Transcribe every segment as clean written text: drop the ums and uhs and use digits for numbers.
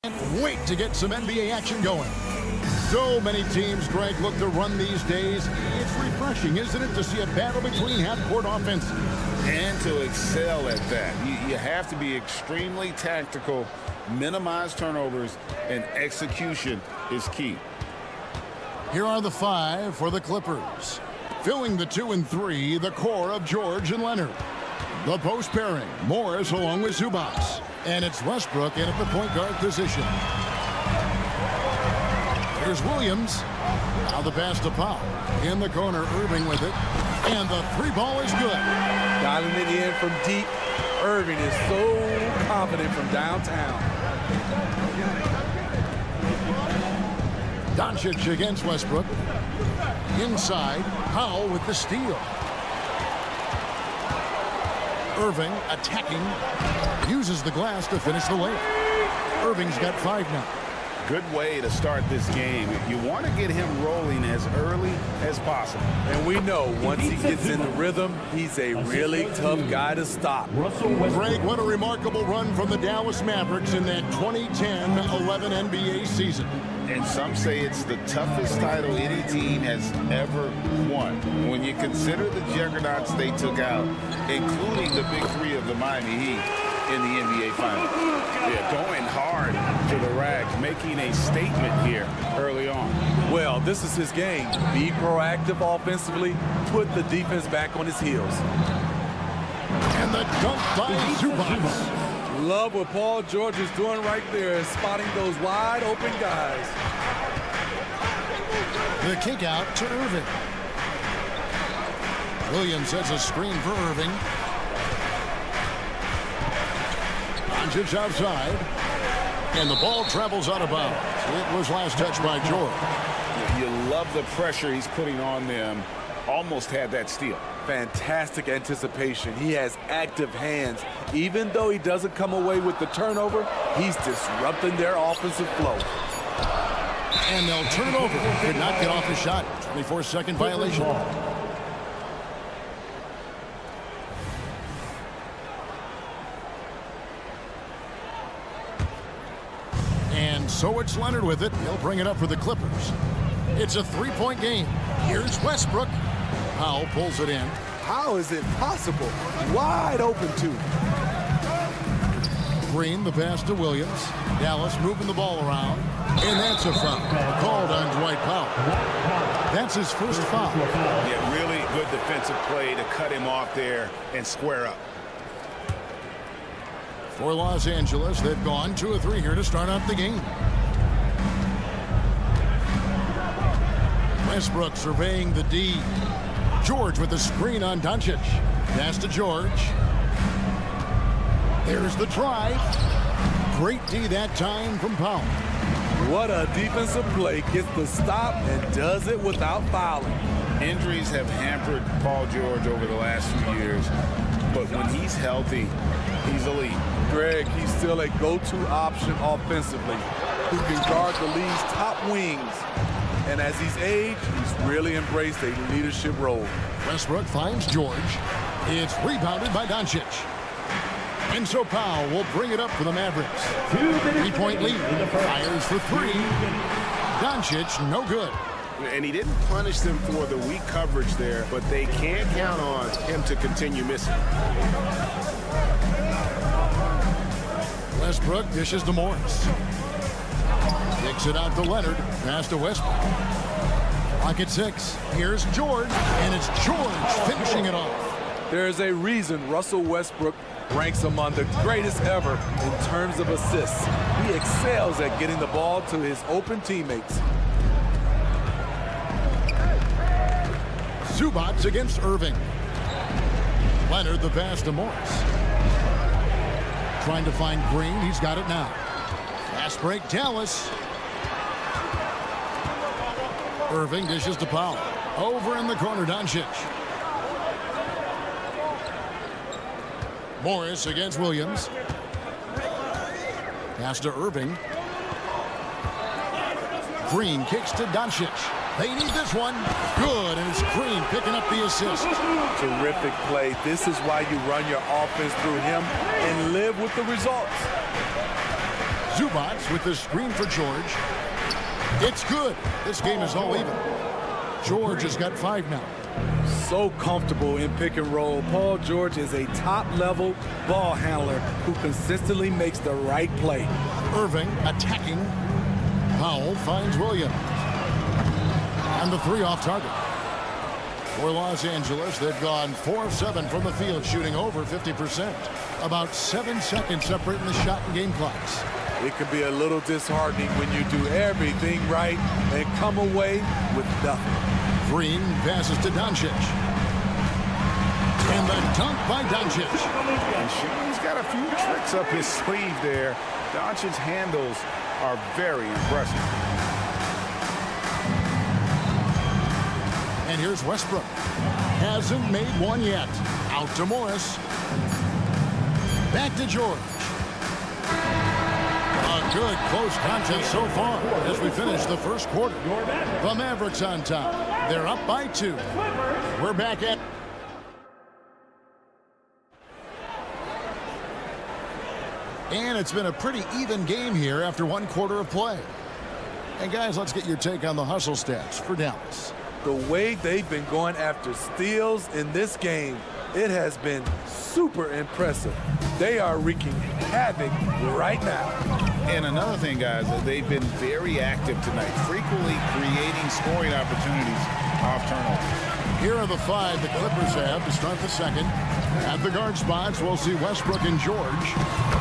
Can't wait to get some NBA action going. So many teams, Greg, look to run these days. It's refreshing, isn't it, to see a battle between half-court offenses? And to excel at that. You have to be extremely tactical, minimize turnovers, and execution is key. Here are the 5 for the Clippers. Filling the 2 and 3, the core of George and Leonard. The post pairing, Morris along with Zubac. And it's Westbrook in at the point guard position. Here's Williams. Now the pass to Powell. In the corner, Irving with it. And the 3-ball is good. Dialing it in from deep. Irving is so confident from downtown. Doncic against Westbrook. Inside, Powell with the steal. Irving attacking. Uses the glass to finish the layup. Irving's got 5 now. Good way to start this game. You want to get him rolling as early as possible. And we know once he gets in the rhythm, he's a really tough guy to stop. Greg, what a remarkable run from the Dallas Mavericks in that 2010-11 NBA season. And some say it's the toughest title any team has ever won. When you consider the juggernauts they took out, including the big 3 of the Miami Heat in the NBA Finals. They're going hard to the rack, making a statement here early on. Well, this is his game. Be proactive offensively, put the defense back on his heels. And the dunk by Zubac. Love what Paul George is doing right there, spotting those wide open guys. The kick out to Irving. Williams sets a screen for Irving. Doncic outside. And the ball travels out of bounds. It was last touched by George. You love the pressure he's putting on them. Almost had that steal. Fantastic anticipation. He has active hands. Even though he doesn't come away with the turnover, he's disrupting their offensive flow. And they'll turn it over. Could not get off the shot. 24-second violation. And so it's Leonard with it. He'll bring it up for the Clippers. It's a 3-point game. Here's Westbrook. Powell pulls it in. How is it possible? Wide open, too. Green, the pass to Williams. Dallas moving the ball around. And that's a foul. Called on Dwight Powell. That's his first foul. Yeah, really good defensive play to cut him off there and square up. For Los Angeles, they've gone 2 of 3 here to start out the game. Westbrook surveying the D. George with the screen on Doncic. Pass to George. There's the drive. Great D that time from Powell. What a defensive play. Gets the stop and does it without fouling. Injuries have hampered Paul George over the last few years, but when he's healthy, he's elite. Greg, he's still a go-to option offensively, who can guard the league's top wings. And as he's aged, he's really embraced a leadership role. Westbrook finds George. It's rebounded by Doncic. And so Powell will bring it up for the Mavericks. 3-point lead. Fires for 3. Doncic, no good. And he didn't punish them for the weak coverage there, but they can't count on him to continue missing. Westbrook dishes to Morris. Kicks it out to Leonard. Pass to Westbrook. Clock at 6. Here's George. And it's George finishing it off. There's a reason Russell Westbrook ranks among the greatest ever in terms of assists. He excels at getting the ball to his open teammates. Zubac against Irving. Leonard the pass to Morris. Trying to find Green. He's got it now. Fast break, Dallas. Irving dishes to Powell. Over in the corner, Doncic. Morris against Williams. Pass to Irving. Green kicks to Doncic. They need this one. Good, and it's Green picking up the assist. Terrific play. This is why you run your offense through him and live with the results. Zubac with the screen for George. It's good. This game is all even. George has got 5 now. So comfortable in pick and roll. Paul George is a top-level ball handler who consistently makes the right play. Irving attacking. Powell finds Williams. And the 3 off target. For Los Angeles, they've gone 4 of 7 from the field, shooting over 50%. About 7 seconds separating the shot and game clocks. It can be a little disheartening when you do everything right and come away with nothing. Green passes to Doncic. And the dunk by Doncic. And he's got a few tricks up his sleeve there. Doncic's handles are very impressive. And here's Westbrook. Hasn't made one yet. Out to Morris. Back to George. A good close contest so far as we finish the first quarter. The Mavericks on top. They're up by 2. We're back at... And it's been a pretty even game here after 1 quarter of play. And guys, let's get your take on the hustle stats for Dallas. The way they've been going after steals in this game, it has been super impressive. They are wreaking havoc right now. And another thing, guys, they've been very active tonight, frequently creating scoring opportunities off turnovers. Here are the 5 the Clippers have to start the second. At the guard spots, we'll see Westbrook and George.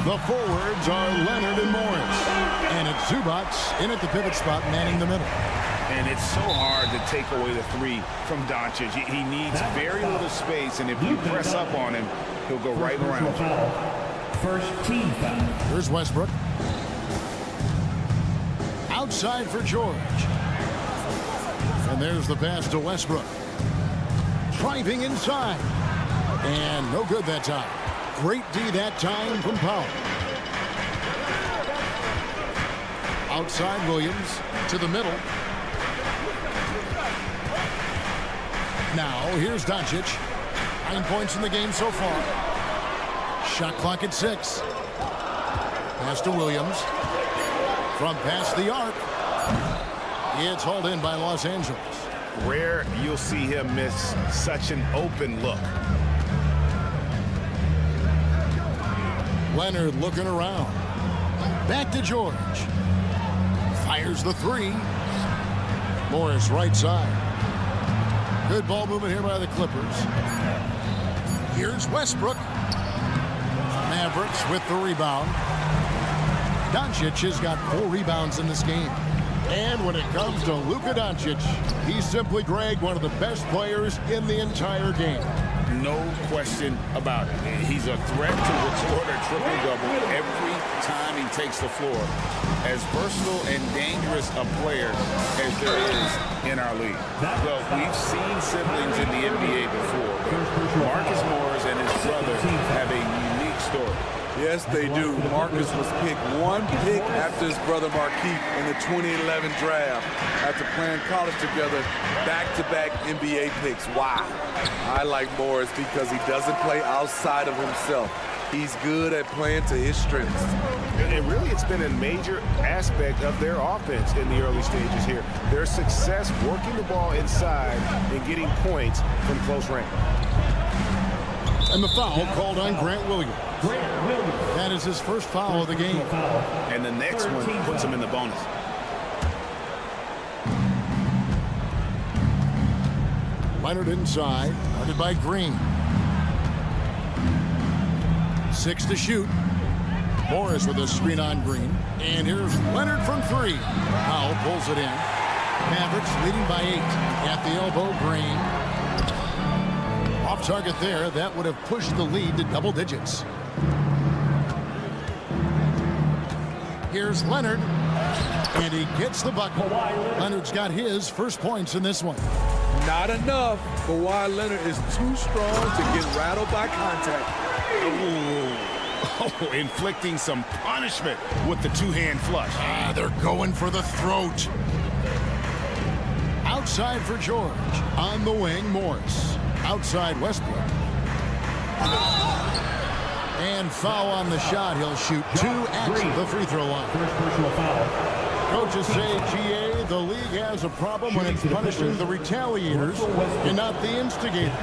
The forwards are Leonard and Morris. And it's Zubac in at the pivot spot, manning the middle. And it's so hard to take away the 3 from Doncic. He needs very little space, and if you press up on him, he'll go right around you. First team foul. Here's Westbrook. Outside for George. And there's the pass to Westbrook. Driving inside. And no good that time. Great D that time from Powell. Outside Williams to the middle. Now here's Doncic. 9 points in the game so far. Shot clock at 6. Pass to Williams. From past the arc. It's hauled in by Los Angeles. Rare you'll see him miss such an open look. Leonard looking around. Back to George. Fires the 3. Morris right side. Good ball movement here by the Clippers. Here's Westbrook. Mavericks with the rebound. Doncic has got 4 rebounds in this game. And when it comes to Luka Doncic, he's simply, Greg, one of the best players in the entire game. No question about it. He's a threat to record a triple-double every time he takes the floor. As versatile and dangerous a player as there is in our league. Well, we've seen siblings in the NBA before, but Marcus Morris and his brother have a unique story. Yes, they do. Marcus was picked 1 pick after his brother Markieff in the 2011 draft after playing college together, back-to-back NBA picks. Why? I like Morris because he doesn't play outside of himself. He's good at playing to his strengths. And really, it's been a major aspect of their offense in the early stages here. Their success working the ball inside and getting points from close range. And the foul called on Grant Williams. That is his first foul of the game. And the next one puts him in the bonus. Leonard inside, guarded by Green. 6 to shoot. Morris with a screen on Green. And here's Leonard from 3. Powell pulls it in. Mavericks leading by 8. At the elbow, Green. Off target there. That would have pushed the lead to double digits. Here's Leonard. And he gets the bucket. Leonard's got his first points in this one. Not enough. Kawhi Leonard is too strong to get rattled by contact. Oh, inflicting some punishment with the 2-hand flush. They're going for the throat. Outside for George. On the wing, Morris. Outside Westbrook. And foul on the shot. He'll shoot 2 at the free throw line. First personal foul. Coaches say, GA, the league has a problem when it's punishing the retaliators and not the instigators.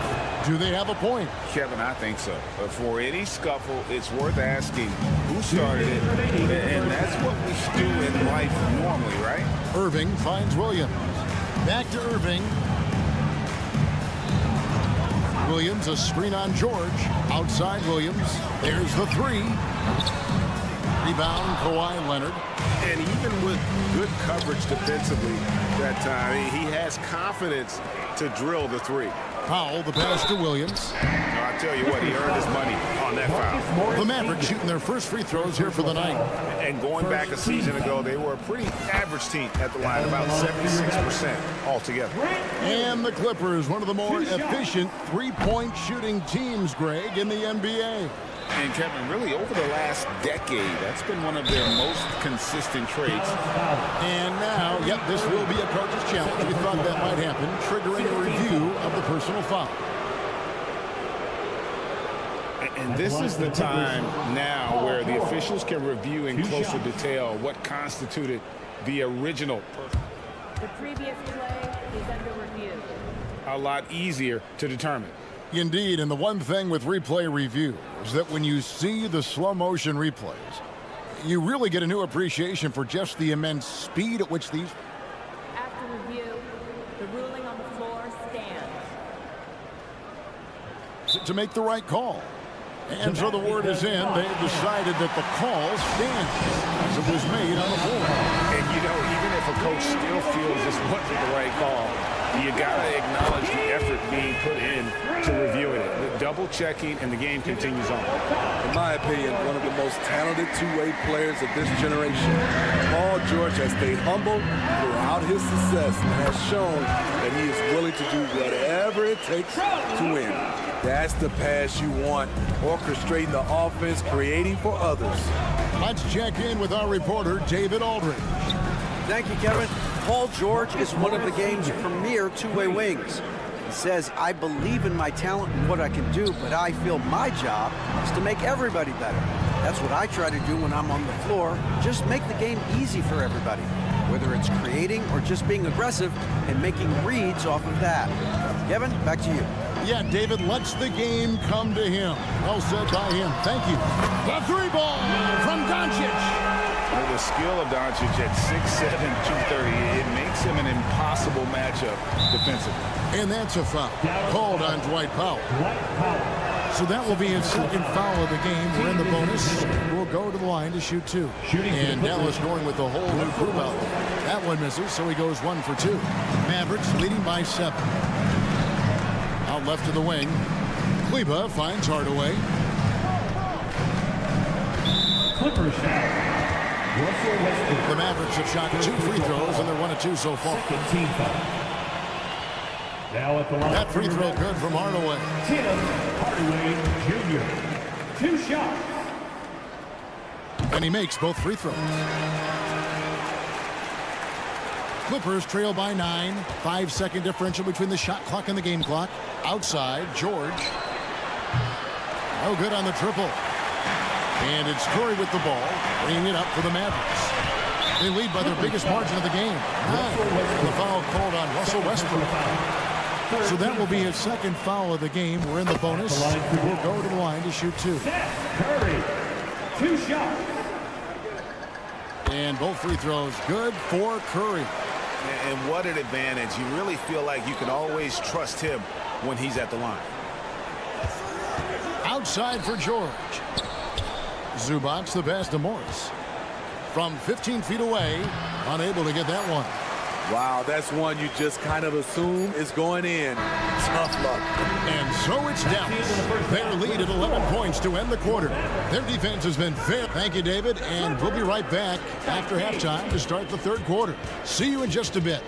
Do they have a point? Kevin, I think so. But for any scuffle, it's worth asking who started it. And that's what we should do in life normally, right? Irving finds Williams. Back to Irving. Williams, a screen on George. Outside Williams. There's the 3. Rebound, Kawhi Leonard. And even with good coverage defensively that time, he has confidence to drill the 3. Powell, the pass to Williams. I tell you what, he earned his money on that foul. The Mavericks shooting their first free throws here for the night. And going back a season ago, they were a pretty average team at the line, about 76% altogether. And the Clippers, one of the more efficient three-point shooting teams, Greg, in the NBA. And Kevin, really over the last decade, that's been one of their most consistent traits. And now, yep, this will be a coach's challenge. We thought that might happen, triggering a review of the personal foul. And this is the time now where the officials can review in closer detail what constituted the original. The previous play is under review. A lot easier to determine. Indeed, and the one thing with replay review is that when you see the slow motion replays, you really get a new appreciation for just the immense speed at which these... After review, the ruling on the floor stands. to make the right call. And so the word is in. They've decided that the call stands as it was made on the floor. And you know, even if a coach still feels this wasn't the right call, you gotta acknowledge the effort being put in to reviewing it. The double checking, and the game continues on. In my opinion, one of the most talented two-way players of this generation. Paul George has stayed humble throughout his success and has shown that he is willing to do whatever it takes to win. That's the pass you want, orchestrating the offense, creating for others. Let's check in with our reporter, David Aldridge. Thank you, Kevin. Paul George is one of the game's premier two-way wings. He says, I believe in my talent and what I can do, but I feel my job is to make everybody better. That's what I try to do when I'm on the floor. Just make the game easy for everybody, whether it's creating or just being aggressive and making reads off of that. Kevin, back to you. Yeah, David lets the game come to him. Well said by him. Thank you. The 3-ball from Doncic. With the skill of Doncic at 6'7", 230, it makes him an impossible matchup defensively. And that's a foul called on Dwight Powell. So that will be his second foul of the game. We're in the bonus. We'll go to the line to shoot 2. And Dallas going with the whole new group out there. That one misses, so he goes 1 for 2. Mavericks leading by 7. Out left to the wing. Kleba finds Hardaway. Clippers foul. The Mavericks have shot 2 free throws, and they're 1 of 2 so far. Team foul. Now at the line. That free throw good from Hardaway. Tim Hardaway Jr. 2 shots. And he makes both free throws. Clippers trail by 9. 5-second differential between the shot clock and the game clock. Outside, George. No good on the triple. And it's Curry with the ball, bringing it up for the Mavericks. They lead by their biggest margin of the game, 9. And the foul called on Russell Westbrook. So that will be his second foul of the game. We're in the bonus. We'll go to the line to shoot 2. Curry. 2 shots. And both free throws good for Curry. And what an advantage. You really feel like you can always trust him when he's at the line. Outside for George. Zubac the pass to Morris. From 15 feet away, unable to get that one. Wow, that's one you just kind of assume is going in. Tough luck. And so it's Dallas. Their lead at 11 points to end the quarter. Their defense has been fair. Thank you, David. And we'll be right back after halftime to start the third quarter. See you in just a bit.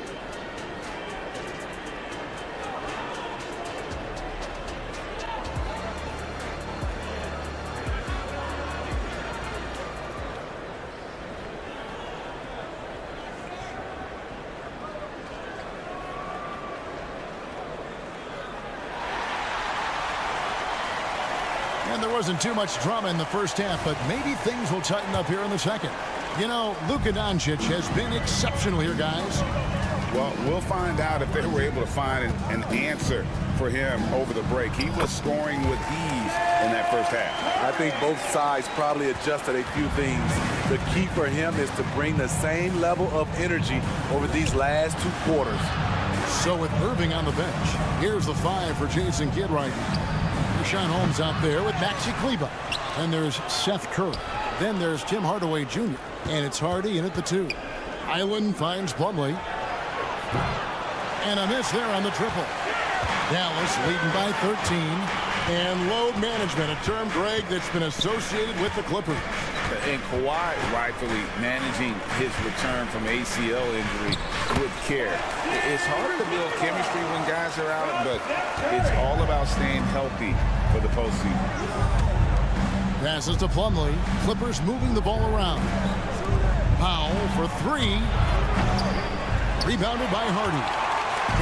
there wasn't too much drama in the first half, but maybe things will tighten up here in the second. You know, Luka Doncic has been exceptional here, guys. Well, we'll find out if they were able to find an answer for him over the break. He was scoring with ease in that first half. I think both sides probably adjusted a few things. The key for him is to bring the same level of energy over these last 2 quarters. So with Irving on the bench, here's the 5 for Jason Kidd right now. Rashawn Holmes out there with Maxi Kleber. Then there's Seth Curry. Then there's Tim Hardaway Jr. And it's Hardy in at the 2. Island finds Plumlee. And a miss there on the triple. Dallas leading by 13. And load management, a term, Greg, that's been associated with the Clippers. And Kawhi rightfully managing his return from ACL injury with care. It's harder to build chemistry when guys are out, but it's all about staying healthy for the postseason. Passes to Plumlee. Clippers moving the ball around. Powell for 3. Rebounded by Hardy.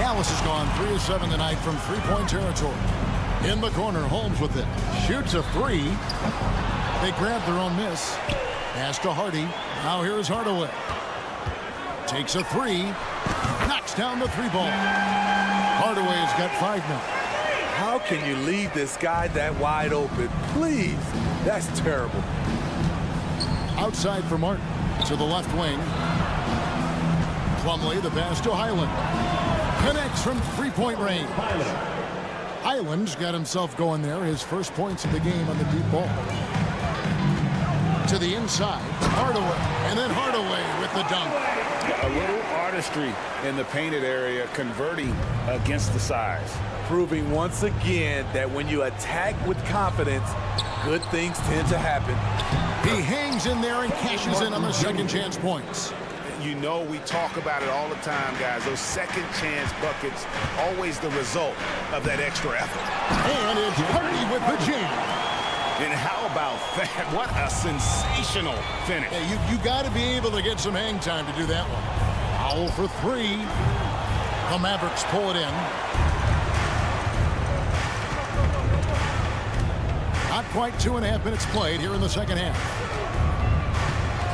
Dallas has gone 3 of 7 tonight from three-point territory. In the corner, Holmes with it. Shoots a 3. They grab their own miss. Pass to Hardy. Now here's Hardaway. Takes a 3. Knocks down the 3 ball. Hardaway's got 5 now. How can you leave this guy that wide open? Please. That's terrible. Outside for Martin. To the left wing. Plumlee, the pass to Highland. Connects from three-point range. Highland's got himself going there. His first points of the game on the deep ball. To the inside. Hardaway. And then Hardaway with the dunk. A little artistry in the painted area, converting against the size. Proving once again that when you attack with confidence, good things tend to happen. He hangs in there and cashes in on the second chance points. You know, we talk about it all the time, guys. Those second chance buckets, always the result of that extra effort. And it's Hardy with the jam. And how about that? What a sensational finish. Hey, you got to be able to get some hang time to do that one. Powell for 3. The Mavericks pull it in. Not quite 2.5 minutes played here in the second half.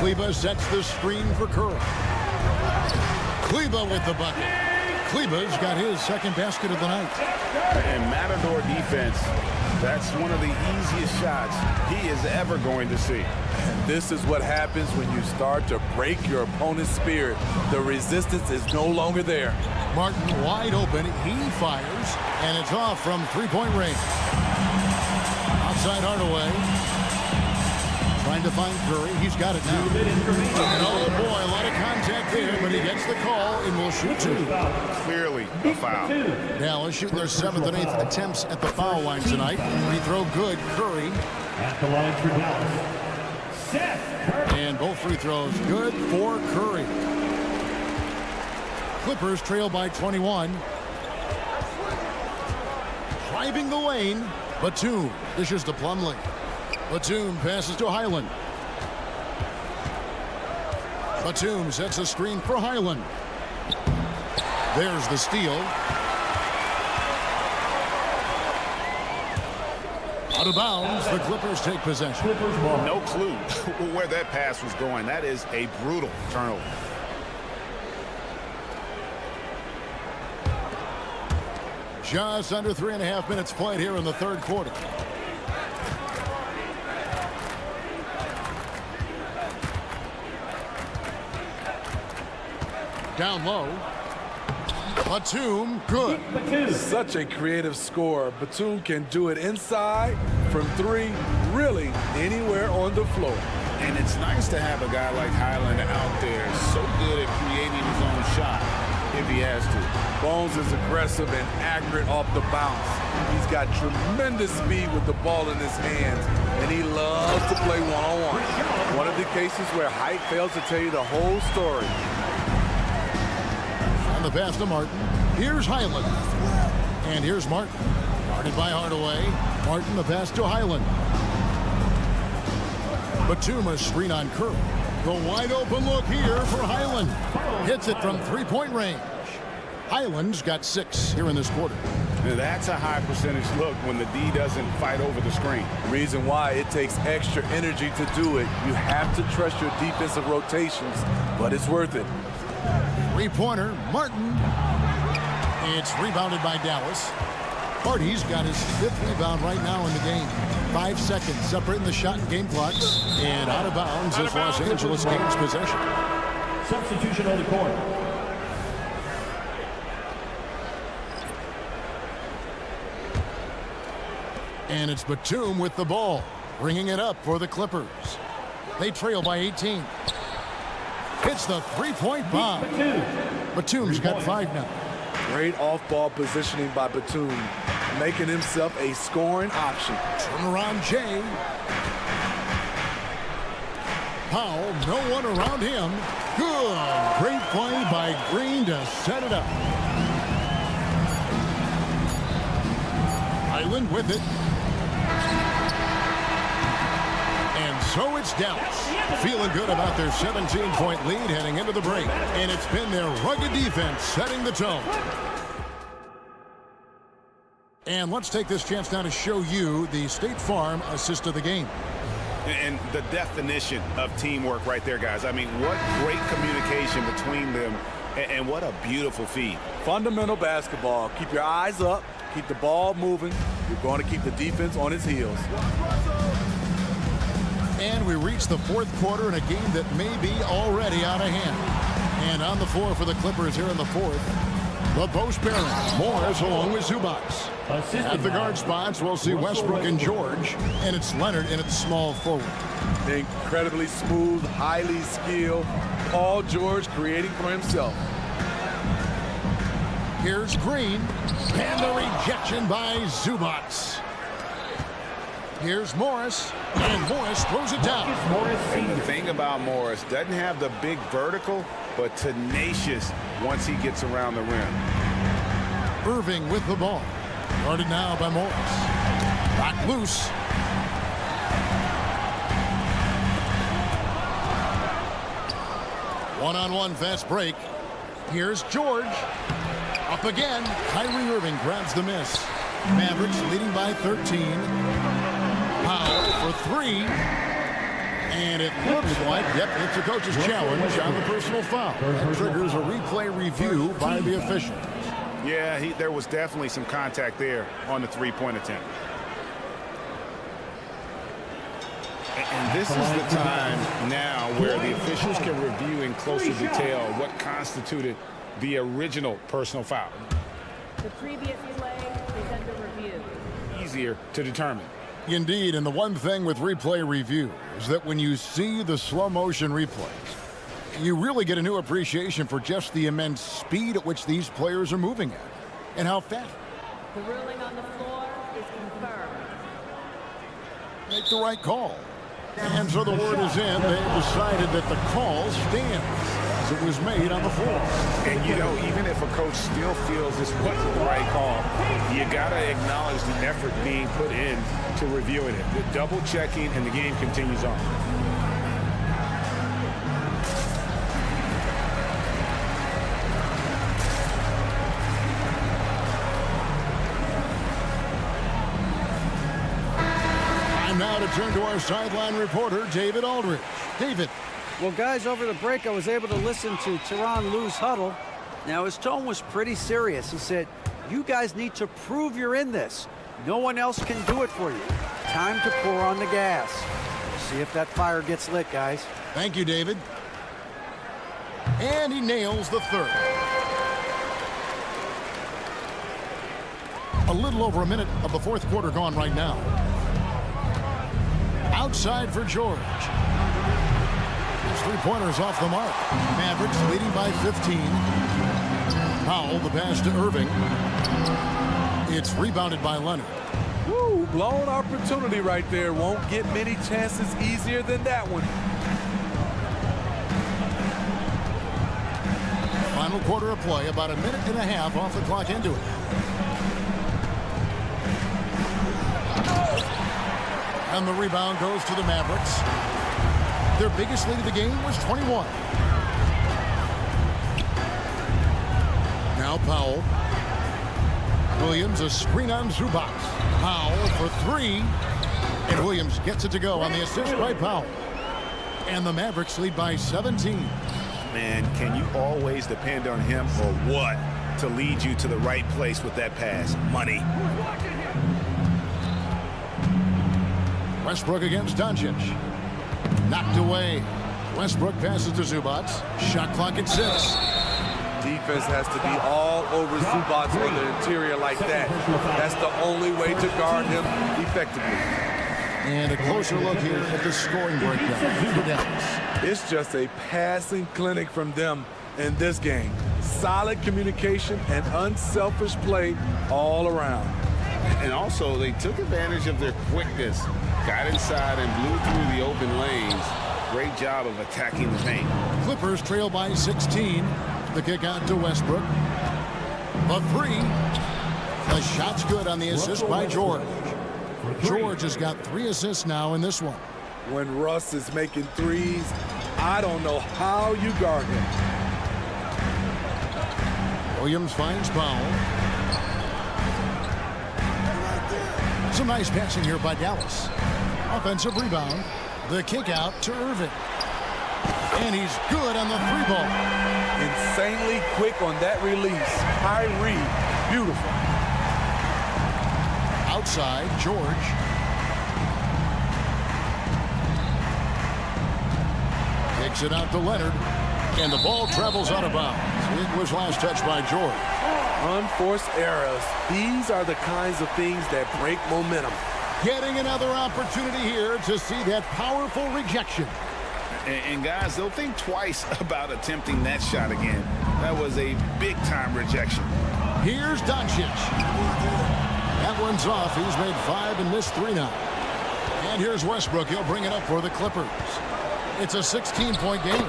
Kleber sets the screen for Curry. Kleber with the bucket. Kleber's got his second basket of the night. And Matador defense, that's one of the easiest shots he is ever going to see. And this is what happens when you start to break your opponent's spirit. The resistance is no longer there. Martin wide open. He fires, and it's off from three-point range. Outside Hardaway. Trying to find Curry. He's got it now. And oh boy, a lot of contact there, but he gets the call and will shoot 2. Clearly a foul. Dallas shooting their 7th and 8th attempts at the foul line tonight. Free throw good. Curry. At the line for Dallas, Seth Curry. And both free throws good for Curry. Clippers trail by 21. Driving the lane. Batum dishes to Plumlee. Batum passes to Highland. Batum sets a screen for Highland. There's the steal. Out of bounds, the Clippers take possession. No clue where that pass was going. That is a brutal turnover. Just under 3.5 minutes played here in the third quarter. Down low. Batum, good. Such a creative scorer. Batum can do it inside, from 3, really anywhere on the floor. And it's nice to have a guy like Highland out there, so good at creating his own shot if he has to. Bones is aggressive and accurate off the bounce. He's got tremendous speed with the ball in his hands, and he loves to play one-on-one. One of the cases where height fails to tell you the whole story. On the pass to Martin. Here's Highland. And here's Martin. Guarded by Hardaway. Martin, the pass to Highland. Batum, a screen on Curry. The wide open look here for Highland. Hits it from three-point range. Highland's got 6 here in this quarter. Now, that's a high percentage look when the D doesn't fight over the screen. The reason why it takes extra energy to do it. You have to trust your defensive rotations, but it's worth it. Three-pointer, Martin. It's rebounded by Dallas. Hardy's got his 5th rebound right now in the game. 5 seconds separating the shot and game clocks. And out of bounds as Los Angeles gains possession. Substitution on the court. And it's Batum with the ball, bringing it up for the Clippers. They trail by 18. Hits the three-point bomb. Batum's got 5 now. Great off-ball positioning by Batum, making himself a scoring option. Turnaround Jay. Powell, no one around him. Good. Great play by Green to set it up. Island with it. And so it's Dallas, feeling good about their 17-point lead heading into the break. And it's been their rugged defense setting the tone. And let's take this chance now to show you the State Farm assist of the game. And the definition of teamwork right there, guys. I mean, what great communication between them, and what a beautiful feed. Fundamental basketball. Keep your eyes up. Keep the ball moving. You're going to keep the defense on its heels. And we reach the 4th quarter in a game that may be already out of hand. And on the floor for the Clippers here in the 4th, the post pairing, Morris along with Zubac. At the guard spots, we'll see Westbrook and George, and it's Leonard in at small forward. Incredibly smooth, highly skilled. Paul George creating for himself. Here's Green, and the rejection by Zubac. Here's Morris, and Morris throws it down. And the thing about Morris, doesn't have the big vertical, but tenacious once he gets around the rim. Irving with the ball. Guarded now by Morris. Back loose. One-on-one fast break. Here's George. Up again. Kyrie Irving grabs the miss. Mavericks leading by 13. Powell for 3. And it looks like, yep, it's a coach's challenge on the personal foul. That triggers a replay review by the official. Yeah, there was definitely some contact there on the three-point attempt. And this is the time now where the officials can review in closer detail what constituted the original personal foul. The previous play is under review. Easier to determine. Indeed, and the one thing with replay review is that when you see the slow motion replays, you really get a new appreciation for just the immense speed at which these players are moving at and how fast. The ruling on the floor is confirmed. Make the right call. And so the word is in. They've decided that the call stands as it was made on the floor. And, you know, even if a coach still feels this wasn't the right call, you got to acknowledge the effort being put in to reviewing it. The double checking, and the game continues on. Now to turn to our sideline reporter, David Aldridge. David. Well, guys, over the break, I was able to listen to Tyronn Lue's huddle. Now, his tone was pretty serious. He said, you guys need to prove you're in this. No one else can do it for you. Time to pour on the gas. See if that fire gets lit, guys. Thank you, David. And he nails the third. A little over a minute of the 4th quarter gone right now. Outside for George. His three-pointers off the mark. Mavericks leading by 15. Powell, the pass to Irving. It's rebounded by Leonard. Woo, blown opportunity right there. Won't get many chances easier than that one. Final quarter of play, about a minute and a half off the clock into it. And the rebound goes to the Mavericks. Their biggest lead of the game was 21. Now Powell. Williams, a screen on Zubac. Powell for three. And Williams gets it to go on the assist by Powell. And the Mavericks lead by 17. Man, can you always depend on him or what to lead you to the right place with that pass? Money. Westbrook against Doncic. Knocked away. Westbrook passes to Zubac. Shot clock at 6. Defense has to be all over Zubac on the interior like that. That's the only way to guard him effectively. And a closer look here at the scoring breakdown for Dallas. It's just a passing clinic from them in this game. Solid communication and unselfish play all around. And also, they took advantage of their quickness, got inside and blew through the open lanes. Great job of attacking the paint. Clippers trail by 16. The kick out to Westbrook. The three. The shot's good on the assist by George. George has got 3 assists now in this one. When Russ is making threes, I don't know how you guard him. Williams finds Powell. Some nice passing here by Dallas. Offensive rebound. The kick out to Irving. And he's good on the 3-ball. Insanely quick on that release. Kyrie, beautiful. Outside, George. Kicks it out to Leonard. And the ball travels out of bounds. It was last touched by George. Unforced errors. These are the kinds of things that break momentum. Getting another opportunity here to see that powerful rejection. And guys, they'll think twice about attempting that shot again. That was a big-time rejection. Here's Doncic. That one's off. He's made 5 and missed 3 now. And here's Westbrook. He'll bring it up for the Clippers. It's a 16-point game.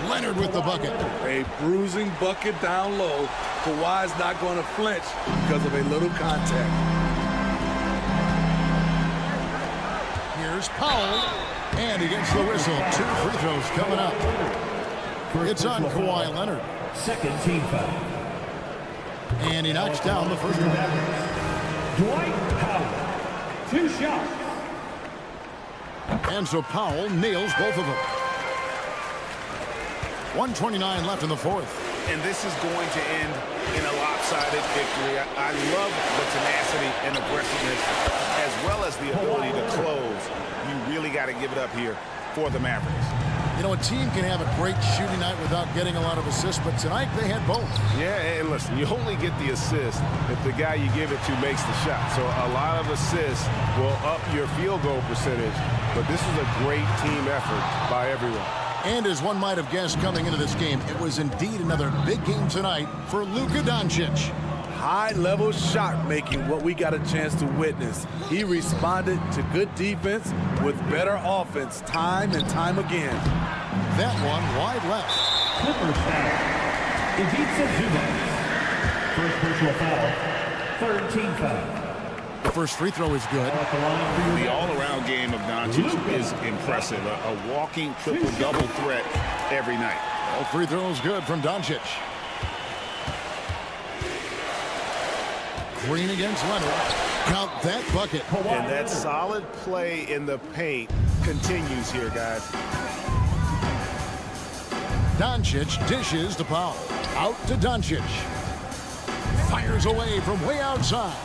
Leonard with the bucket. A bruising bucket down low. Kawhi's not going to flinch because of a little contact. Here's Powell. And he gets the whistle. 2 free throws coming up. It's on Kawhi Leonard. Second team foul. And he knocks down the first one. Dwight Powell. 2 shots. And so Powell nails both of them. 1:29 left in the fourth. And this is going to end in a lopsided victory. I love the tenacity and aggressiveness as well as the ability to close. You really got to give it up here for the Mavericks. You know, a team can have a great shooting night without getting a lot of assists, but tonight they had both. Yeah, and listen, you only get the assist if the guy you give it to makes the shot. So a lot of assists will up your field goal percentage, but this is a great team effort by everyone. And as one might have guessed coming into this game, it was indeed another big game tonight for Luka Doncic. High-level shot making, what we got a chance to witness. He responded to good defense with better offense time and time again. That one wide left. Clippers foul. Ivica Zubac. First personal foul. Third team foul. The first free throw is good. The all-around game of Doncic is impressive. A walking triple-double threat every night. All free throws good from Doncic. Green against Leonard. Count that bucket. And that solid play in the paint continues here, guys. Doncic dishes to Powell. Out to Doncic. Fires away from way outside.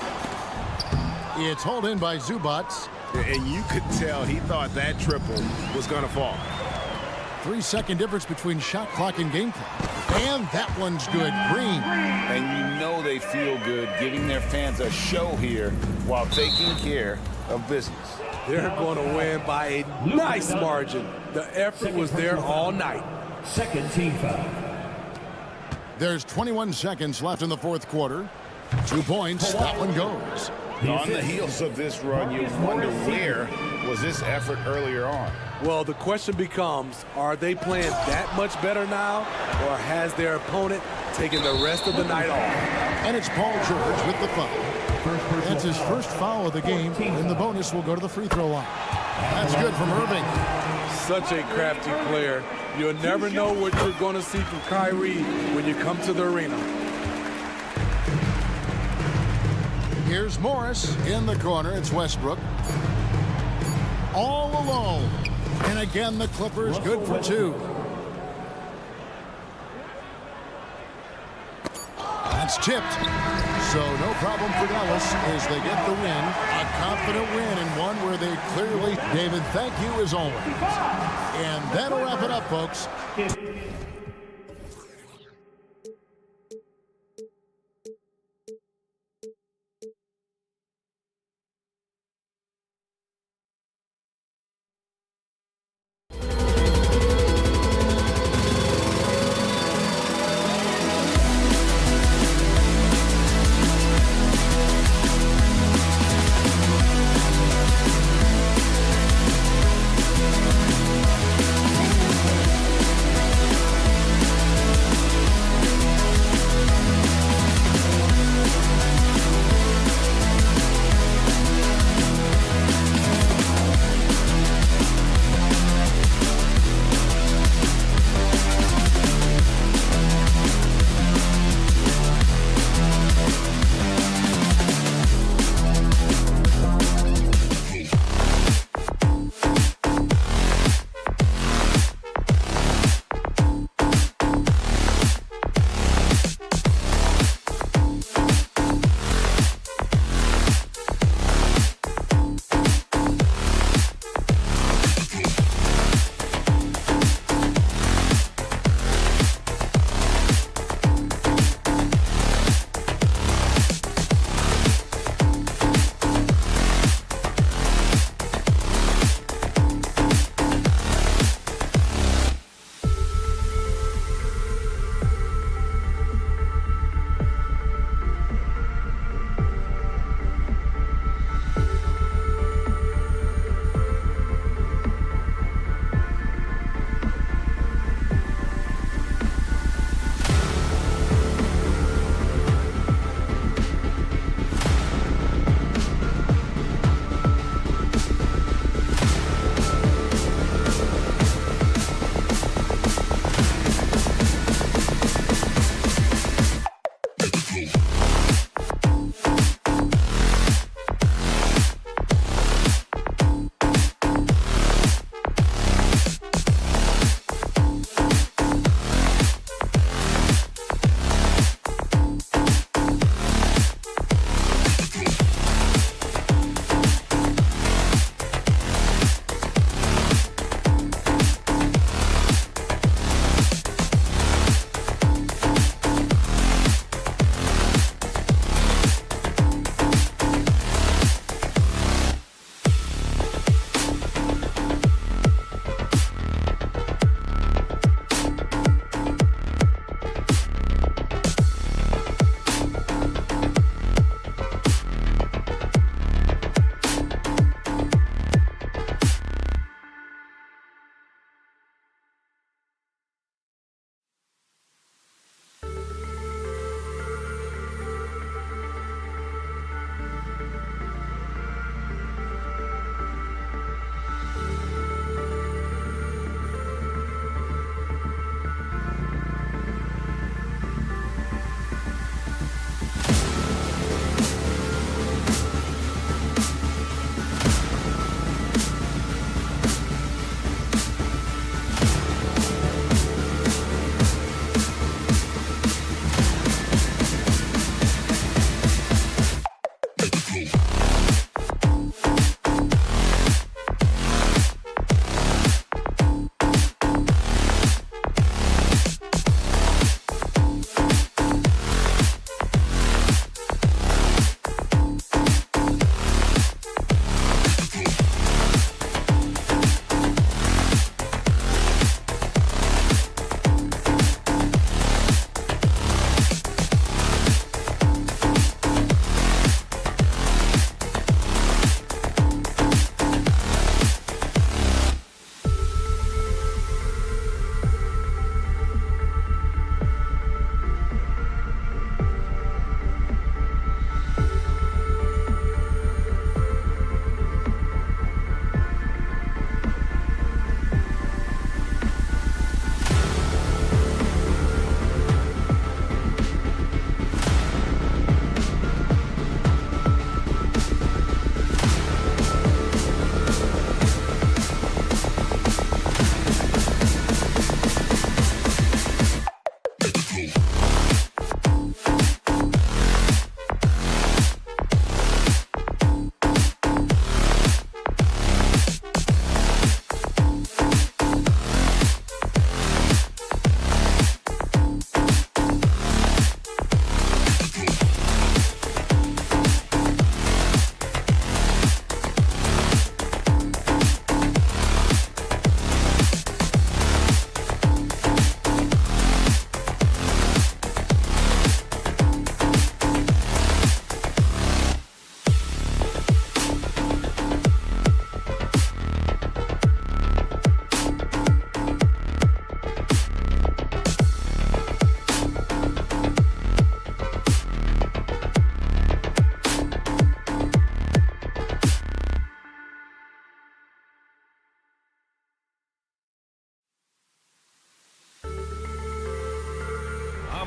It's hauled in by Zubac. And you could tell he thought that triple was going to fall. 3-second difference between shot clock and game clock. And that one's good. Green. And you know they feel good giving their fans a show here while taking care of business. They're going to win by a nice margin. The effort was there all night. Second team foul. There's 21 seconds left in the fourth quarter. 2 points. That one goes. On the heels of this run, you wonder where was this effort earlier on? Well, the question becomes, are they playing that much better now, or has their opponent taken the rest of the night off? And it's Paul George with the foul. That's his first foul of the game, and the bonus will go to the free throw line. That's good from Irving. Such a crafty player. You'll never know what you're going to see from Kyrie when you come to the arena. Here's Morris in the corner. It's Westbrook. All alone. And again, the Clippers good for two. That's tipped. So no problem for Dallas as they get the win. A confident win and one where they clearly, David, thank you as always. And that'll wrap it up, folks.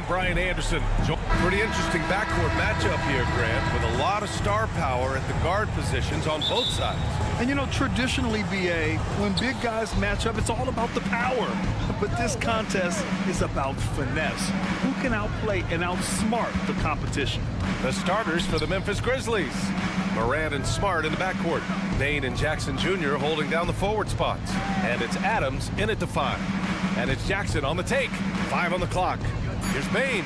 I'm Brian Anderson. Pretty interesting backcourt matchup here, Grant, with a lot of star power at the guard positions on both sides. And you know, traditionally, BA, when big guys match up, it's all about the power. But this contest is about finesse. Who can outplay and outsmart the competition? The starters for the Memphis Grizzlies. Morant and Smart in the backcourt. Bane and Jackson Jr. holding down the forward spots. And it's Adams in at the 5. And it's Jackson on the take. 5 on the clock. Here's Bane.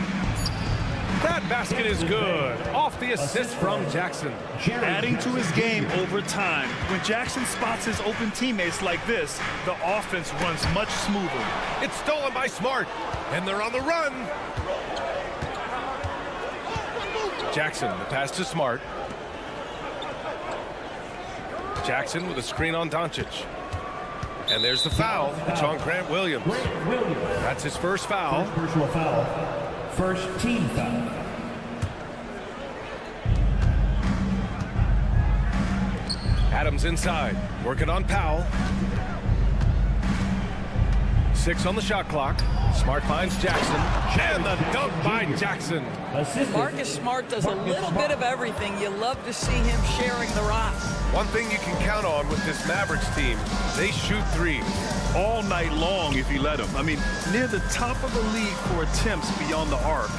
That basket is good. Off the assist from Jackson. Adding to his game over time. When Jackson spots his open teammates like this, the offense runs much smoother. It's stolen by Smart. And they're on the run. Jackson, the pass to Smart. Jackson with a screen on Doncic. And there's the foul. It's on Grant Williams. That's his first foul. Personal foul. First team foul. Adams inside, working on Powell. 6 on the shot clock. Smart finds Jackson. And the dunk by Jackson. Marcus Smart does a little bit of everything. You love to see him sharing the rock. One thing you can count on with this Mavericks team, they shoot threes. All night long if he let them. I mean, near the top of the league for attempts beyond the arc.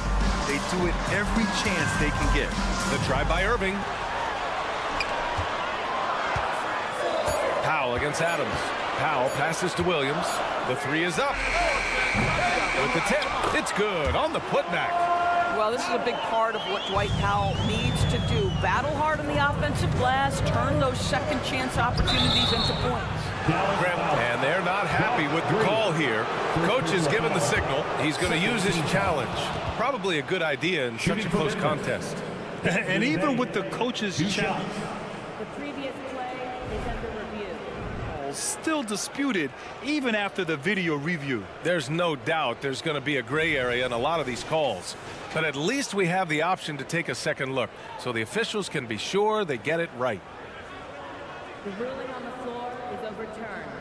They do it every chance they can get. The drive by Irving. Powell against Adams. Powell passes to Williams. The 3 is up. With the tip, it's good on the putback. Well, this is a big part of what Dwight Powell needs to do. Battle hard on the offensive glass, turn those second chance opportunities into points. And they're not happy with the call here. Coach has given the signal. He's going to use his challenge. Probably a good idea in such a close contest. And even with the coach's challenge, The previous play is under review. still disputed even after the video review. There's no doubt there's going to be a gray area in a lot of these calls. But at least we have the option to take a second look, so the officials can be sure they get it right. The ruling on the floor is overturned.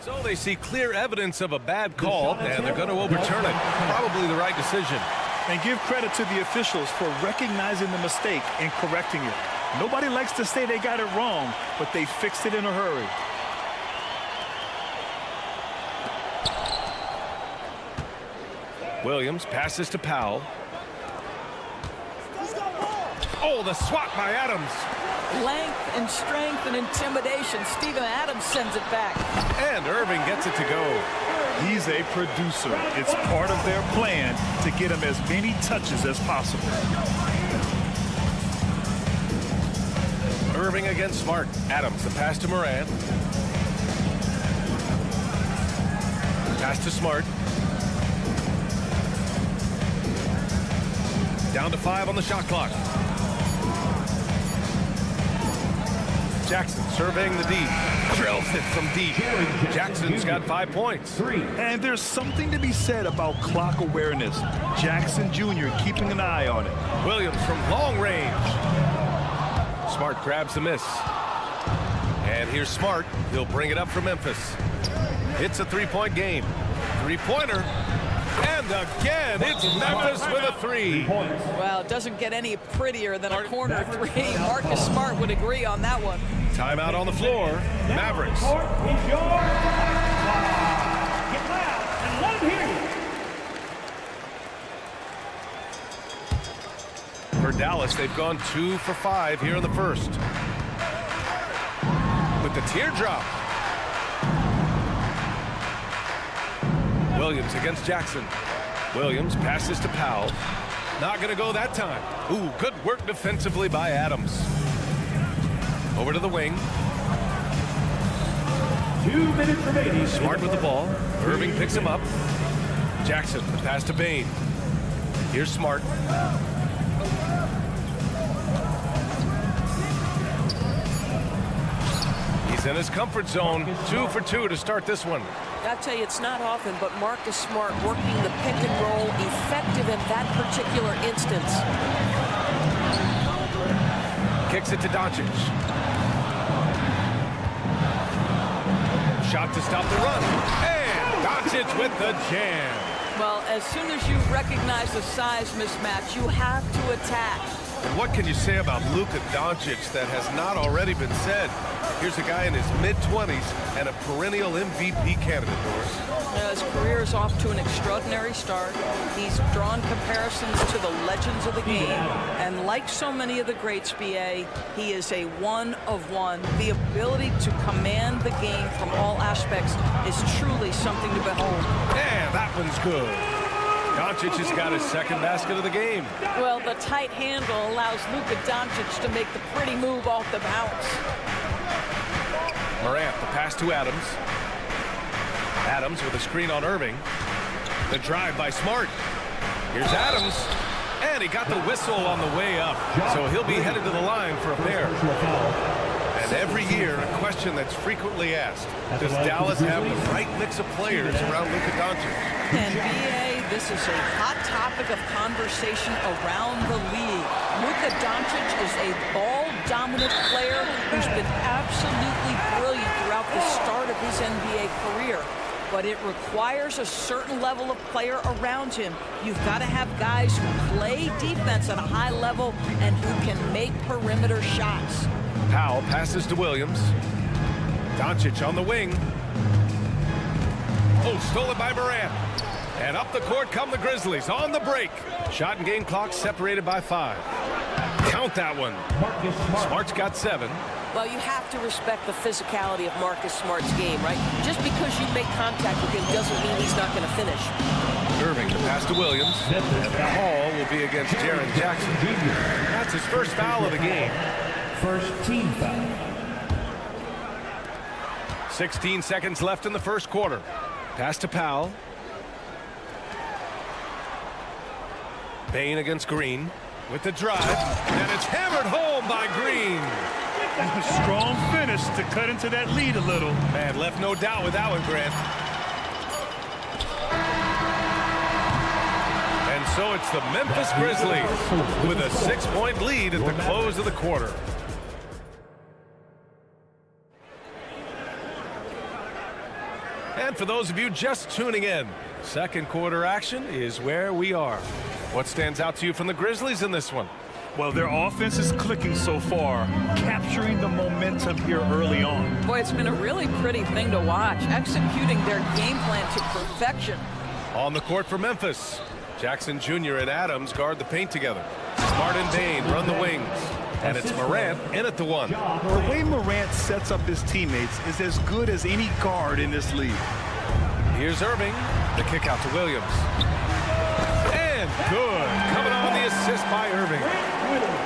So they see clear evidence of a bad call, and they're going to overturn it. Probably the right decision. And give credit to the officials for recognizing the mistake and correcting it. Nobody likes to say they got it wrong, but they fixed it in a hurry. Williams passes to Powell. Oh, the swat by Adams. Length and strength and intimidation. Steven Adams sends it back. And Irving gets it to go. He's a producer. It's part of their plan to get him as many touches as possible. Irving against Smart. Adams, the pass to Morant. Pass to Smart. Down to 5 on the shot clock. Jackson surveying the D. Drills it from deep. Jackson's got 5 points. And there's something to be said about clock awareness. Jackson Jr. keeping an eye on it. Williams from long range. Smart grabs the miss. And here's Smart. He'll bring it up for Memphis. It's a 3-point game. 3-pointer. And again, it's Memphis with a 3. Well, it doesn't get any prettier than a corner 3. Marcus Smart would agree on that one. Timeout on the floor. Mavericks. Court is yours. Get loud and let them hear you. For Dallas, they've gone 2 for 5 here in the first. With the teardrop. Williams against Jackson. Williams passes to Powell. Not going to go that time. Ooh, good work defensively by Adams. Over to the wing. 2 minutes remaining. Smart with the ball. Irving picks him up. Jackson, the pass to Bane. Here's Smart. He's in his comfort zone. 2 for 2 to start this one. I tell you, it's not often, but Marcus Smart working the pick and roll effective in that particular instance. Kicks it to Doncic. Shot to stop the run. And Doncic with the jam. Well, as soon as you recognize the size mismatch, you have to attack. And what can you say about Luka Doncic that has not already been said? Here's a guy in his mid-20s and a perennial MVP candidate, Doris. His career is off to an extraordinary start. He's drawn comparisons to the legends of the game. And like so many of the greats, BA, he is a one-of-one. The ability to command the game from all aspects is truly something to behold. And that one's good. Doncic has got his second basket of the game. Well, the tight handle allows Luka Doncic to make the pretty move off the bounce. Morant, the pass to Adams. Adams with a screen on Irving. The drive by Smart. Here's Adams. And he got the whistle on the way up. So he'll be headed to the line for a pair. And every year, a question that's frequently asked. Does Dallas have the right mix of players around Luka Doncic? And BA, this is a hot topic of conversation around the league. Luka Doncic is a ball-dominant player who's been absolutely brilliant throughout the start of his NBA career. But it requires a certain level of player around him. You've got to have guys who play defense at a high level and who can make perimeter shots. Powell passes to Williams. Doncic on the wing. Oh, stolen by Morant. And up the court come the Grizzlies on the break. Shot and game clock separated by 5. Count that one. Smart's got 7. Well, you have to respect the physicality of Marcus Smart's game, right? Just because you make contact with him doesn't mean he's not going to finish. Irving, the pass to Williams. And the call will be against Jaren Jackson. That's his first foul of the game. First team foul. 16 seconds left in the first quarter. Pass to Powell. Bane against Green with the drive. And it's hammered home by Green. Strong finish to cut into that lead a little. Man, left no doubt with that one, Grant. And so it's the Memphis Grizzlies with a 6-point lead at the close of the quarter. And for those of you just tuning in, second quarter action is where we are. What stands out to you from the Grizzlies in this one? Well, their offense is clicking so far, capturing the momentum here early on. Boy, it's been a really pretty thing to watch, executing their game plan to perfection. On the court for Memphis, Jackson Jr. and Adams guard the paint together. Smart and Bane run the wings. And it's Morant in at the 1. The way Morant sets up his teammates is as good as any guard in this league. Here's Irving. The kick out to Williams. And good. Coming on the assist by Irving.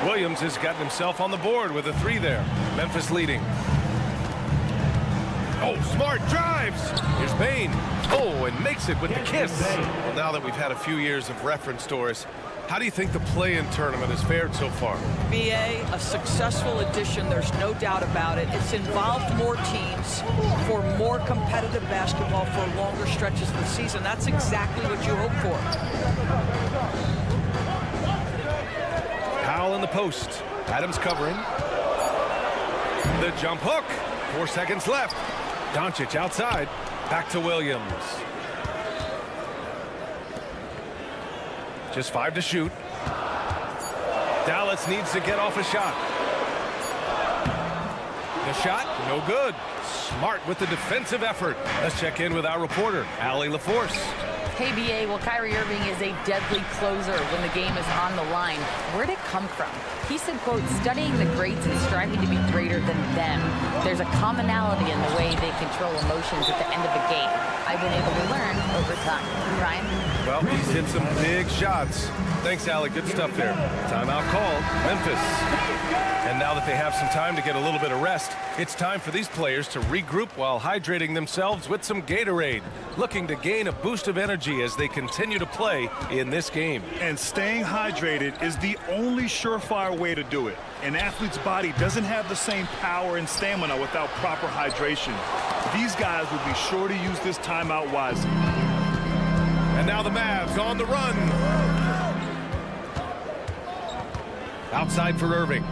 Williams has gotten himself on the board with a 3 there. Memphis leading. Oh, Smart drives. Here's Bane. Oh, and makes it with the kiss. Well, now that we've had a few years of reference, Doris, how do you think the play-in tournament has fared so far? BA, a successful addition, there's no doubt about it. It's involved more teams for more competitive basketball for longer stretches of the season. That's exactly what you hope for. Powell in the post. Adams covering. The jump hook. 4 seconds left. Doncic outside. Back to Williams. Just 5 to shoot. Dallas needs to get off a shot. The shot, no good. Smart with the defensive effort. Let's check in with our reporter, Allie LaForce. Hey, BA, well, Kyrie Irving is a deadly closer when the game is on the line. Where'd it come from? He said, quote, studying the greats and striving to be greater than them. There's a commonality in the way they control emotions at the end of the game. I've been able to learn over time. Ryan? Well, he's hit some big shots. Thanks, Allie. Good stuff there. Timeout called. Memphis. And now that they have some time to get a little bit of rest, it's time for these players to regroup while hydrating themselves with some Gatorade, looking to gain a boost of energy as they continue to play in this game. And staying hydrated is the only surefire way to do it. An athlete's body doesn't have the same power and stamina without proper hydration. These guys will be sure to use this timeout wisely. And now the Mavs on the run. Outside for Irving.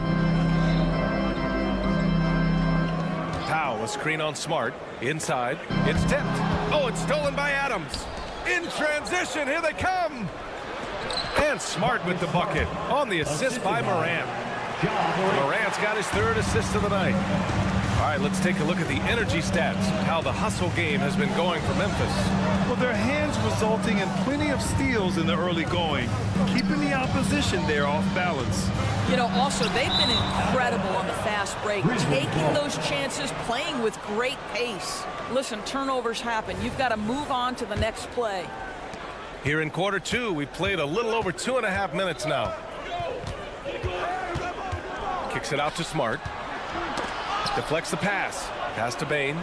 Powell, a screen on Smart. Inside. It's tipped. Oh, it's stolen by Adams. In transition, here they come. And Smart with the bucket on the assist by Morant. Morant's got his 3rd assist of the night. All right, let's take a look at the energy stats, how the hustle game has been going for Memphis. Well, their hands resulting in plenty of steals in the early going, keeping the opposition there off balance. You know, also, they've been incredible on the fast break, taking those chances, playing with great pace. Listen, turnovers happen. You've got to move on to the next play. Here in quarter 2, we played a little over 2.5 minutes now. Kicks it out to Smart. Deflects the pass. Pass to Bain.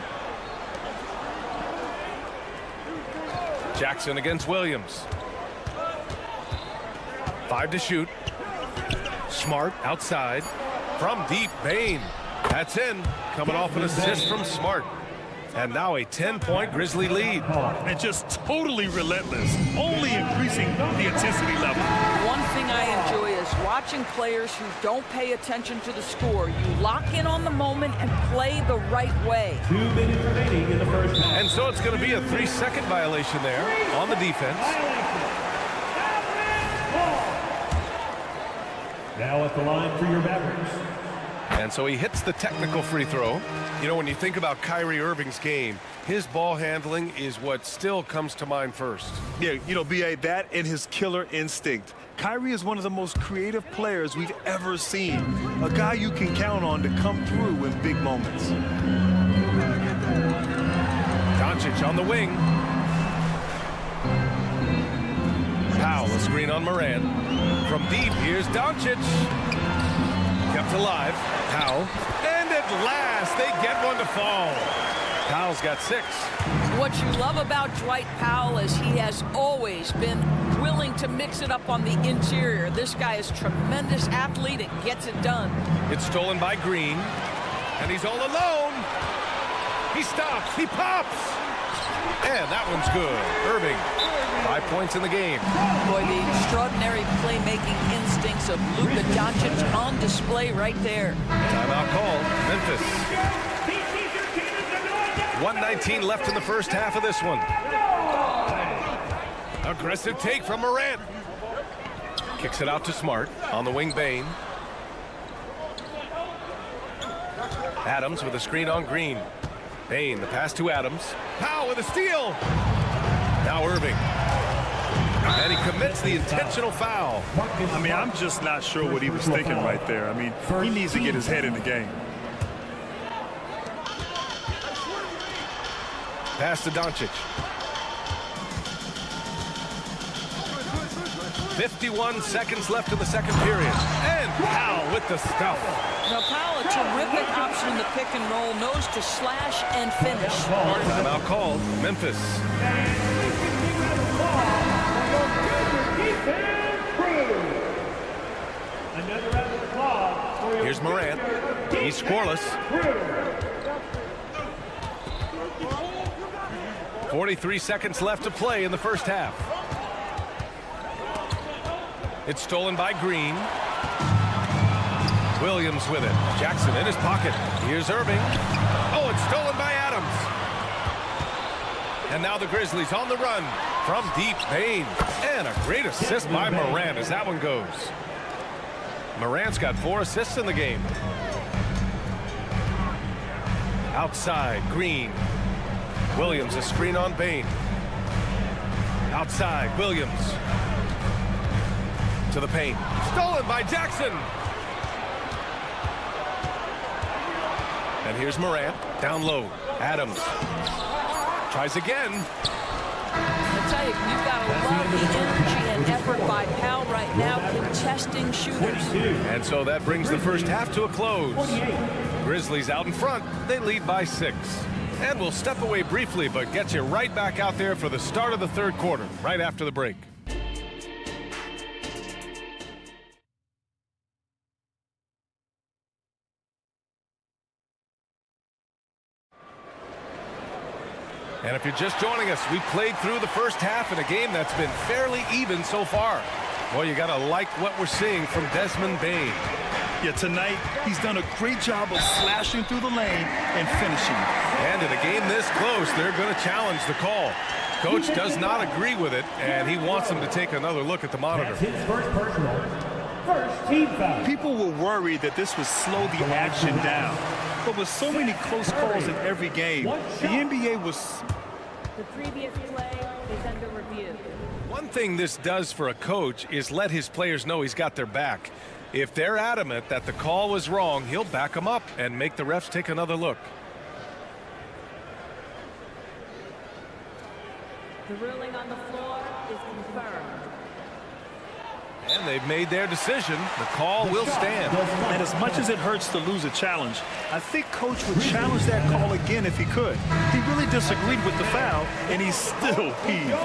Jackson against Williams. 5 to shoot. Smart outside. From deep, Bain. That's in. Coming off an assist from Smart. And now a 10-point Grizzly lead. And just totally relentless, only increasing the intensity level. One thing I enjoy is watching players who don't pay attention to the score. You lock in on the moment and play the right way. 2 minutes remaining in the first half. And so it's going to be a 3-second violation there on the defense. Now at the line for your Mavericks. And so he hits the technical free throw. You know, when you think about Kyrie Irving's game, his ball handling is what still comes to mind first. Yeah, you know, B.A., that and his killer instinct. Kyrie is one of the most creative players we've ever seen. A guy you can count on to come through in big moments. Doncic on the wing. Powell, a screen on Morant. From deep, here's Doncic. Kept alive. Powell. And at last, they get one to fall. Powell's got 6. What you love about Dwight Powell is he has always been willing to mix it up on the interior. This guy is a tremendous athlete and gets it done. It's stolen by Green. And he's all alone. He stops. He pops. And that one's good. Irving, 5 points in the game. Boy, the extraordinary playmaking instincts of Luka Doncic on display right there. Timeout call. Memphis. 1:19 left in the first half of this one. Aggressive take from Morant. Kicks it out to Smart. On the wing, Bain. Adams with a screen on Green. Bain, the pass to Adams. Powell with a steal. Now Irving. And he commits the intentional foul. I mean, I'm just not sure what he was thinking right there. I mean, he needs to get his head in the game. Pass to Doncic. 51 seconds left in the second period. And Powell with the stuff. Now, Powell, a terrific option in the pick and roll, knows to slash and finish. Timeout called. Memphis. Here's Morant. He's scoreless. 43 seconds left to play in the first half. It's stolen by Green. Williams with it. Jackson in his pocket. Here's Irving. Oh, it's stolen by Adams. And now the Grizzlies on the run from deep. Bain. And a great assist by Morant as that one goes. Morant's got 4 assists in the game. Outside, Green. Williams, a screen on Bain. Outside, Williams. To the paint. Stolen by Jackson. And here's Morant. Down low. Adams. Tries again. I tell you, you've got to love the energy and effort by Powell right now contesting shooters. And so that brings the first half to a close. Grizzlies out in front. They lead by 6. And we'll step away briefly, but get you right back out there for the start of the third quarter, right after the break. And if you're just joining us, we played through the first half in a game that's been fairly even so far. Boy, you got to like what we're seeing from Desmond Bain. Yeah, tonight he's done a great job of slashing through the lane and finishing. And in a game this close, they're going to challenge the call. Coach does not agree with it, and he wants them to take another look at the monitor. That's his first personal. First team foul. People were worried that this would slow the action down. But with so many close calls in every game, the NBA was... The previous play is under review. One thing this does for a coach is let his players know he's got their back. If they're adamant that the call was wrong, he'll back them up and make the refs take another look. The ruling on the floor is confirmed. And they've made their decision. The call will stand. And as much as it hurts to lose a challenge, I think Coach would challenge that call again if he could. He really disagreed with the foul, and he's still peeved.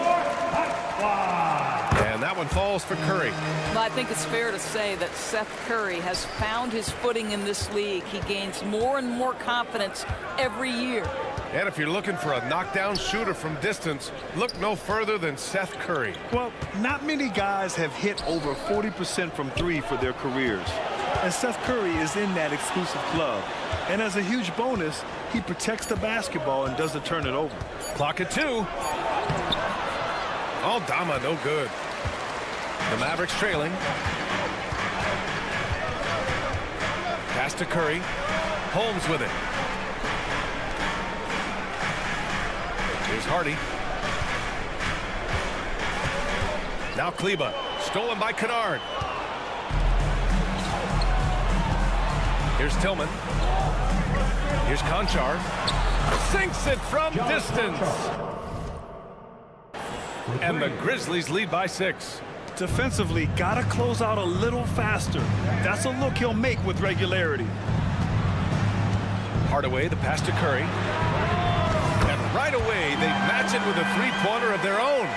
And that one falls for Curry. Well, I think it's fair to say that Seth Curry has found his footing in this league. He gains more and more confidence every year. And if you're looking for a knockdown shooter from distance, look no further than Seth Curry. Well, not many guys have hit over 40% from three for their careers. And Seth Curry is in that exclusive club. And as a huge bonus, he protects the basketball and doesn't turn it over. Clock at 2. Aldama, no good. The Mavericks trailing. Pass to Curry. Holmes with it. Here's Hardy. Now Kleba. Stolen by Kennard. Here's Tillman. Here's Conchar. Sinks it from distance. And the Grizzlies lead by 6. Defensively, gotta close out a little faster. That's a look he'll make with regularity. Hardaway, the pass to Curry. And right away, they match it with a three-pointer of their own.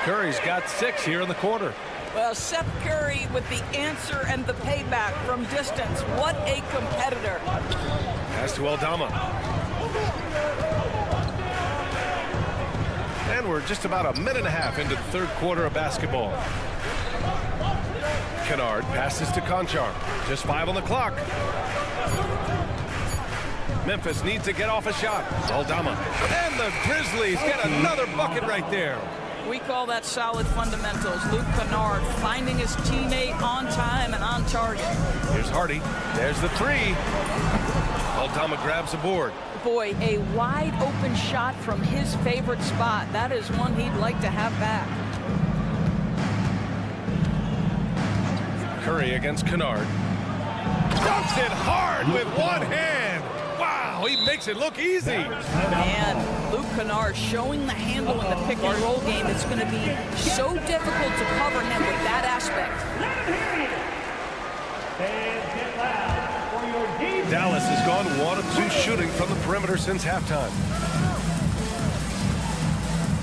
Curry's got 6 here in the quarter. Well, Seth Curry with the answer and the payback from distance. What a competitor. Pass to Aldama. And we're just about a minute and a half into the third quarter of basketball. Kennard passes to Conchar. Just 5 on the clock. Memphis needs to get off a shot. Aldama. And the Grizzlies get another bucket right there. We call that solid fundamentals. Luke Kennard finding his teammate on time and on target. Here's Hardy. There's the 3. Aldama grabs the board. Boy, a wide open shot from his favorite spot. That is one he'd like to have back. Curry against Kennard. Dunks it hard with one hand. Wow, he makes it look easy. And Luke Kennard showing the handle in the pick and roll game. It's going to be so difficult to cover him with that aspect. Dallas has gone 1 of 2 shooting from the perimeter since halftime.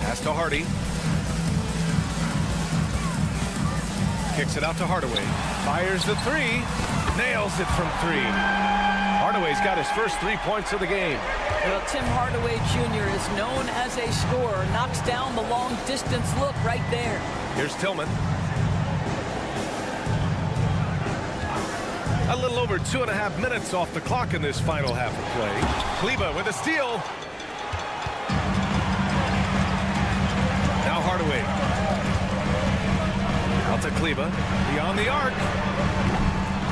Pass to Hardy. Kicks it out to Hardaway. Fires the 3. Nails it from 3. Hardaway's got his first 3 points of the game. Well, Tim Hardaway Jr. is known as a scorer. Knocks down the long distance look right there. Here's Tillman. A little over 2.5 minutes off the clock in this final half of play. Kleba with a steal. Now Hardaway. Out to Kleba. Beyond the arc.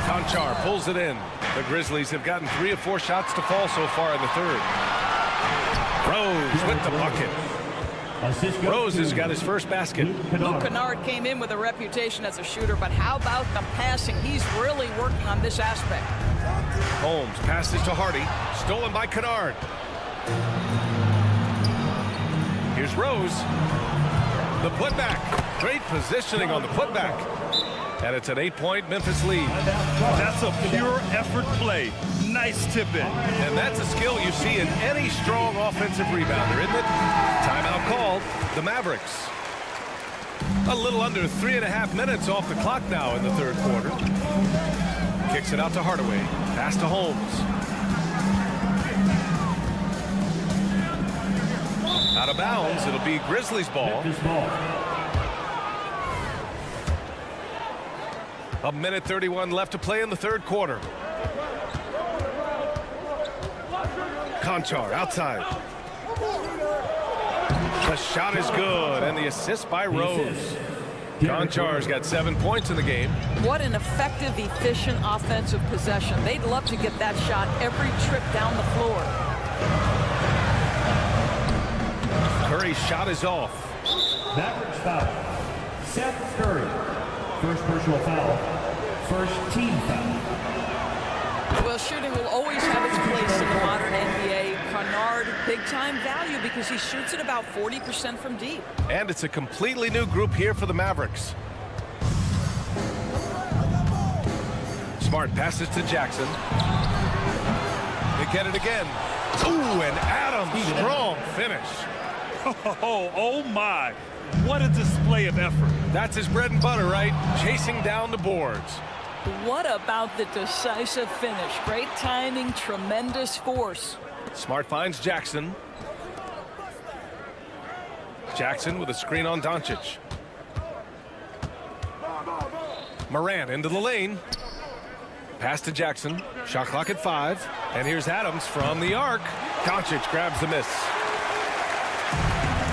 Conchar pulls it in. The Grizzlies have gotten 3 of 4 shots to fall so far in the third. Rose with the bucket. Rose has got his first basket. Luke Kennard came in with a reputation as a shooter, but how about the passing? He's really working on this aspect. Holmes passes to Hardy. Stolen by Kennard. Here's Rose. The putback. Great positioning on the putback. And it's an 8-point Memphis lead. That's a pure effort play. Nice tip in. And that's a skill you see in any strong offensive rebounder, isn't it? Timeout called. The Mavericks. A little under 3.5 minutes off the clock now in the third quarter. Kicks it out to Hardaway. Pass to Holmes. Out of bounds. It'll be Grizzlies ball. A minute 31 left to play in the third quarter. Conchar outside. The shot is good, and the assist by Rose. Conchar's got 7 points in the game. What an effective, efficient offensive possession. They'd love to get that shot every trip down the floor. Curry's shot is off. Mavericks foul. Seth Curry. First personal foul. First team foul. Well, shooting will always have its place in the modern NBA. Kennard, big-time value because he shoots it about 40% from deep. And it's a completely new group here for the Mavericks. Smart passes to Jackson. They get it again. Ooh, and Adams, strong finish. Oh my. What a display of effort. That's his bread and butter, right? Chasing down the boards. What about the decisive finish? Great timing, tremendous force. Smart finds Jackson. Jackson with a screen on Doncic. Morant into the lane. Pass to Jackson. Shot clock at 5. And here's Adams from the arc. Doncic grabs the miss.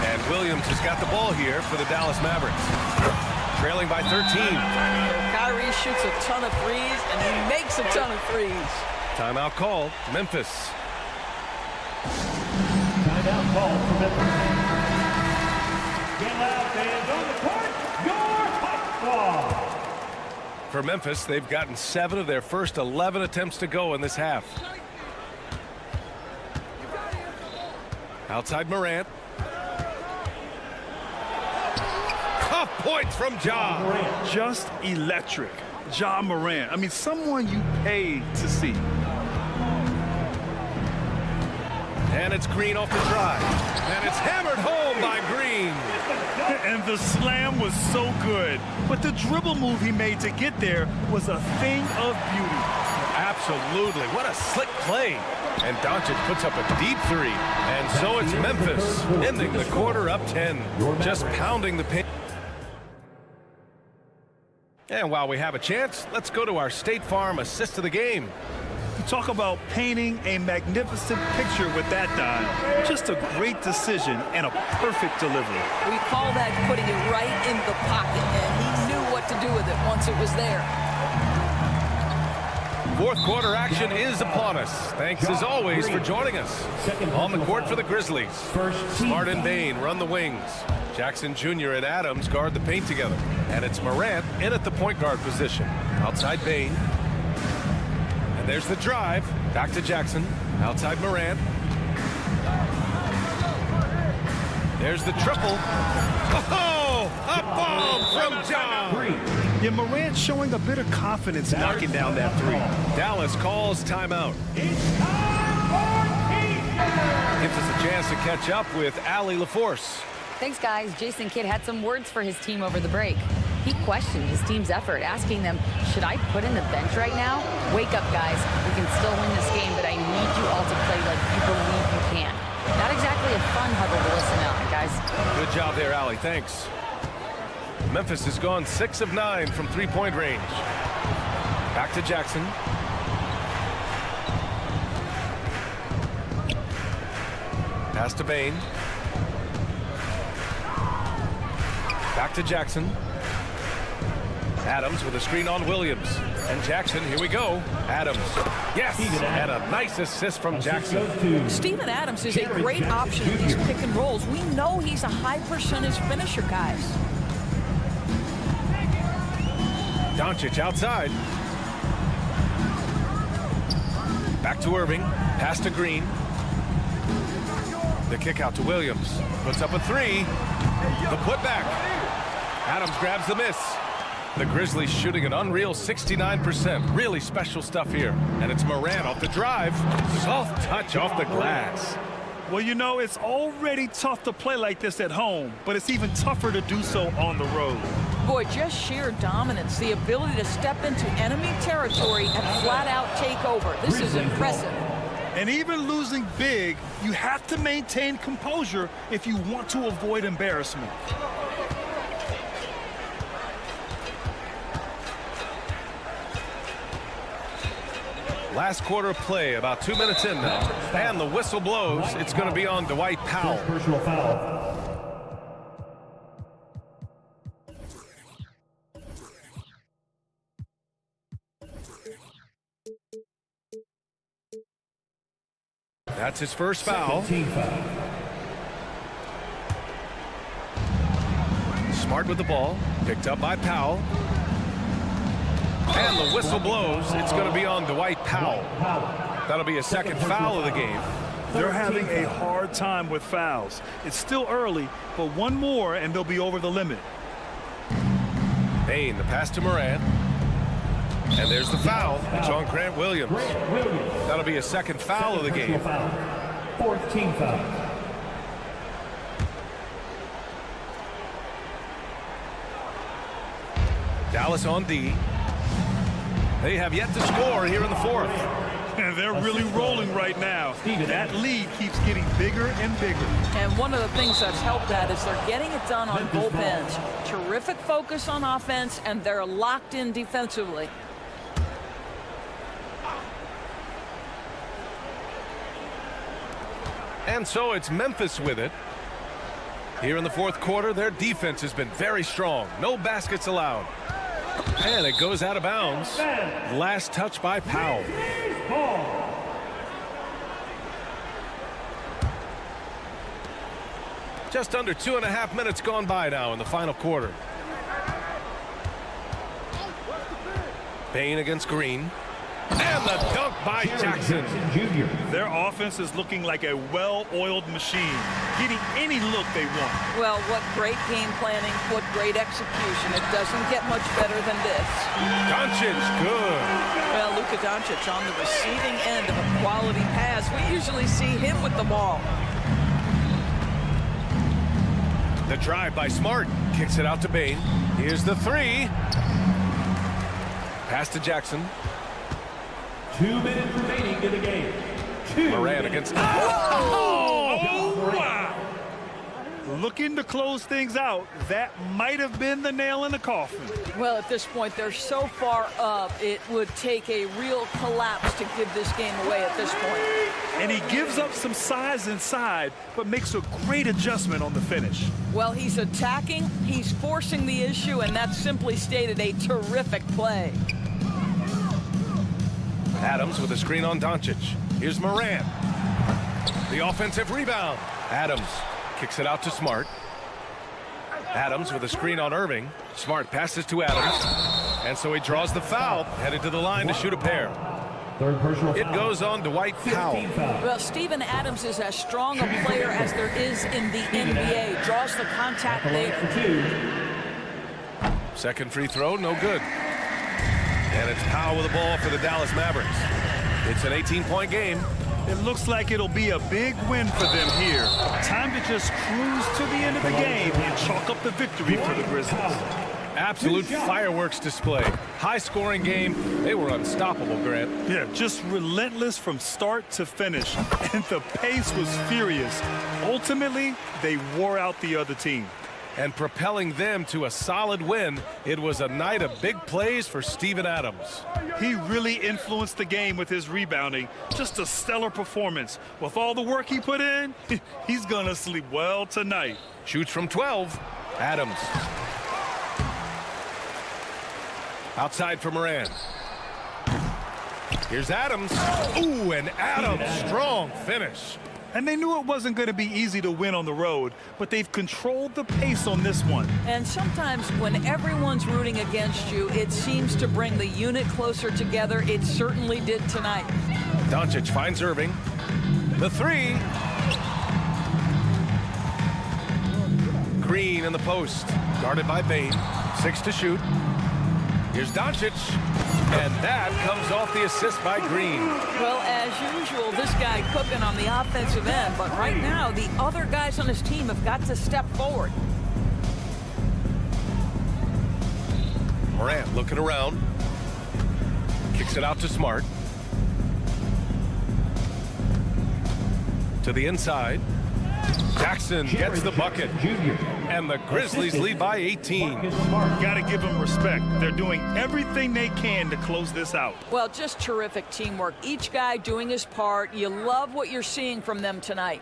And Williams has got the ball here for the Dallas Mavericks. Trailing by 13. Kyrie shoots a ton of threes, and he makes a ton of threes. Timeout called. Memphis. Timeout called for Memphis. Get loud, fans. On the court, your hot ball. For Memphis, they've gotten 7 of their first 11 attempts to go in this half. Outside Morant. Tough points from Ja. Just electric. Ja Morant. I mean, someone you paid to see. And it's Green off the drive. And it's hammered home by Green. And the slam was so good. But the dribble move he made to get there was a thing of beauty. Absolutely. What a slick play. And Doncic puts up a deep 3. And so it's Memphis, ending the quarter up 10. Just pounding the paint. And while we have a chance, let's go to our State Farm assist of the game. You talk about painting a magnificent picture with that dime. Just a great decision and a perfect delivery. We call that putting it right in the pocket, and he knew what to do with it once it was there. Fourth quarter action is upon us. Thanks as always for joining us. On the court for the Grizzlies. Smart and Bain run the wings. Jackson Jr. and Adams guard the paint together. And it's Morant in at the point guard position. Outside Bain. And there's the drive. Back to Jackson. Outside Morant. There's the triple. Oh! A bomb from John! Yeah, Morant showing a bit of confidence knocking down that 3. Dallas calls timeout. It's time for team. Gives us a chance to catch up with Allie LaForce. Thanks, guys. Jason Kidd had some words for his team over the break. He questioned his team's effort, asking them, should I put in the bench right now? Wake up, guys. We can still win this game, but I need you all to play like you believe you can. Not exactly a fun huddle to listen on, guys. Good job there, Allie. Thanks. Memphis has gone 6 of 9 from three-point range. Back to Jackson. Pass to Bain. Back to Jackson. Adams with a screen on Williams. And Jackson, here we go. Adams. Yes! And a nice assist from Jackson. Steven Adams is a great option in these pick and rolls. We know he's a high percentage finisher, guys. Doncic outside. Back to Irving. Pass to Green. The kick out to Williams. Puts up a 3. The putback. Adams grabs the miss. The Grizzlies shooting an unreal 69%. Really special stuff here. And it's Morant off the drive. Soft touch off the glass. Well, you know, it's already tough to play like this at home, but it's even tougher to do so on the road. Boy, just sheer dominance, the ability to step into enemy territory and flat out take over. This is impressive. And even losing big, you have to maintain composure if you want to avoid embarrassment. Last quarter of play, about 2 minutes in now. And the whistle blows. It's going to be on Dwight Powell. Personal foul. That's his first foul. Team foul. Smart with the ball. Picked up by Powell. And the whistle blows. It's going to be on Dwight Powell. That'll be a second foul of the game. They're having a hard time with fouls. It's still early, but one more and they'll be over the limit. Payne, the pass to Morant. And there's the foul. It's on Grant Williams. That'll be a second foul of the game. Fourth team foul. Dallas on D. They have yet to score here in the fourth. And they're really rolling right now. That lead keeps getting bigger and bigger. And one of the things that's helped that is they're getting it done on both ends. Terrific focus on offense, and they're locked in defensively. And so it's Memphis with it. Here in the fourth quarter, their defense has been very strong. No baskets allowed. And it goes out of bounds. Last touch by Powell. Just under 2.5 minutes gone by now in the final quarter. Payne against Green. And the dunk by Jackson. Their offense is looking like a well-oiled machine, getting any look they want. Well, what great game planning, what great execution. It doesn't get much better than this. Doncic, good. Well, Luka Doncic on the receiving end of a quality pass. We usually see him with the ball. The drive by Smart. Kicks it out to Payne. Here's the three. Pass to Jackson. 2 minutes remaining in the game. Morant against. Looking to close things out. That might have been the nail in the coffin. Well, at this point, they're so far up, it would take a real collapse to give this game away at this point. And he gives up some size inside, but makes a great adjustment on the finish. Well, he's attacking, he's forcing the issue, and that's simply stated a terrific play. Adams with a screen on Doncic. Here's Morant. The offensive rebound. Adams kicks it out to Smart. Adams with a screen on Irving. Smart passes to Adams. And so he draws the foul, headed to the line to shoot a pair. Third personal foul. It goes on Dwight Powell. Well, Steven Adams is as strong a player as there is in the NBA. Draws the contact there. Second free throw, no good. And it's Powell with the ball for the Dallas Mavericks. It's an 18-point game. It looks like it'll be a big win for them here. Time to just cruise to the end of the game and chalk up the victory for the Grizzlies. Absolute fireworks display. High-scoring game. They were unstoppable, Grant. Yeah, just relentless from start to finish. And the pace was furious. Ultimately, they wore out the other team. And propelling them to a solid win, it was a night of big plays for Steven Adams. He really influenced the game with his rebounding. Just a stellar performance. With all the work he put in, he's going to sleep well tonight. Shoots from 12. Adams. Outside for Morant. Here's Adams. Ooh, and Adams, strong finish. And they knew it wasn't going to be easy to win on the road, but they've controlled the pace on this one. And sometimes when everyone's rooting against you, it seems to bring the unit closer together. It certainly did tonight. Doncic finds Irving. The three. Green in the post. Guarded by Payne. 6 to shoot. Here's Doncic. And that comes off the assist by Green. Well, as usual, this guy cooking on the offensive end. But right now, the other guys on his team have got to step forward. Morant looking around. Kicks it out to Smart. To the inside. Jackson gets the bucket. and the Grizzlies lead by 18. Got to give them respect. They're doing everything they can to close this out. Well, just terrific teamwork. Each guy doing his part. You love what you're seeing from them tonight.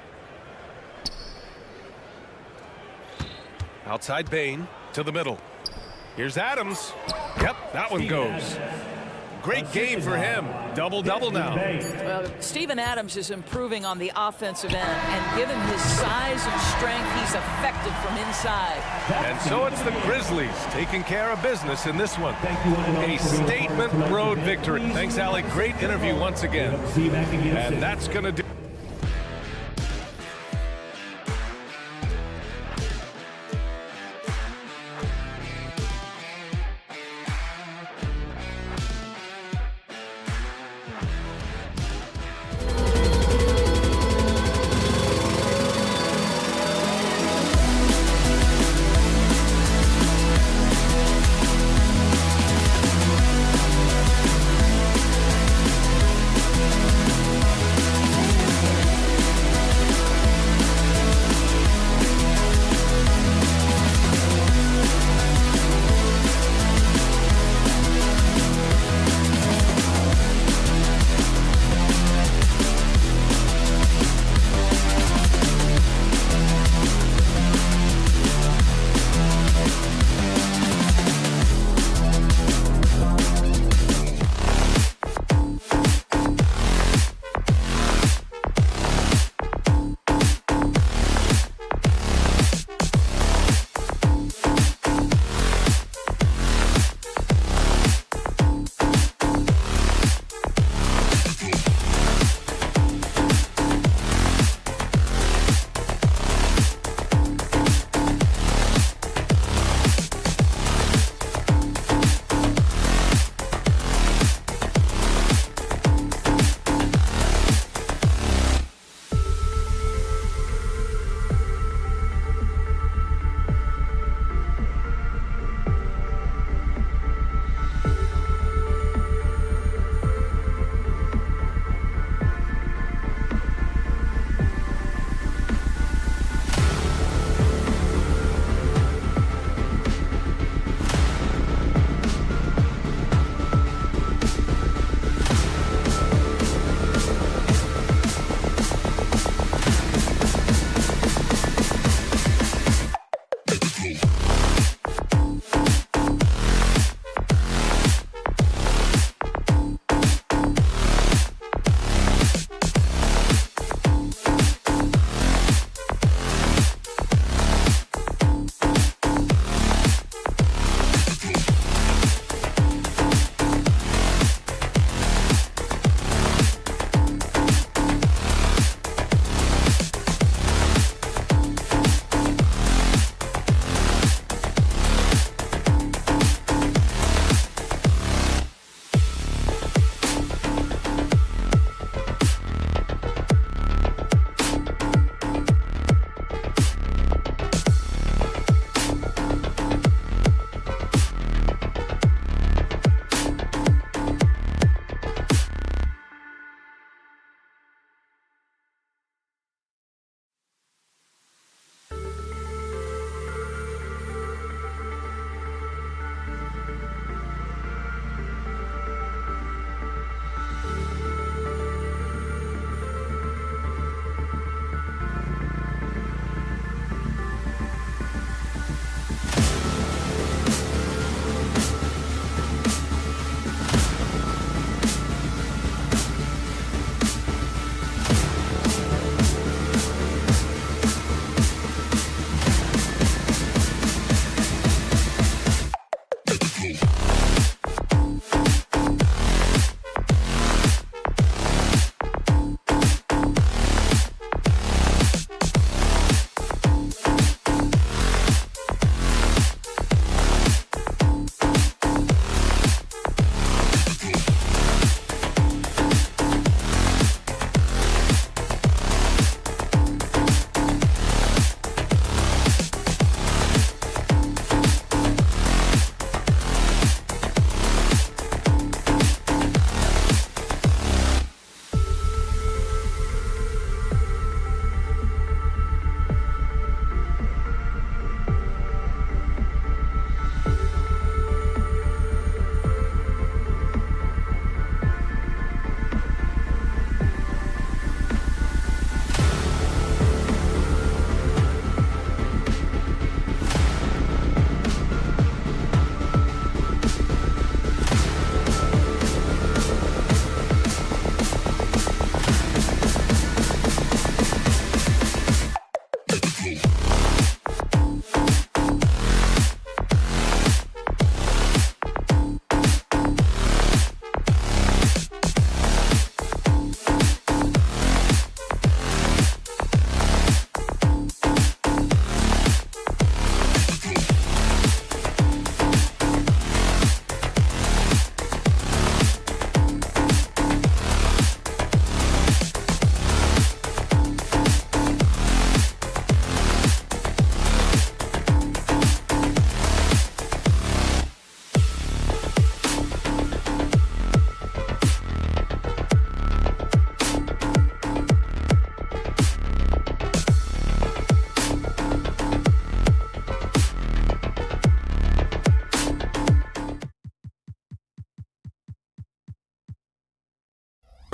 Outside Bain to the middle. Here's Adams. Yep, that one goes. Great game for him. Double-double now. Well, Steven Adams is improving on the offensive end, and given his size and strength, he's effective from inside. And so it's the Grizzlies taking care of business in this one. A statement road victory. Thanks, Allie. Great interview once again. And that's going to do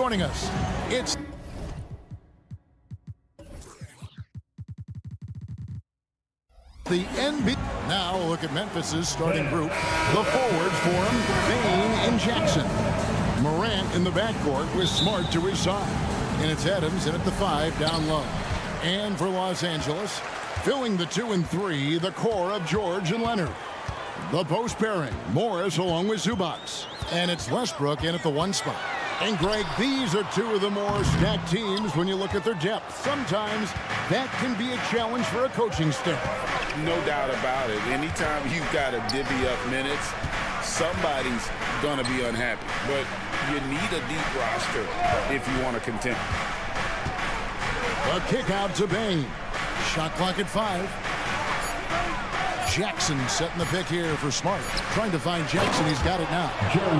joining us. It's the NBA. Now look at Memphis's starting group. The forwards for him, Bane and Jackson. Morant in the backcourt with Smart to his side. And it's Adams in at the 5 down low. And for Los Angeles, filling the 2 and 3, the core of George and Leonard. The post pairing, Morris along with Zubac. And it's Westbrook in at the 1 spot. And Greg, these are 2 of the more stacked teams when you look at their depth. Sometimes that can be a challenge for a coaching staff. No doubt about it. Anytime you've got to divvy up minutes, somebody's going to be unhappy. But you need a deep roster if you want to contend. A kick out to Bane. Shot clock at 5. Jackson setting the pick here for Smart. Trying to find Jackson. He's got it now.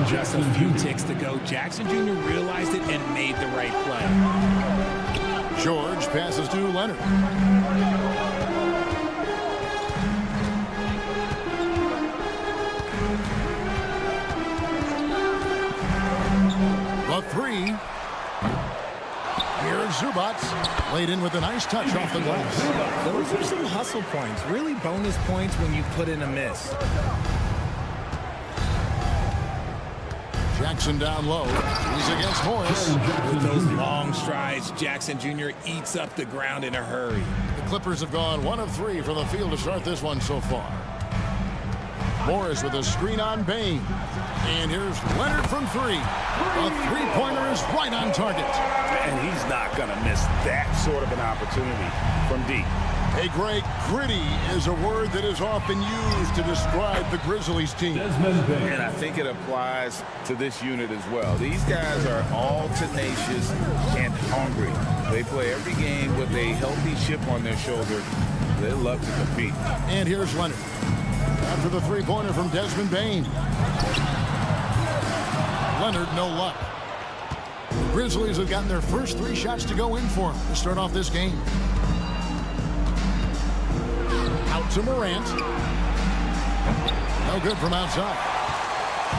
Just a few ticks to go. Jackson Jr. realized it and made the right play. George passes to Leonard. The 3. Here's Zubac. Laid in with a nice touch off the glass. Those are some hustle points. Really bonus points when you put in a miss. Jackson down low. He's against Morris. With those long strides, Jackson Jr. eats up the ground in a hurry. The Clippers have gone 1 of 3 from the field to start this one so far. Morris with a screen on Bane. And here's Leonard from 3. A three-pointer is right on target. And he's not going to miss that sort of an opportunity from deep. Hey, Greg, gritty is a word that is often used to describe the Grizzlies team. And I think it applies to this unit as well. These guys are all tenacious and hungry. They play every game with a healthy chip on their shoulder. They love to compete. And here's Leonard. After the three-pointer from Desmond Bane. Leonard, no luck. The Grizzlies have gotten their first 3 shots to go in for him to start off this game. Out to Morant. No good from outside.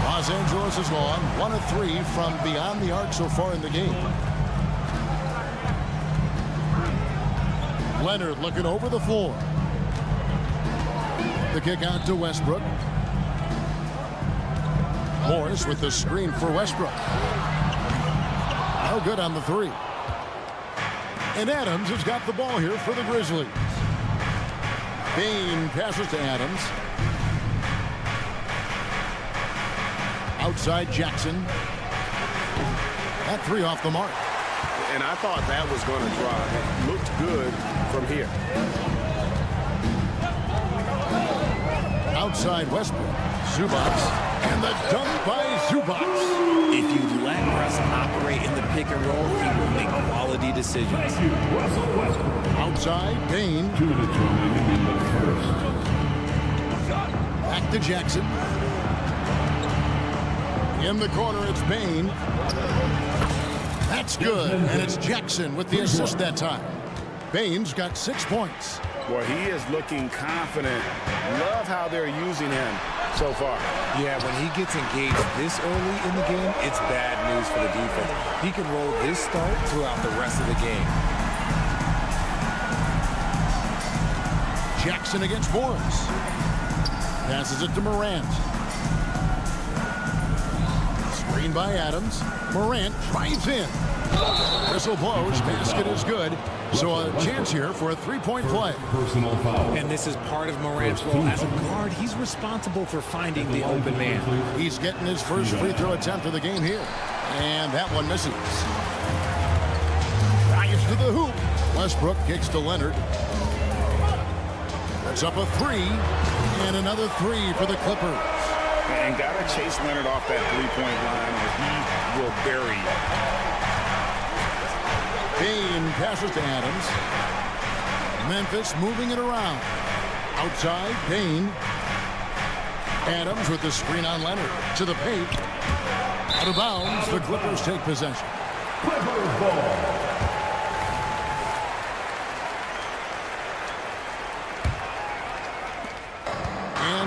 Los Angeles has gone 1 of 3 from beyond the arc so far in the game. Leonard looking over the floor. The kick out to Westbrook. Morris with the screen for Westbrook. No good on the 3. And Adams has got the ball here for the Grizzlies. Bane passes to Adams. Outside Jackson. That 3 off the mark. And I thought that was going to drive. It looked good from here. Outside Westbrook. Zubac. And the dunk by Zubac. If you let Russ operate in the pick and roll, he will make quality decisions. Outside, Bane. Back to Jackson. In the corner, it's Bane. That's good. And it's Jackson with the assist that time. Bane's got 6 points. Well, he is looking confident. Love how they're using him so far. Yeah, when he gets engaged this early in the game, it's bad news for the defense. He can roll this start throughout the rest of the game. Jackson against Morris. Passes it to Morant. Screen by Adams. Morant drives in. Whistle blows. Basket is good. So a chance here for a 3-point play. Personal foul. And this is part of Morant's role as a guard. He's responsible for finding the open man. He's getting his first free throw attempt of the game here. And that one misses. Drives to the hoop. Westbrook kicks to Leonard. That's up a 3. And another 3 for the Clippers. And got to chase Leonard off that 3-point line or he will bury you. Bane passes to Adams. Memphis moving it around. Outside, Bane. Adams with the screen on Leonard. To the paint. Out of bounds, the Clippers take possession. Clippers ball.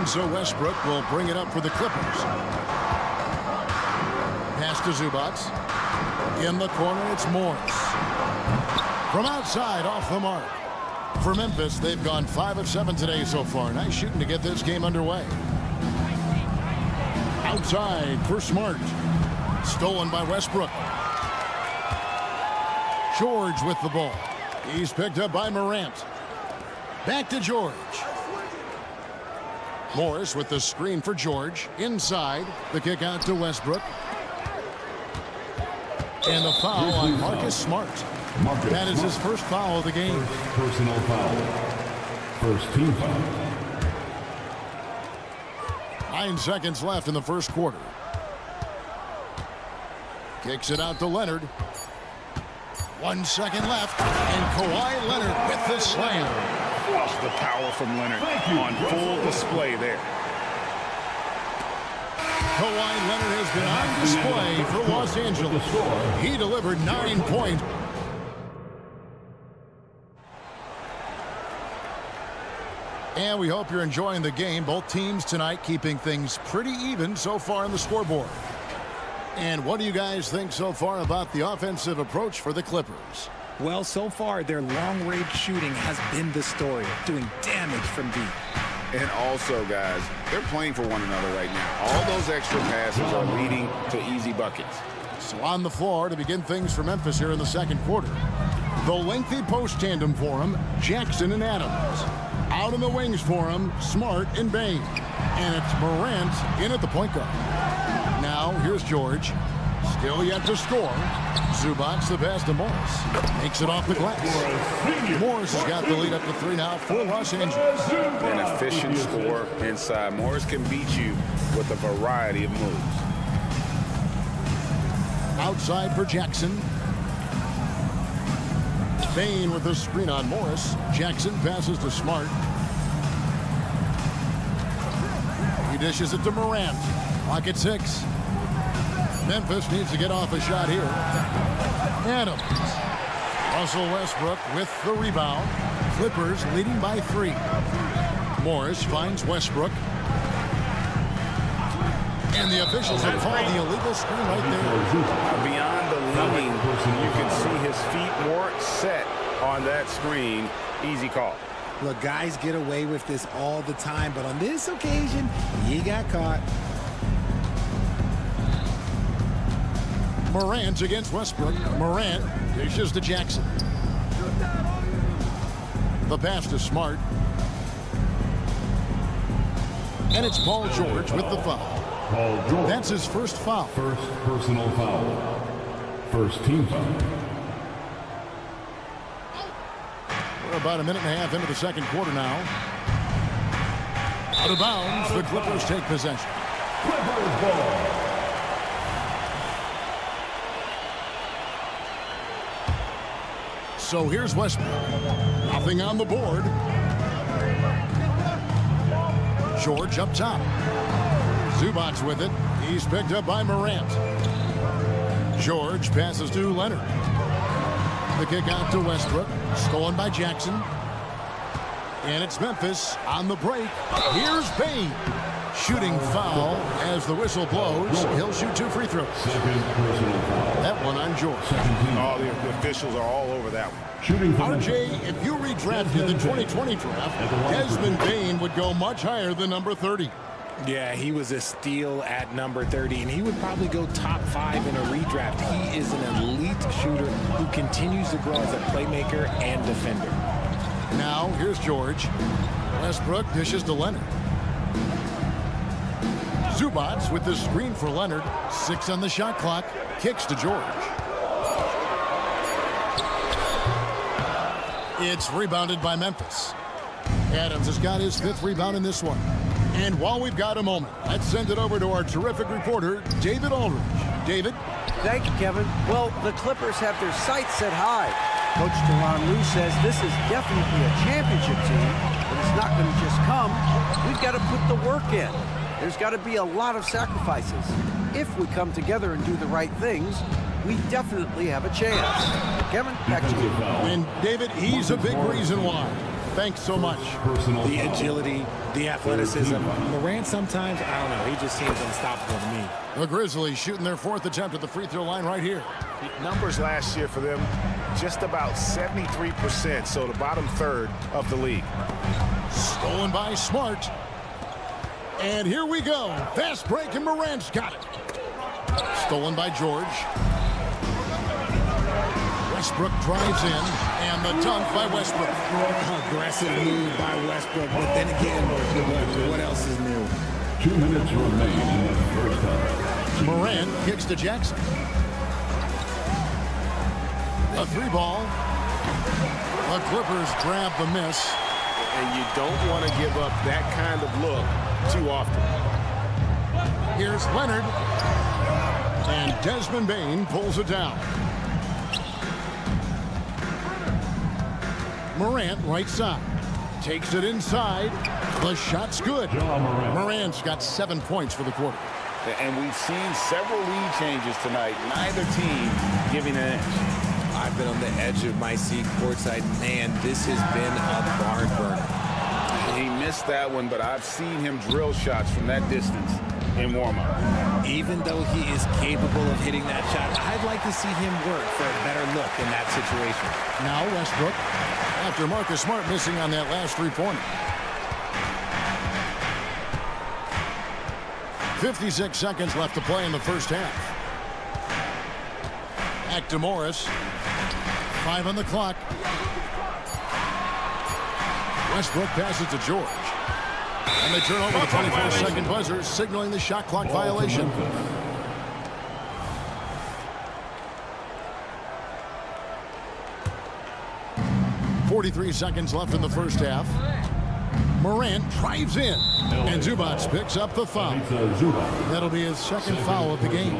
And so Westbrook will bring it up for the Clippers. Pass to Zubac. In the corner, it's Morris. From outside, off the mark. For Memphis, they've gone 5 of 7 today so far. Nice shooting to get this game underway. Outside for Smart. Stolen by Westbrook. George with the ball. He's picked up by Morant. Back to George. Morris with the screen for George. Inside. The kick out to Westbrook. And the foul on Marcus Smart. That is his first foul of the game. First personal foul. First team foul. 9 seconds left in the first quarter. Kicks it out to Leonard. 1 second left. And Kawhi Leonard with the slam. Watch the power from Leonard on full display there. Kawhi Leonard has been on display for Los Angeles. He delivered 9 points. And we hope you're enjoying the game. Both teams tonight keeping things pretty even so far on the scoreboard. And what do you guys think so far about the offensive approach for the Clippers? Well, so far, their long-range shooting has been the story, doing damage from deep. And also, guys, they're playing for one another right now. All those extra passes are leading to easy buckets. So on the floor to begin things for Memphis here in the second quarter. The lengthy post tandem for him, Jackson and Adams. Out in the wings for him, Smart and Bain. And it's Morant in at the point guard. Now, here's George. Still yet to score. Zubac the pass to Morris. Makes it off the glass. Morris has got the lead up to 3 now for Los Angeles. An efficient score inside. Morris can beat you with a variety of moves. Outside for Jackson. Bain with the screen on Morris. Jackson passes to Smart. He dishes it to Morant. Clock at 6. Memphis needs to get off a shot here. Adams. Russell Westbrook with the rebound. Clippers leading by 3. Morris finds Westbrook. And the officials have called the illegal screen right there. Beyond the leaning, you can see his feet more set on that screen. Easy call. Look, guys get away with this all the time, but on this occasion, he got caught. Morant against Westbrook. Morant dishes to Jackson. The pass to Smart. And it's Paul George with the foul. Paul George. That's his first foul. First personal foul. First team foul. We're about a minute and a half into the second quarter now. Out of bounds, the Clippers take possession. Clippers ball. So here's Westbrook. Nothing on the board. George up top. Zubac with it. He's picked up by Morant. George passes to Leonard. The kick out to Westbrook. Stolen by Jackson. And it's Memphis on the break. Here's Bain. Shooting foul as the whistle blows. He'll shoot 2 free throws. That one on George. Oh, the officials are all over that one. RJ, if you redrafted the 2020 draft, Desmond Bain would go much higher than number 30. Yeah, he was a steal at number 30, and he would probably go top 5 in a redraft. He is an elite shooter who continues to grow as a playmaker and defender. Now, here's George. Westbrook dishes to Leonard. Zubac with the screen for Leonard. 6 on the shot clock. Kicks to George. It's rebounded by Memphis. Adams has got his 5th rebound in this one. And while we've got a moment, let's send it over to our terrific reporter, David Aldridge. David? Thank you, Kevin. Well, the Clippers have their sights set high. Coach Tyronn Lue says this is definitely a championship team, but it's not going to just come. We've got to put the work in. There's got to be a lot of sacrifices. If we come together and do the right things, we definitely have a chance. Kevin, back to you. And David, he's a big reason why. Thanks so much. The agility, the athleticism. Morant sometimes, I don't know, he just seems unstoppable to me. The Grizzlies shooting their 4th attempt at the free throw line right here. Numbers last year for them, just about 73%, so the bottom third of the league. Stolen by Smart. And here we go. Fast break, and Morant's got it. Stolen by George. Westbrook drives in, and the dunk by Westbrook. Aggressive move by Westbrook, but then again, what else is new? 2 minutes remain in the first half. Morant kicks to Jackson. A 3-ball. The Clippers grab the miss. And you don't want to give up that kind of look too often. Here's Leonard. And Desmond Bane pulls it down. Morant right side. Takes it inside. The shot's good. Morant's got 7 points for the quarter. And we've seen several lead changes tonight. Neither team giving an edge. I've been on the edge of my seat courtside. Man, this has been a barn burner. He missed that one, but I've seen him drill shots from that distance in warm-up. Even though he is capable of hitting that shot, I'd like to see him work for a better look in that situation. Now Westbrook, after Marcus Smart missing on that last 3-pointer. 56 seconds left to play in the first half. Back to Morris. 5 on the clock. Westbrook passes to George. And they turn over the 24-second buzzer, signaling the shot clock violation. .43 seconds left in the first half. Morant drives in. And Zubac picks up the foul. That'll be his second foul of the game.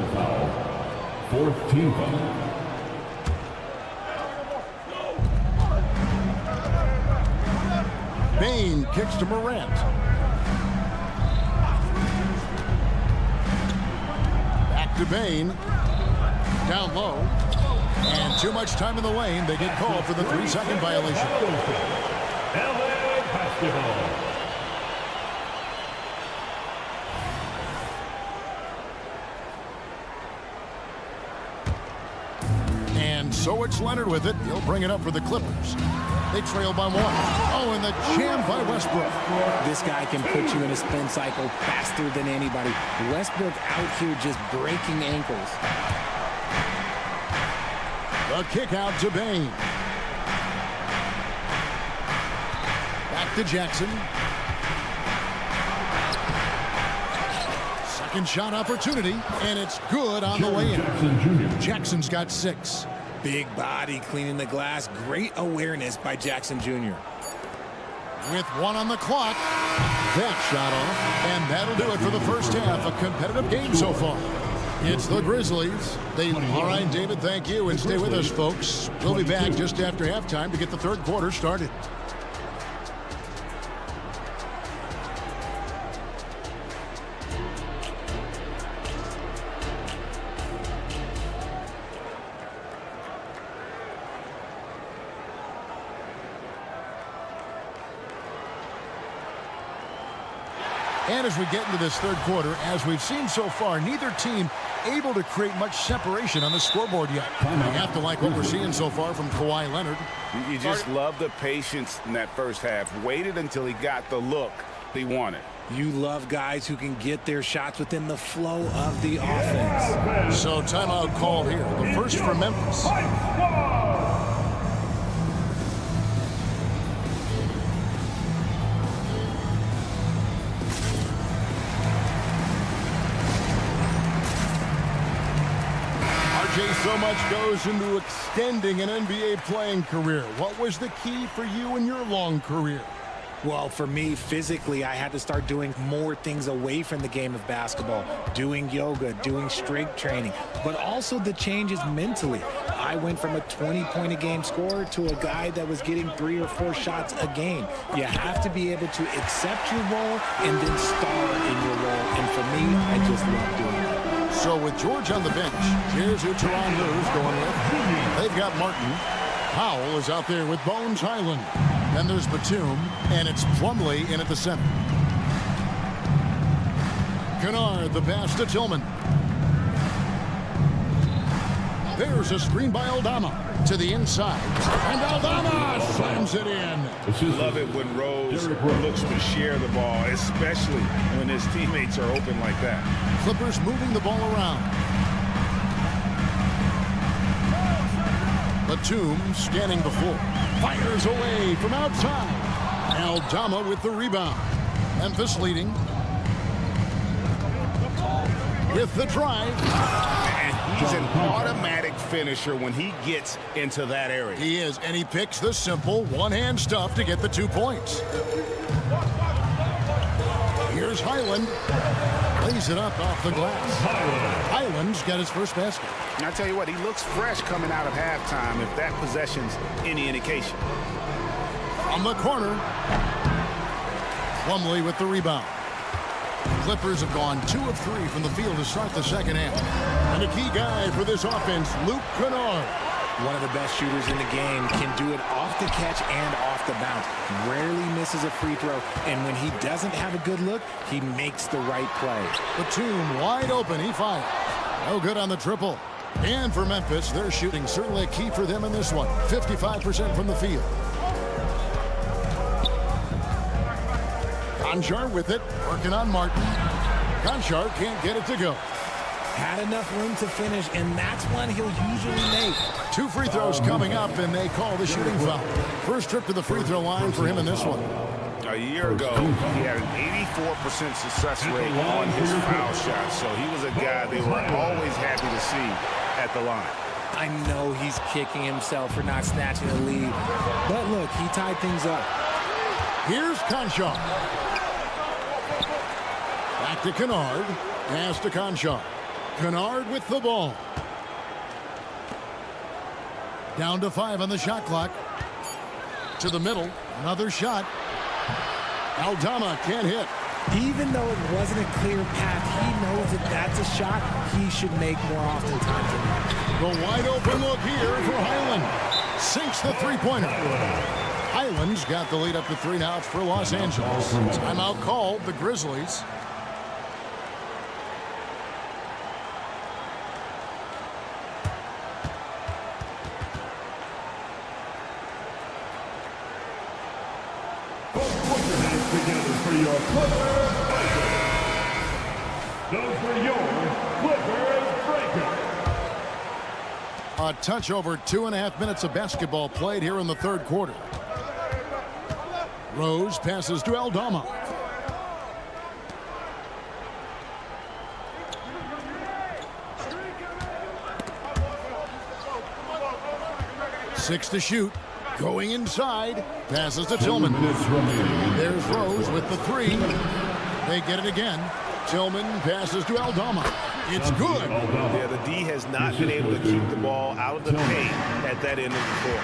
4th team foul. Bane kicks to Morant. Back to Bane. Down low. And too much time in the lane. They get called for the 3-second violation. LA basketball. And so it's Leonard with it. He'll bring it up for the Clippers. They trail by 1. Oh, and the jam by Westbrook. This guy can put you in a spin cycle faster than anybody. Westbrook out here just breaking ankles. The kick out to Bane. Back to Jackson. Second shot opportunity, and it's good on the way in. Jackson's got 6. Big body cleaning the glass. Great awareness by Jackson Jr. With 1 on the clock. That shot off, and that'll do it for the first half. A competitive game so far. It's the Grizzlies. All right, David, thank you, and stay with us, folks. We'll be back just after halftime to get the third quarter started. And as we get into this third quarter, as we've seen so far, neither team able to create much separation on the scoreboard yet. We have to like what we're seeing so far from Kawhi Leonard. You just love the patience in that first half. Waited until he got the look he wanted. You love guys who can get their shots within the flow of the offense. So timeout called here. The first for Memphis. So much goes into extending an NBA playing career. What was the key for you in your long career? Well, for me, physically, I had to start doing more things away from the game of basketball, doing yoga, doing strength training, but also the changes mentally. I went from a 20-point-a-game scorer to a guy that was getting 3 or 4 shots a game. You have to be able to accept your role and then star in your role. And for me, I just love doing that. So with George on the bench, here's who Toronto's going with. They've got Martin. Powell is out there with Bones Highland. Then there's Batum, and it's Plumlee in at the center. Kennard, the pass to Tillman. There's a screen by Aldama to the inside. And Aldama slams it in. Love it when Rose looks to share the ball, especially when his teammates are open like that. Clippers moving the ball around. Batum scanning the floor. Fires away from outside. Aldama with the rebound. Memphis leading. With the drive. And he's an automatic finisher when he gets into that area. He is, and he picks the simple one-hand stuff to get the 2 points. Here's Highland. Lays it up off the glass. Highland's got his first basket. And I tell you what, he looks fresh coming out of halftime, if that possession's any indication. On the corner. Plumlee with the rebound. Clippers have gone 2 of 3 from the field to start the second half. And a key guy for this offense, Luke Kennard. One of the best shooters in the game, can do it off the catch and off the bounce. Rarely misses a free throw, and when he doesn't have a good look, he makes the right play. Batum wide open, he fires. No good on the triple. And for Memphis, their shooting certainly a key for them in this one. 55% from the field. Conchar with it, working on Martin. Conchar can't get it to go. Had enough room to finish, and that's one he'll usually make. 2 free throws coming up, and they call the shooting foul. First trip to the free throw line for him in this one. A year ago, he had an 84% success rate on his foul shots, so he was a guy they were always happy to see at the line. I know he's kicking himself for not snatching the lead, but look, he tied things up. Here's Conchar. Back to Kennard. Pass to Conchar. Kennard with the ball. Down to 5 on the shot clock. To the middle. Another shot. Aldama can't hit. Even though it wasn't a clear path, he knows that that's a shot he should make more often times than not. The wide open look here for Highland. Sinks the three-pointer. Highland's got the lead up to 3 now. It's for Los Angeles. Timeout called the Grizzlies. Together for your Clippers Breakers. Those were your Clippers Breakers. A touch over 2.5 minutes of basketball played here in the third quarter. Rose passes to Aldama. Six to shoot. Going inside. Passes to Tillman. There's Rose with the 3. They get it again. Tillman passes to Aldama. It's good. Yeah, the D has not been able to keep the ball out of the paint at that end of the court.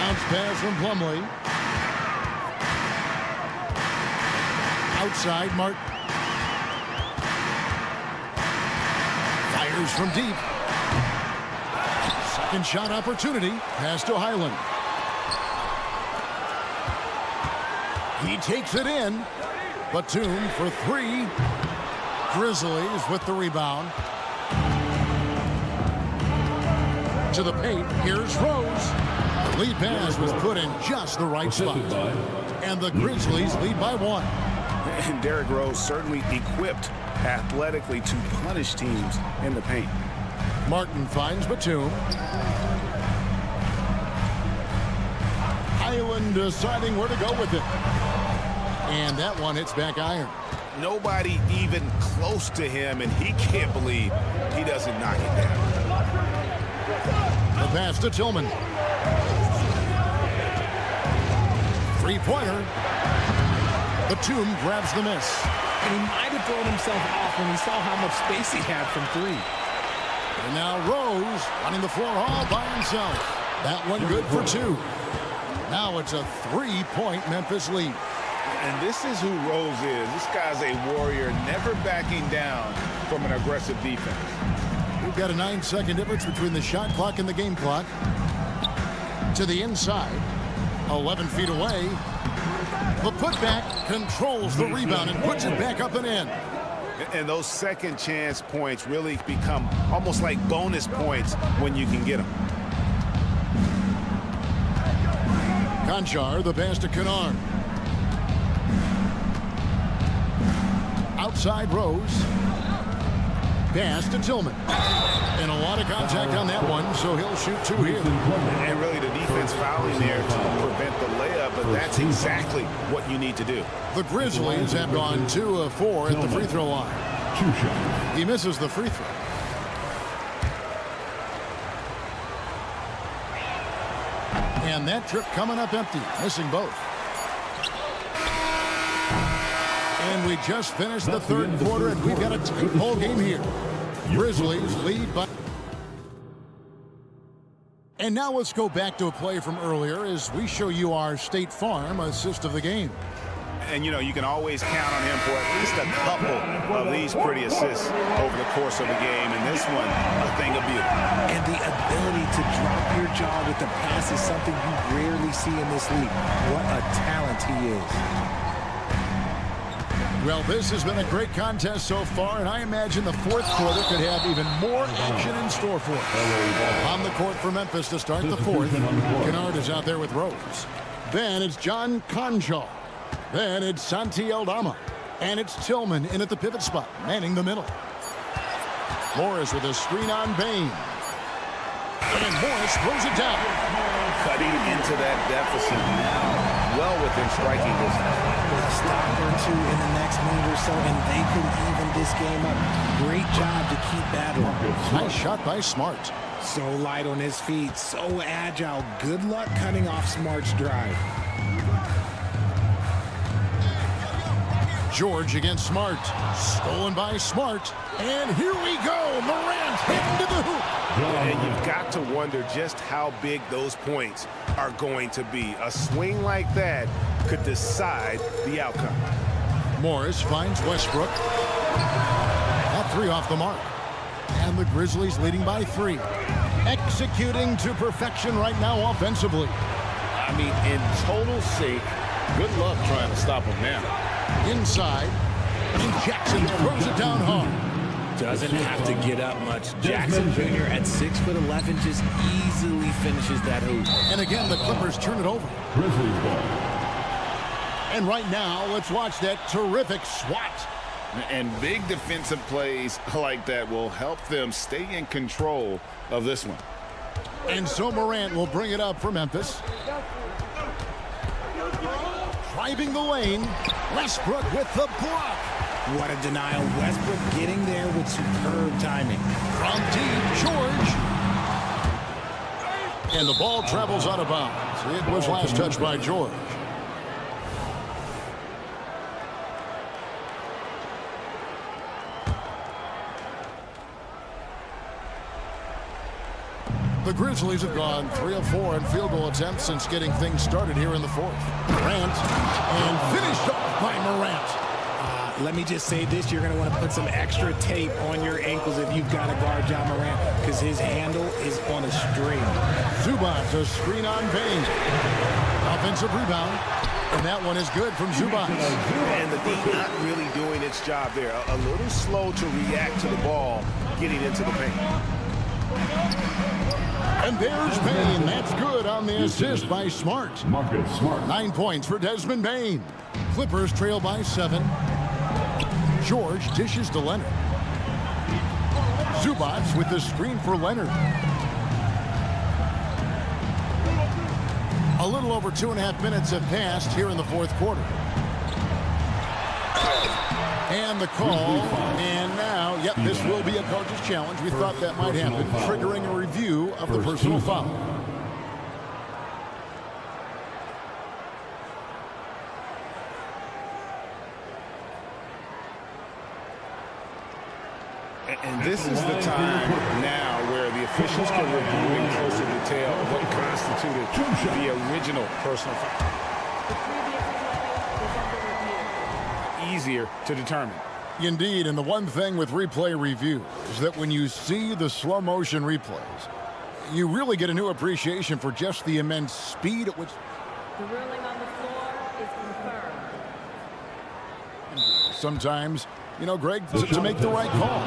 Bounce pass from Plumlee. Outside, Martin. Fires from deep. Second shot opportunity. Pass to Highland. He takes it in. Batum for 3. Grizzlies with the rebound. To the paint. Here's Rose. The lead pass was put in just the right spot. And the Grizzlies lead by 1. And Derrick Rose certainly equipped athletically to punish teams in the paint. Martin finds Batum. Highland deciding where to go with it. And that one hits back iron. Nobody even close to him, and he can't believe he doesn't knock it down. The pass to Tillman. Three-pointer. Batum grabs the miss. And he might have thrown himself off when he saw how much space he had from 3. And now Rose running the floor all by himself. That one good for 2. Now it's a 3-point Memphis lead. And this is who Rose is. This guy's a warrior, never backing down from an aggressive defense. We've got a 9-second difference between the shot clock and the game clock. To the inside. 11 feet away. The putback controls the rebound and puts it back up and in. And those second chance points really become almost like bonus points when you can get them. Conchar, the pass to Kennard. Outside Rose. Pass to Tillman. And a lot of contact on that one, so he'll shoot 2 here. And really the defense fouling there to prevent the layup, but that's exactly what you need to do. The Grizzlies have gone 2 of 4 at the free throw line. He misses the free throw. And that trip coming up empty, missing both. And we just finished the third quarter, and we've got a tight ball game here. Grizzlies lead by... And now let's go back to a play from earlier as we show you our State Farm assist of the game. And, you know, you can always count on him for at least a couple of these pretty assists over the course of the game. And this one, a thing of beauty. And the ability to drop your jaw with the pass is something you rarely see in this league. What a talent he is. Well, this has been a great contest so far, and I imagine the fourth quarter could have even more action in store for us. On the court for Memphis to start the fourth. Kennard is out there with Rose. Then it's John Conchal. Then it's Santi Aldama. And it's Tillman in at the pivot spot, manning the middle. Morris with a screen on Bain. And Morris throws it down. Cutting into that deficit now. Well within striking distance. A stop or two in the next minute or so, and they could even this game up. Great job to keep battling. Nice shot by Smart. So light on his feet, so agile. Good luck cutting off Smart's drive. George against Smart. Stolen by Smart. And here we go. Morant heading to the hoop. And you've got to wonder just how big those points are going to be. A swing like that could decide the outcome. Morris finds Westbrook. That 3 off the mark. And the Grizzlies leading by 3. Executing to perfection right now offensively. I mean, in total sync. Good luck trying to stop him now. Inside. And Jackson throws it down hard. Doesn't have to get up much. Jackson Jr. at 6'11" just easily finishes that hoop. And again, the Clippers turn it over. Grizzlies ball. And right now, let's watch that terrific swat. And big defensive plays like that will help them stay in control of this one. And so Morant will bring it up for Memphis. Driving the lane. Westbrook with the block. What a denial. Westbrook getting there with superb timing. From deep, George. And the ball travels out of bounds. It was last touched by George. The Grizzlies have gone 3 of 4 in field goal attempts since getting things started here in the fourth. Morant, and finished off by Morant. Let me just say this, you're going to want to put some extra tape on your ankles if you've got to guard Ja Morant, because his handle is on a string. Zubac, a screen on Bain. Offensive rebound, and that one is good from Zubac. And the D not really doing its job there. A little slow to react to the ball getting into the paint. And there's Bain. That's good on the assist by Smart. Marcus Smart. 9 points for Desmond Bain. Clippers trail by 7. George dishes to Leonard. Zubac with the screen for Leonard. A little over 2.5 minutes have passed here in the fourth quarter. And the call, and now, yep, this will be a coach's challenge. We thought that might happen, triggering a review of the personal foul. And this is the time now where the officials can review in closer detail what constituted the original personal foul. Easier to determine. Indeed, and the one thing with replay review is that when you see the slow motion replays, you really get a new appreciation for just the immense speed at which The ruling on the floor is confirmed. Sometimes, Greg, to make the right call.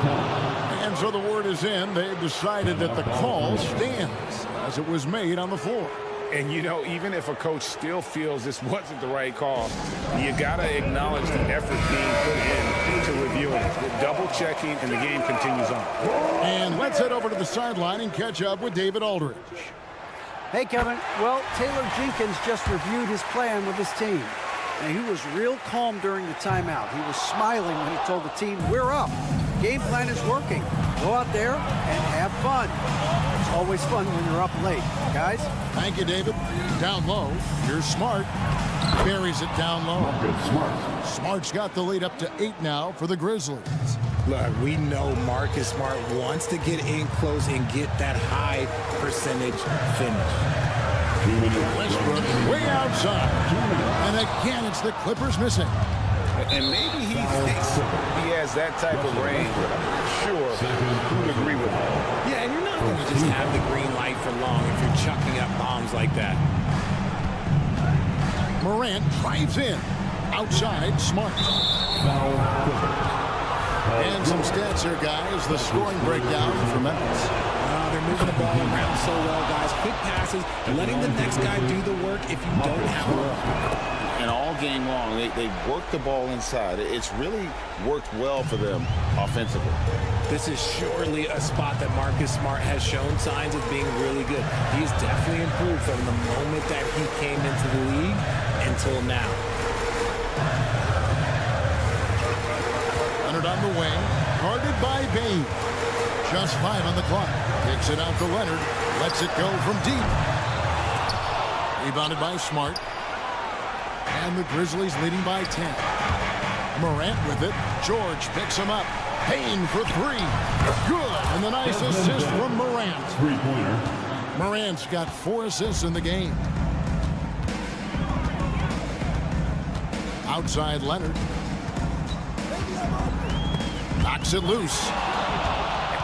And so the word is in. They've decided that the call stands as it was made on the floor. And, even if a coach still feels this wasn't the right call, you got to acknowledge the effort being put in to reviewing it, the double checking, and the game continues on. And let's head over to the sideline and catch up with David Aldridge. Hey, Kevin. Well, Taylor Jenkins just reviewed his plan with his team. And he was real calm during the timeout. He was smiling when he told the team, we're up. Game plan is working. Go out there and have fun. It's always fun when you're up late. Guys? Thank you, David. Down low. Here's Smart. Buries it down low. Smart's got the lead up to 8 now for the Grizzlies. Look, we know Marcus Smart wants to get in close and get that high percentage finish. Westbrook way outside. And again, it's the Clippers missing. And maybe he thinks he has that type of range, but I'm not sure who would agree with him. Yeah, and you're not going to just have the green light for long if you're chucking up bombs like that. Morant drives in. Outside, Smart. And some stats here, guys. The scoring breakdown for Memphis. They're moving the ball around so well, guys. Quick passes, letting the next guy do the work if you don't have the ball. And all game long, they work the ball inside. It's really worked well for them offensively. This is surely a spot that Marcus Smart has shown signs of being really good. He has definitely improved from the moment that he came into the league until now. Leonard on the wing, guarded by Bain. Just 5 on the clock. Kicks it out to Leonard. Lets it go from deep. Rebounded by Smart. And the Grizzlies leading by 10. Morant with it. George picks him up. Payne for 3. Good. And the nice assist from Morant. Three-pointer. Morant's got 4 assists in the game. Outside Leonard. Knocks it loose.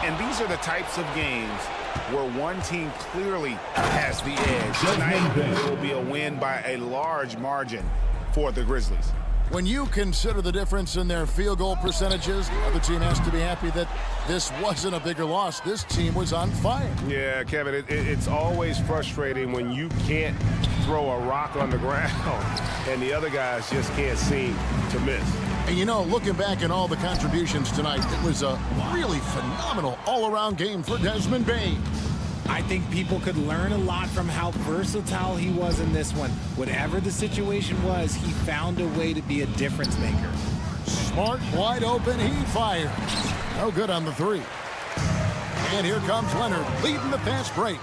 And these are the types of games where one team clearly has the edge. Tonight, it will be a win by a large margin for the Grizzlies. When you consider the difference in their field goal percentages, the other team has to be happy that this wasn't a bigger loss. This team was on fire. Yeah, Kevin, it's always frustrating when you can't throw a rock on the ground and the other guys just can't seem to miss. And looking back at all the contributions tonight, it was a really phenomenal all-around game for Desmond Bain. I think people could learn a lot from how versatile he was in this one. Whatever the situation was, he found a way to be a difference maker. Smart, wide open, he fires. No good on the 3. And here comes Leonard, leading the fast break.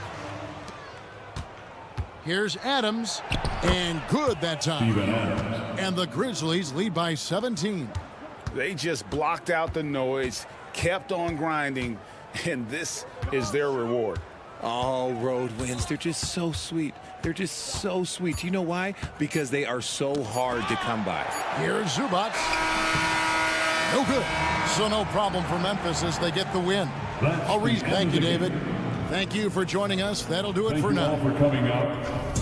Here's Adams, and good that time. And the Grizzlies lead by 17. They just blocked out the noise, kept on grinding, and this is their reward. All road wins. They're just so sweet. They're just so sweet. You know why? Because they are so hard to come by. Here's Zubac. No good. So no problem for Memphis as they get the win. Thank you, David. Thank you for joining us. That'll do it for now. Thank you all for coming out.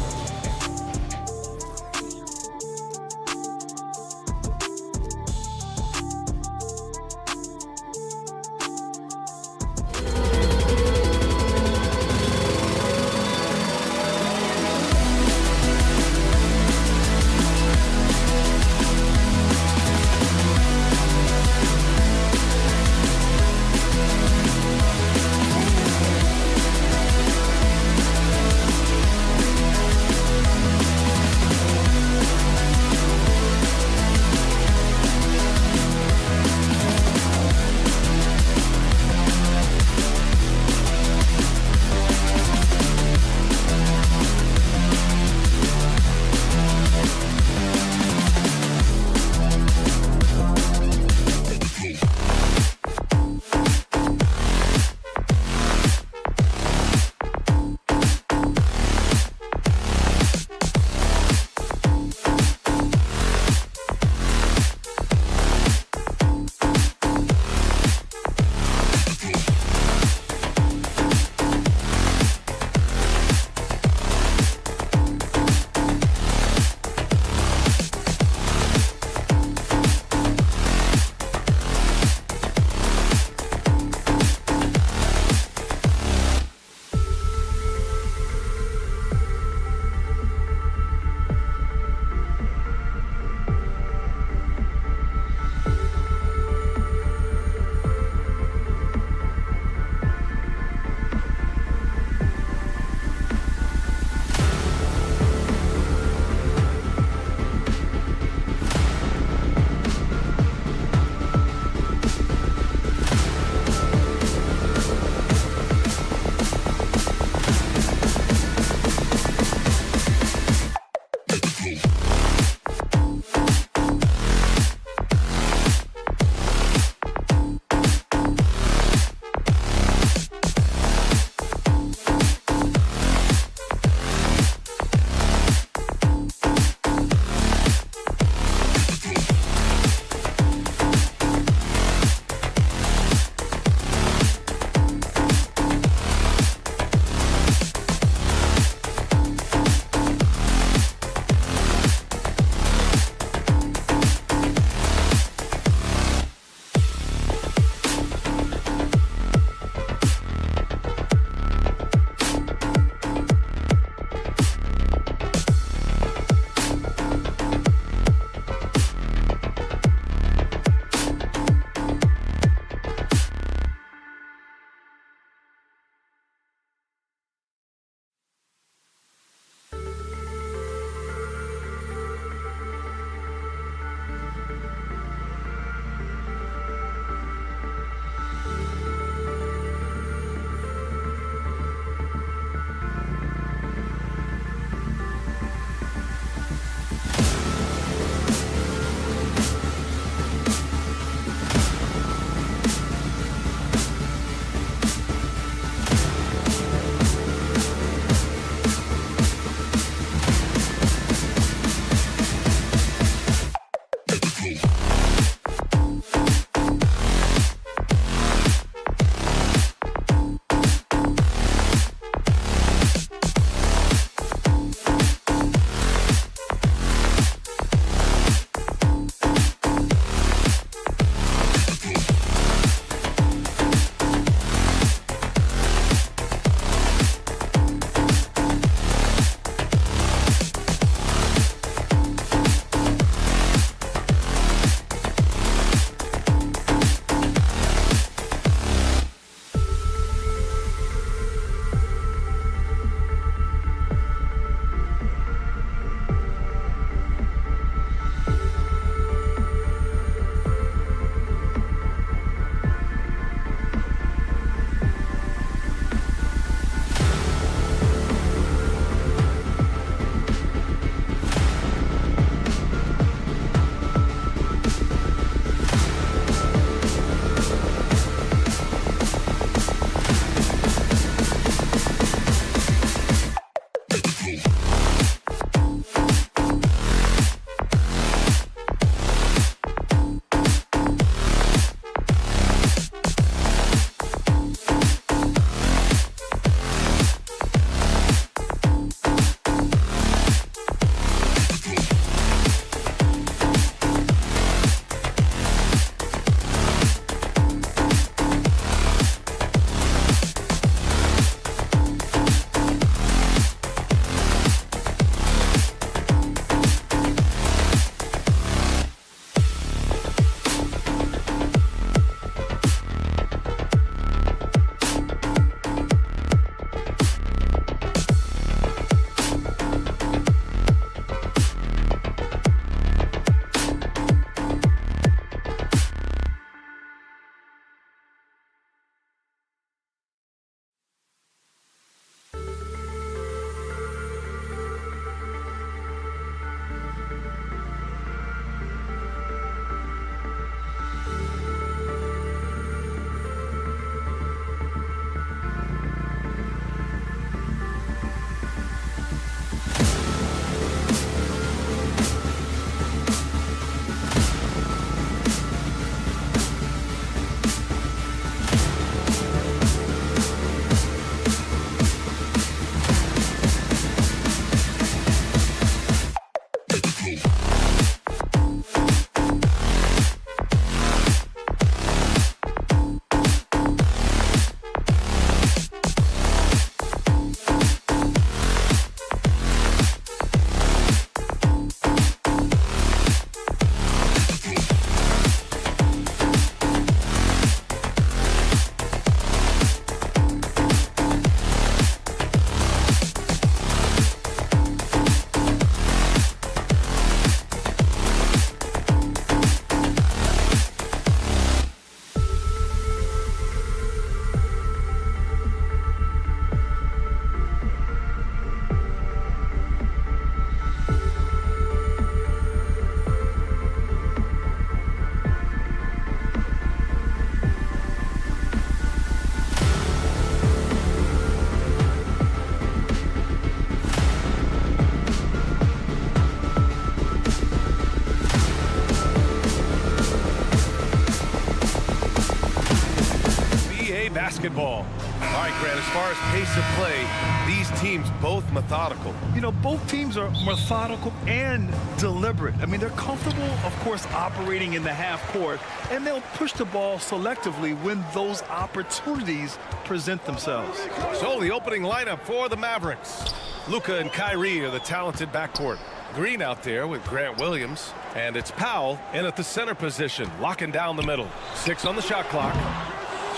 basketball. All right, Grant, as far as pace of play, these teams both methodical. You know, both teams are methodical and deliberate. I mean, they're comfortable, of course, operating in the half court, and they'll push the ball selectively when those opportunities present themselves. So the opening lineup for the Mavericks. Luka and Kyrie are the talented backcourt. Green out there with Grant Williams, and it's Powell in at the center position, locking down the middle. 6 on the shot clock.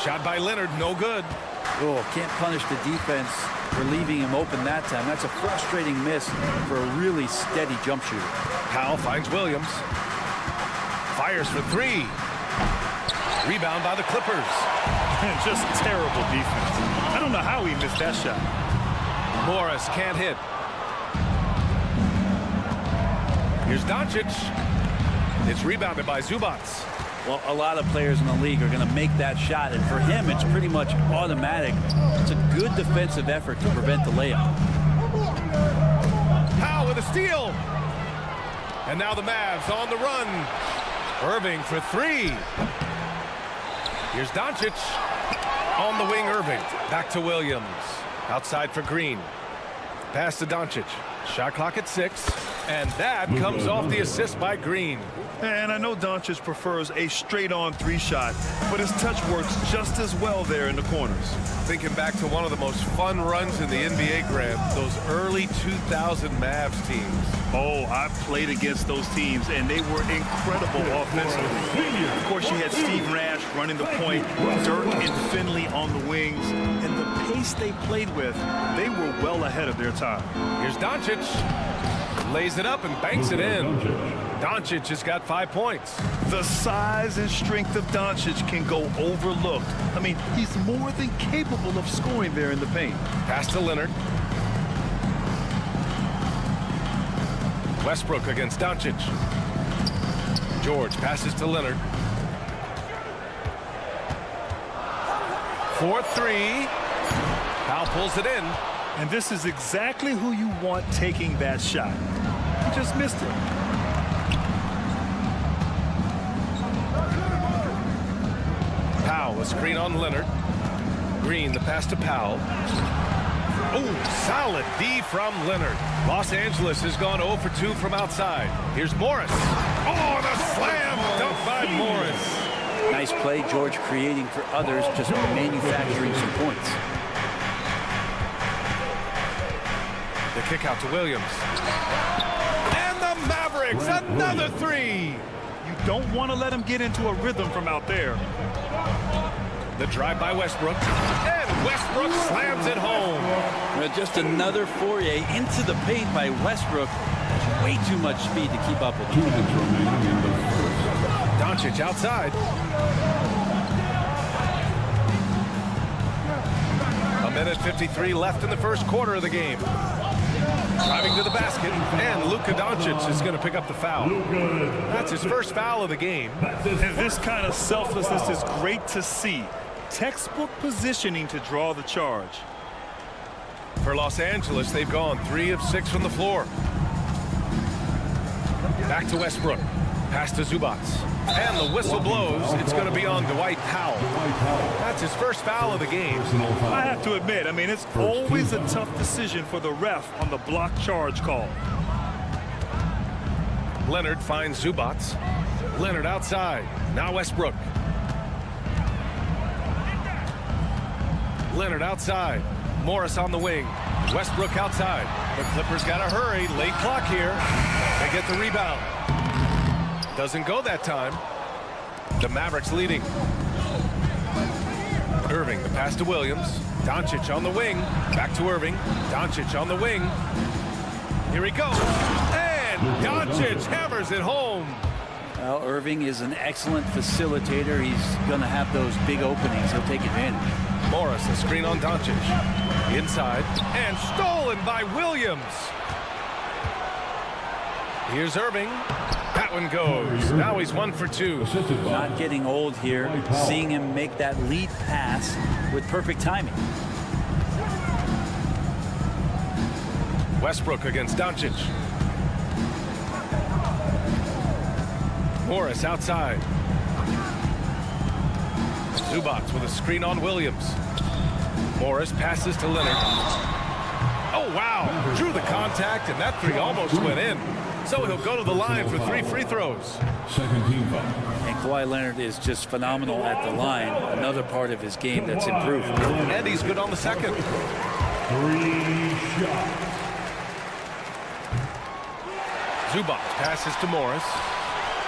Shot by Leonard, no good. Oh, can't punish the defense for leaving him open that time. That's a frustrating miss for a really steady jump shooter. Powell finds Williams. Fires for 3. Rebound by the Clippers. Just terrible defense. I don't know how he missed that shot. Morris can't hit. Here's Doncic. It's rebounded by Zubac. Well, a lot of players in the league are going to make that shot, and for him, it's pretty much automatic. It's a good defensive effort to prevent the layup. Powell with a steal. And now the Mavs on the run. Irving for 3. Here's Doncic. On the wing, Irving. Back to Williams. Outside for Green. Pass to Doncic. Shot clock at 6. And that comes off the assist by Green. And I know Doncic prefers a straight-on 3 shot, but his touch works just as well there in the corners. Thinking back to one of the most fun runs in the NBA, Graham, those early 2000 Mavs teams. Oh, I've played against those teams, and they were incredible offensively. Of course, you had Steve Nash running the point, Dirk and Finley on the wings, and the pace they played with, they were well ahead of their time. Here's Doncic. Lays it up and banks it in. Doncic has got 5 points. The size and strength of Doncic can go overlooked. I mean, he's more than capable of scoring there in the paint. Pass to Leonard. Westbrook against Doncic. George passes to Leonard. 4-3. Powell pulls it in. And this is exactly who you want taking that shot. He just missed it. Powell, a screen on Leonard. Green, the pass to Powell. Oh, solid D from Leonard. Los Angeles has gone 0 for 2 from outside. Here's Morris. Oh, the slam dunk by Morris. Nice play, George, creating for others, just manufacturing some points. The kick out to Williams. And the Mavericks, another 3. You don't want to let him get into a rhythm from out there. The drive by Westbrook. And Westbrook slams it home. Well, just another foray into the paint by Westbrook. Way too much speed to keep up with. 2 minutes remaining in the first. Doncic outside. A minute 53 left in the first quarter of the game. Driving to the basket, and Luka Doncic is going to pick up the foul. That's his first foul of the game. And this kind of selflessness is great to see. Textbook positioning to draw the charge. For Los Angeles, they've gone 3 of 6 from the floor. Back to Westbrook. Pass to Zubac. And the whistle blows. It's going to be on Dwight Powell. That's his first foul of the game. I have to admit, I mean, it's always a tough decision for the ref on the block charge call. Leonard finds Zubac. Leonard outside. Now Westbrook. Leonard outside. Morris on the wing. Westbrook outside. The Clippers got to hurry. Late clock here. They get the rebound. Doesn't go that time. The Mavericks leading. Irving, the pass to Williams. Doncic on the wing. Back to Irving. Doncic on the wing. Here he goes. And Doncic hammers it home. Well, Irving is an excellent facilitator. He's going to have those big openings. He'll take advantage. Morris, a screen on Doncic. Inside. And stolen by Williams. Here's Irving. That one goes. Now he's 1 for 2. Not getting old here. Seeing him make that lead pass with perfect timing. Westbrook against Doncic. Morris outside. Zubac with a screen on Williams. Morris passes to Leonard. Oh, wow. Drew the contact, and that three almost went in. So he'll go to the line for 3 free throws. Second team foul. And Kawhi Leonard is just phenomenal at the line. Another part of his game that's improved. And he's good on the second. 3 shots. Zubac passes to Morris.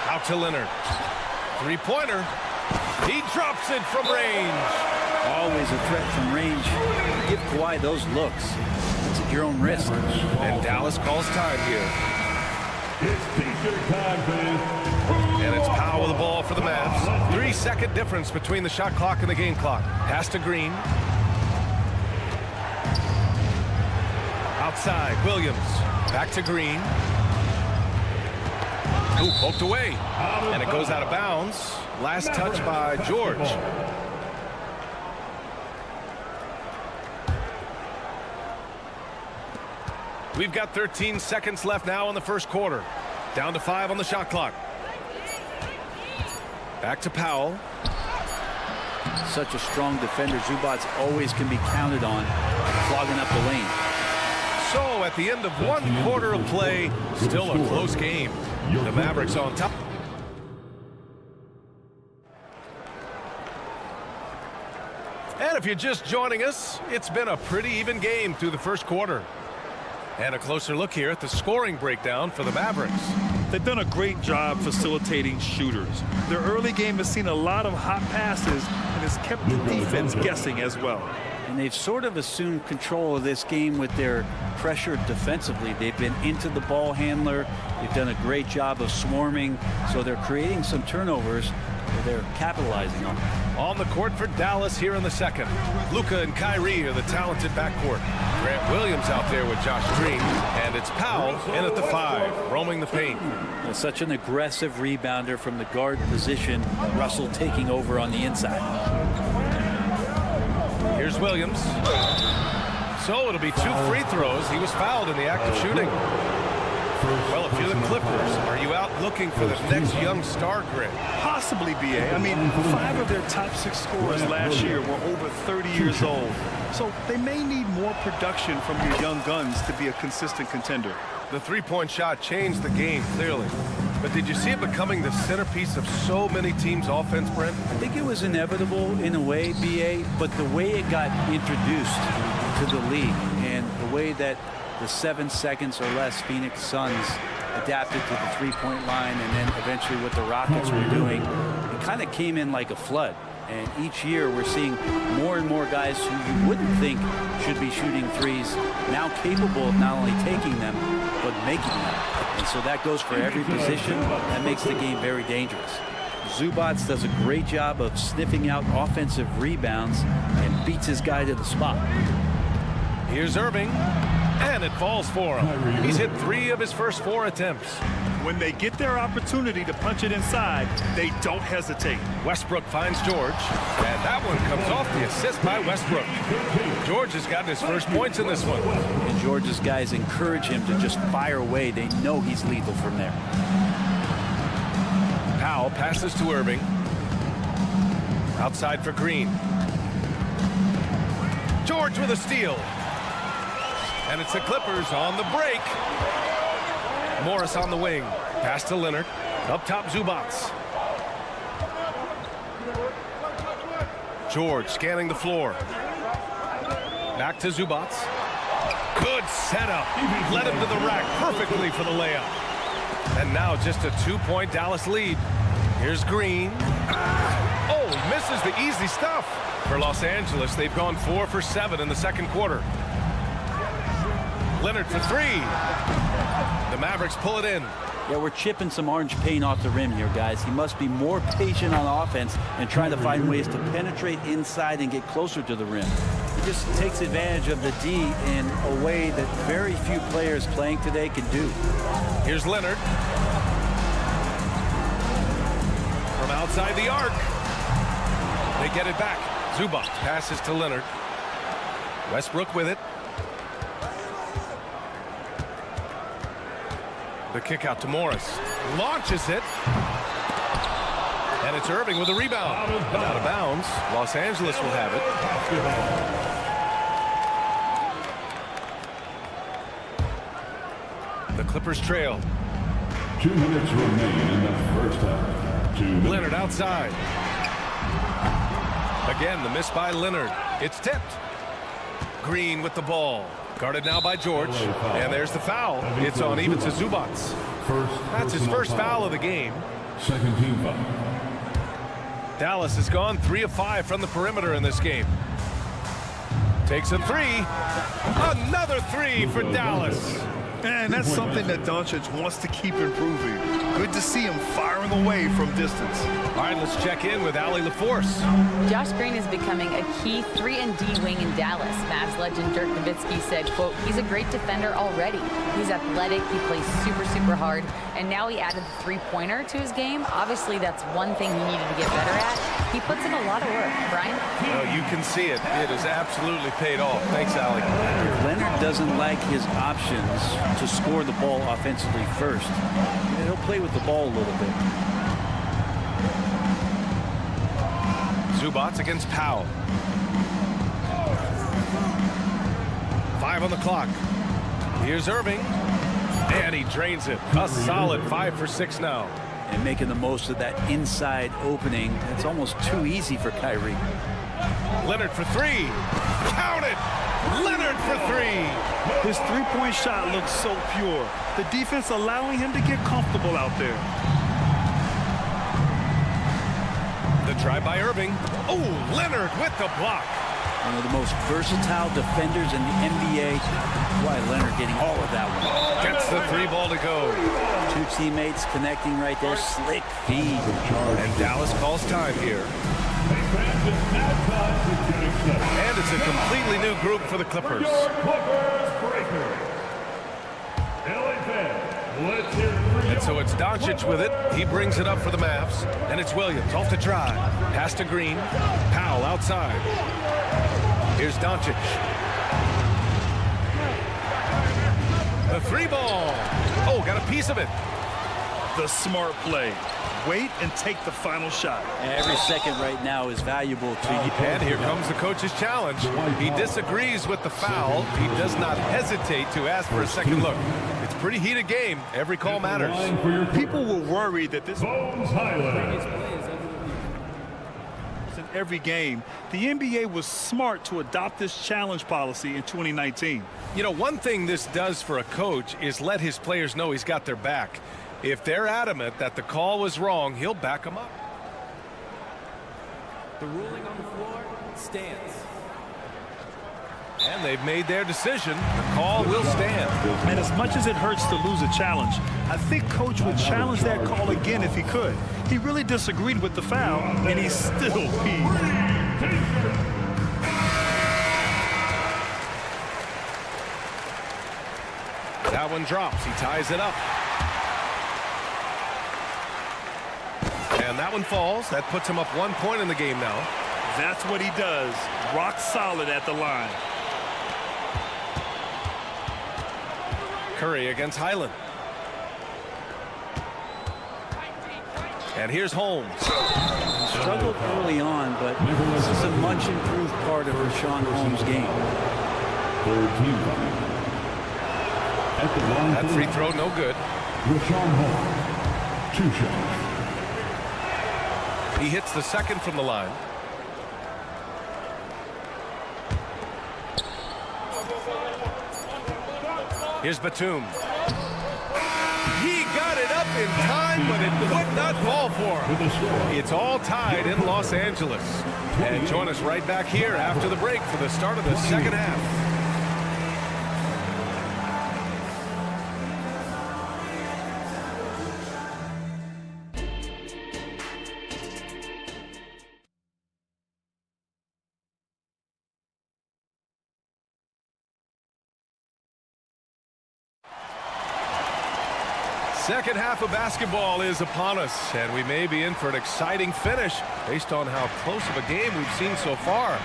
Out to Leonard. Three-pointer. He drops it from range. Always a threat from range. Give Kawhi those looks. It's at your own risk. And Dallas calls time here. It's T-shirt time, fans. And it's Powell with the ball for the Mavs. 3-second difference between the shot clock and the game clock. Pass to Green. Outside, Williams. Back to Green. Ooh, poked away. And it goes out of bounds. Last touch by George. We've got 13 seconds left now in the first quarter. Down to 5 on the shot clock. Back to Powell. Such a strong defender. Zubac always can be counted on clogging up the lane. So at the end of 1 quarter of play, still a close game. The Mavericks on top. And if you're just joining us, it's been a pretty even game through the first quarter. And a closer look here at the scoring breakdown for the Mavericks. They've done a great job facilitating shooters. Their early game has seen a lot of hot passes and has kept the defense guessing as well. And they've sort of assumed control of this game with their pressure defensively. They've been into the ball handler. They've done a great job of swarming. So they're creating some turnovers that they're capitalizing on. On the court for Dallas here in the second. Luka and Kyrie are the talented backcourt. Grant Williams out there with Josh Green. And it's Powell in at the 5, roaming the paint. Well, such an aggressive rebounder from the guard position. Russell taking over on the inside. Here's Williams. So it'll be 2 free throws. He was fouled in the act of shooting. Well, if you're the Clippers, are you out looking for the next young star grid? Possibly, BA. I mean, 5 of their top 6 scorers last year were over 30 years old. So they may need more production from your young guns to be a consistent contender. The three-point shot changed the game, clearly. But did you see it becoming the centerpiece of so many teams' offense, Brent? I think it was inevitable in a way, BA, but the way it got introduced to the league and the way that the 7 seconds or less Phoenix Suns adapted to the three-point line and then eventually what the Rockets were doing, it kind of came in like a flood. And each year we're seeing more and more guys who you wouldn't think should be shooting threes now capable of not only taking them, but making them. And so that goes for every position. That makes the game very dangerous. Zubac does a great job of sniffing out offensive rebounds and beats his guy to the spot. Here's Irving, and it falls for him. He's hit 3 of his first 4 attempts. When they get their opportunity to punch it inside, they don't hesitate. Westbrook finds George, and that one comes off the assist by Westbrook. George has gotten his first points in this one. And George's guys encourage him to just fire away. They know he's lethal from there. Powell passes to Irving. Outside for Green. George with a steal. And it's the Clippers on the break. Morris on the wing. Pass to Leonard. Up top, Zubac. George scanning the floor. Back to Zubac. Good setup. Led him to the rack perfectly for the layup. And now just a 2-point Dallas lead. Here's Green. Oh, misses the easy stuff. For Los Angeles, they've gone 4 for 7 in the second quarter. Leonard for 3. The Mavericks pull it in. Yeah, we're chipping some orange paint off the rim here, guys. He must be more patient on offense and trying to find ways to penetrate inside and get closer to the rim. He just takes advantage of the D in a way that very few players playing today can do. Here's Leonard. From outside the arc. They get it back. Zubac passes to Leonard. Westbrook with it. The kick out to Morris. Launches it. And it's Irving with a rebound. And out of bounds. Los Angeles will have it. The Clippers trail. 2 minutes remain in the first half. Leonard outside. Again, the miss by Leonard. It's tipped. Green with the ball. Guarded now by George. And there's the foul. It's on Ivica Zubac. That's his first foul of the game. Second team foul. Dallas has gone 3 of 5 from the perimeter in this game. Takes a 3. Another 3 for Dallas. And that's something that Doncic wants to keep improving. Good to see him firing away from distance. All right, let's check in with Allie LaForce. Josh Green is becoming a key 3-and-D wing in Dallas. Mavs legend Dirk Nowitzki said, quote, he's a great defender already. He's athletic, he plays super, super hard, and now he added the three-pointer to his game. Obviously, that's one thing he needed to get better at. He puts in a lot of work. Brian? Well, you can see it. It has absolutely paid off. Thanks, Allie. If Leonard doesn't like his options to score the ball offensively first, he'll play with the ball a little bit. Zubac against Powell. 5 on the clock. Here's Irving. And he drains it. A solid 5 for 6 now. And making the most of that inside opening. It's almost too easy for Kyrie. Leonard for 3. Count it! Leonard for 3. His three-point shot looks so pure. The defense allowing him to get comfortable out there. The drive by Irving. Oh, Leonard with the block. One of the most versatile defenders in the NBA. Why Leonard getting all of that one. Gets the 3 ball to go. 2 teammates connecting right there. Slick feed. And Dallas calls time here. And it's a completely new group for the Clippers. And so it's Doncic with it. He brings it up for the Mavs. And it's Williams off the drive. Pass to Green. Powell outside. Here's Doncic. The 3 ball. Oh, got a piece of it. The smart play. Wait and take the final shot. Every second right now is valuable to you. And here comes the coach's challenge. He disagrees with the foul. He does not hesitate to ask for a second look. It's a pretty heated game. Every call matters. People were worried that this in every game. The NBA was smart to adopt this challenge policy in 2019. You know, one thing this does for a coach is let his players know he's got their back. If they're adamant that the call was wrong, he'll back them up. The ruling on the floor stands. And they've made their decision. The call will stand. And as much as it hurts to lose a challenge, I think Coach would challenge that call again if he could. He really disagreed with the foul, and he's still peeved. That one drops. He ties it up. And that one falls. That puts him up 1 point in the game now. That's what he does. Rock solid at the line. Curry against Highland. And here's Holmes. Struggled early on, but this is a much improved part of Rashawn Holmes' game. Third team foul. At the line. That free throw no good. Rashawn Holmes. 2 shots. He hits the second from the line. Here's Batum. He got it up in time, but it would not fall for him. It's all tied in Los Angeles. And join us right back here after the break for the start of the second half. Second half of basketball is upon us, and we may be in for an exciting finish based on how close of a game we've seen so far.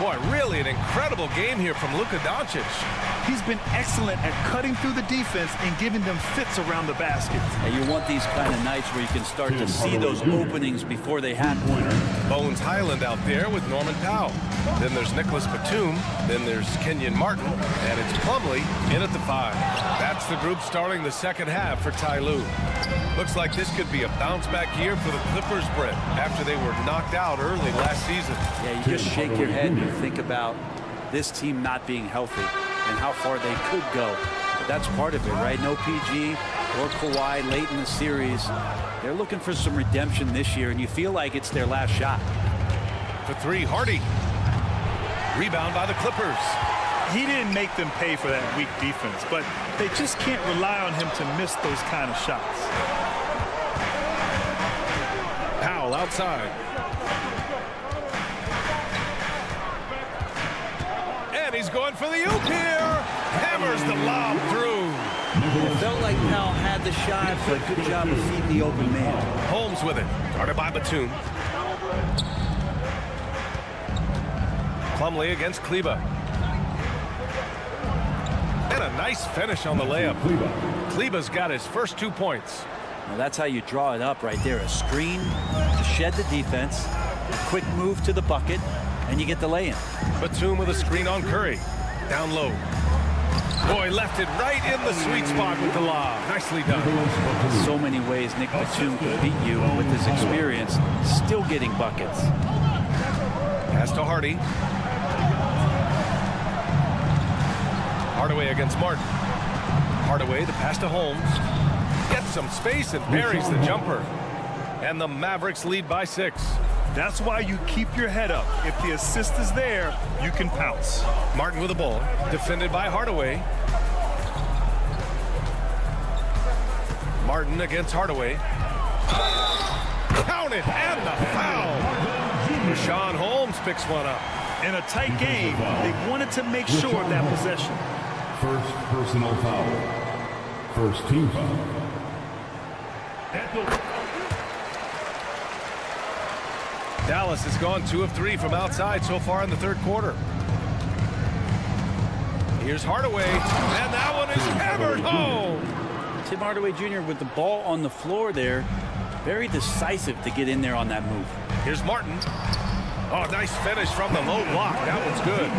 Boy, really an incredible game here from Luka Doncic. He's been excellent at cutting through the defense and giving them fits around the basket. And you want these kind of nights where you can start to see those openings before they happen. Bones Highland out there with Norman Powell. Then there's Nicholas Batum. Then there's Kenyon Martin. And it's Plumlee in at the 5. That's the group starting the second half for Ty Lue. Looks like this could be a bounce-back year for the Clippers, Brett, after they were knocked out early last season. Yeah, you just shake your head and you think about this team not being healthy and how far they could go. But that's part of it, right? No PG or Kawhi late in the series. They're looking for some redemption this year, and you feel like it's their last shot. For 3, Hardy. Rebound by the Clippers. He didn't make them pay for that weak defense, but they just can't rely on him to miss those kind of shots. Powell outside. And he's going for the oop here. Hammers the lob through. It felt like Powell had the shot, but good job of feeding the open man. Holmes with it. Guarded by Batum. Plumlee against Kleba. And a nice finish on the layup. Kleba's got his first 2 points. Well, that's how you draw it up right there. A screen to shed the defense, a quick move to the bucket, and you get the lay-in. Batum with a screen on Curry. Down low. Boy, left it right in the sweet spot with the lob. Nicely done. So many ways Nick Batum could beat you with his experience, still getting buckets. Pass to Hardy. Hardaway against Martin. Hardaway, the pass to Holmes. Gets some space and buries the jumper. And the Mavericks lead by 6. That's why you keep your head up. If the assist is there, you can pounce. Martin with the ball. Defended by Hardaway. Martin against Hardaway. Count it, and the foul. Rashawn Holmes picks one up. In a tight game, they wanted to make sure of that possession. First personal foul. First team foul. Dallas has gone 2 of 3 from outside so far in the third quarter. Here's Hardaway, and that one is hammered home. Tim Hardaway Jr. with the ball on the floor there. Very decisive to get in there on that move. Here's Martin. Oh, nice finish from the low block. That one's good.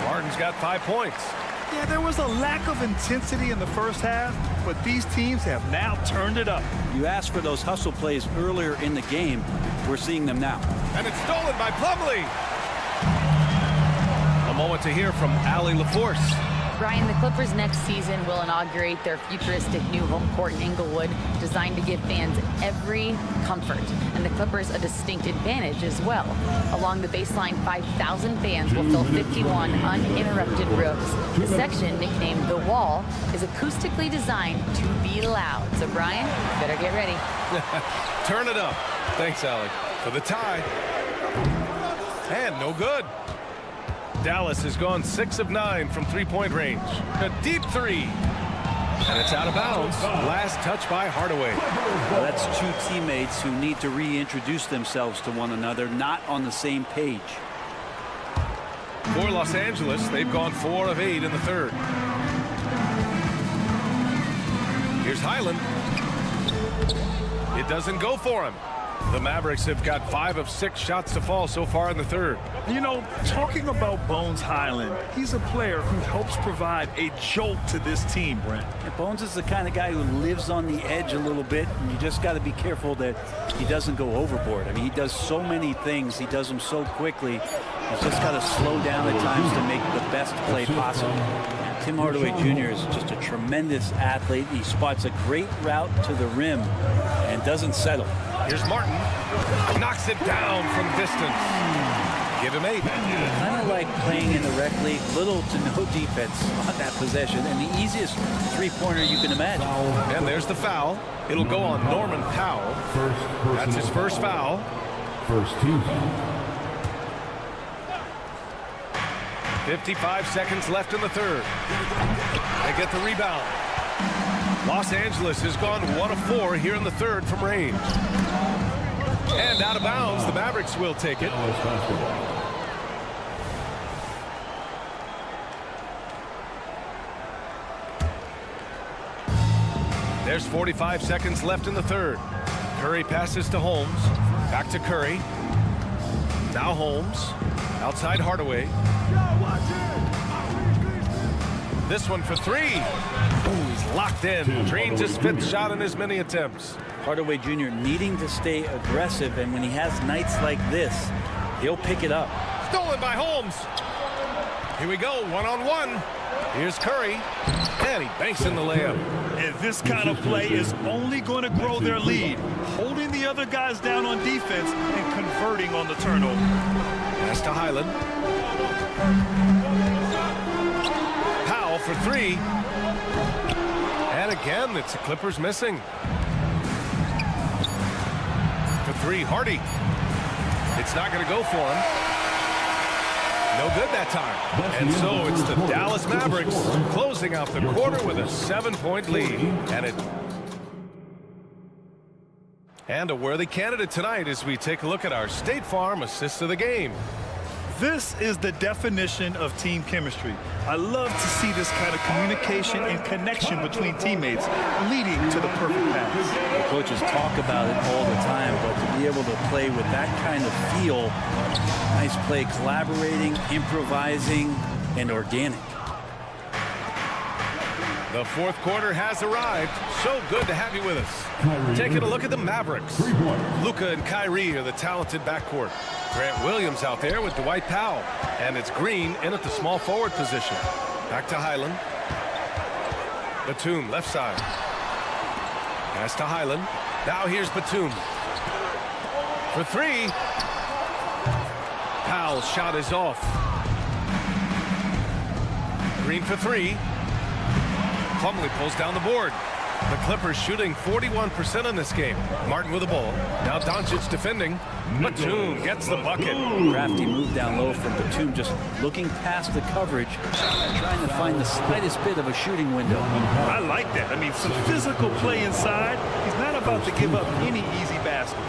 Martin's got 5 points. Yeah, there was a lack of intensity in the first half, but these teams have now turned it up. You asked for those hustle plays earlier in the game. We're seeing them now. And it's stolen by Plumlee. A moment to hear from Allie LaForce. Brian, the Clippers next season will inaugurate their futuristic new home court in Inglewood, designed to give fans every comfort, and the Clippers a distinct advantage as well. Along the baseline, 5,000 fans will fill 51 uninterrupted rows. The section, nicknamed The Wall, is acoustically designed to be loud. So, Brian, better get ready. Turn it up. Thanks, Allie. For the tie. And no good. Dallas has gone 6 of 9 from 3-point range. A deep 3. And it's out of bounds. Last touch by Hardaway. Well, that's 2 teammates who need to reintroduce themselves to one another, not on the same page. For Los Angeles, they've gone 4 of 8 in the third. Here's Highland. It doesn't go for him. The Mavericks have got 5 of 6 shots to fall so far in the third. You know, talking about Bones Highland, he's a player who helps provide a jolt to this team, Brent. And Bones is the kind of guy who lives on the edge a little bit, and you just got to be careful that he doesn't go overboard. I mean, he does so many things. He does them so quickly. He's just got to slow down at times to make the best play possible. And Tim Hardaway Jr. is just a tremendous athlete. He spots a great route to the rim and doesn't settle. Here's Martin. Knocks it down from distance. Give him 8. Kind of like playing in the rec league, little to no defense on that possession, and the easiest three-pointer you can imagine. And there's the foul. It'll go on Norman Powell. That's his first foul. First team foul. 55 seconds left in the third. They get the rebound. Los Angeles has gone 1 of 4 here in the third from range. And out of bounds, the Mavericks will take it. There's 45 seconds left in the third. Curry passes to Holmes. Back to Curry. Now Holmes. Outside Hardaway. This one for three. Ooh, he's locked in. Drains his 5th shot in as many attempts. Hardaway Jr. needing to stay aggressive, and when he has nights like this, he'll pick it up. Stolen by Holmes. Here we go, one-on-one. Here's Curry, and he banks in the layup. And this kind of play is only going to grow their lead, holding the other guys down on defense and converting on the turnover. Pass to Highland. Powell for three. And again, it's the Clippers missing. For three, Hardy. It's not going to go for him. No good that time. And so it's the Dallas Mavericks closing out the quarter with a 7-point lead. And a worthy candidate tonight as we take a look at our State Farm assist of the game. This is the definition of team chemistry. I love to see this kind of communication and connection between teammates leading to the perfect pass. The coaches talk about it all the time, but to be able to play with that kind of feel, nice play, collaborating, improvising, and organic. The fourth quarter has arrived. So good to have you with us. Taking a look at the Mavericks. Luka and Kyrie are the talented backcourt. Grant Williams out there with Dwight Powell. And it's Green in at the small forward position. Back to Highland. Batum left side. Pass to Highland. Now here's Batum. For three. Powell's shot is off. Green for three. Plumlee pulls down the board. The Clippers shooting 41% in this game. Martin with the ball. Now Doncic defending. Batum gets the bucket. Crafty move down low from Batum, just looking past the coverage, trying to find the slightest bit of a shooting window. I like that. I mean, some physical play inside. He's not about to give up any easy baskets.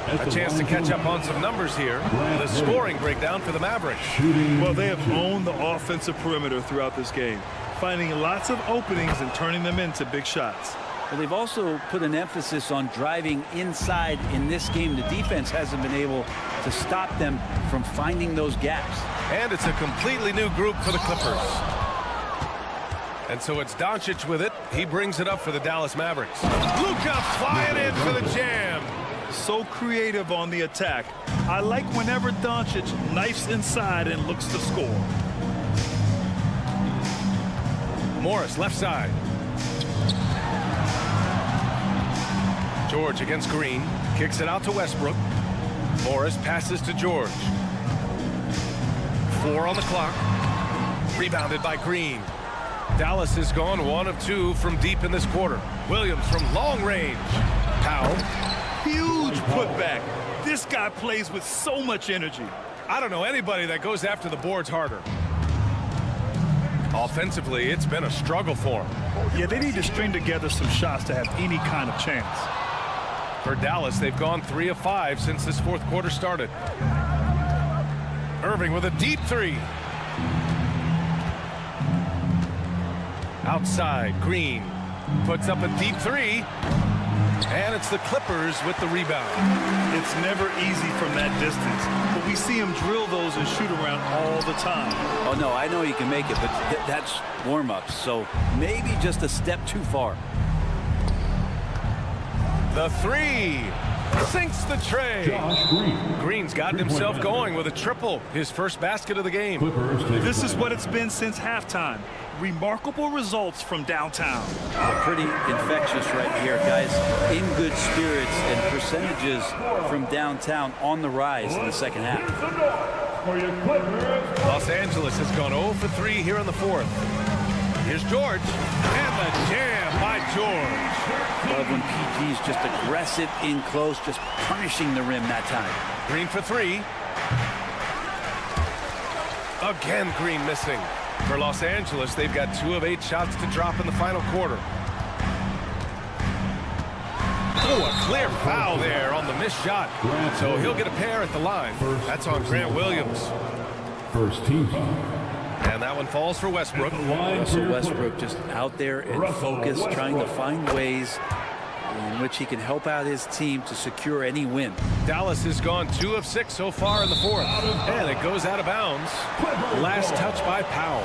A chance to catch up on some numbers here. The scoring breakdown for the Mavericks. Well, they have owned the offensive perimeter throughout this game, finding lots of openings and turning them into big shots. Well, they've also put an emphasis on driving inside in this game. The defense hasn't been able to stop them from finding those gaps. And it's a completely new group for the Clippers. And so it's Doncic with it. He brings it up for the Dallas Mavericks. Luka flying in for the jam. So creative on the attack. I like whenever Doncic knifes inside and looks to score. Morris left side. George against Green. Kicks it out to Westbrook. Morris passes to George. 4 on the clock. Rebounded by Green. Dallas has gone 1 of 2 from deep in this quarter. Williams from long range. Powell. Huge putback. This guy plays with so much energy. I don't know anybody that goes after the boards harder. Offensively, it's been a struggle for them. Yeah, they need to string together some shots to have any kind of chance. For Dallas, they've gone 3 of 5 since this fourth quarter started. Irving with a deep three. Outside, Green puts up a deep three. And it's the Clippers with the rebound. It's never easy from that distance, but we see him drill those and shoot around all the time. Oh, no, I know he can make it, but that's warm-ups, so maybe just a step too far. The three sinks the tray. Green's gotten himself going with a triple, his first basket of the game. This is what it's been since halftime. Remarkable results from downtown. Pretty infectious right here, guys. In good spirits and percentages from downtown on the rise in the second half. Los Angeles has gone 0 for 3 here in the fourth. Here's George, and the jam by George. Love when PG's just aggressive in close, just punishing the rim that time. Green for 3. Again, Green missing. For Los Angeles, they've got 2 of 8 shots to drop in the final quarter. Oh, a clear foul there on the missed shot. So he'll get a pair at the line. That's on Grant Williams. First team foul. And that one falls for Westbrook. Russell Westbrook just out there and focused, trying to find ways in which he can help out his team to secure any win. Dallas has gone 2 of 6 so far in the fourth. And it goes out of bounds. Last touch by Powell.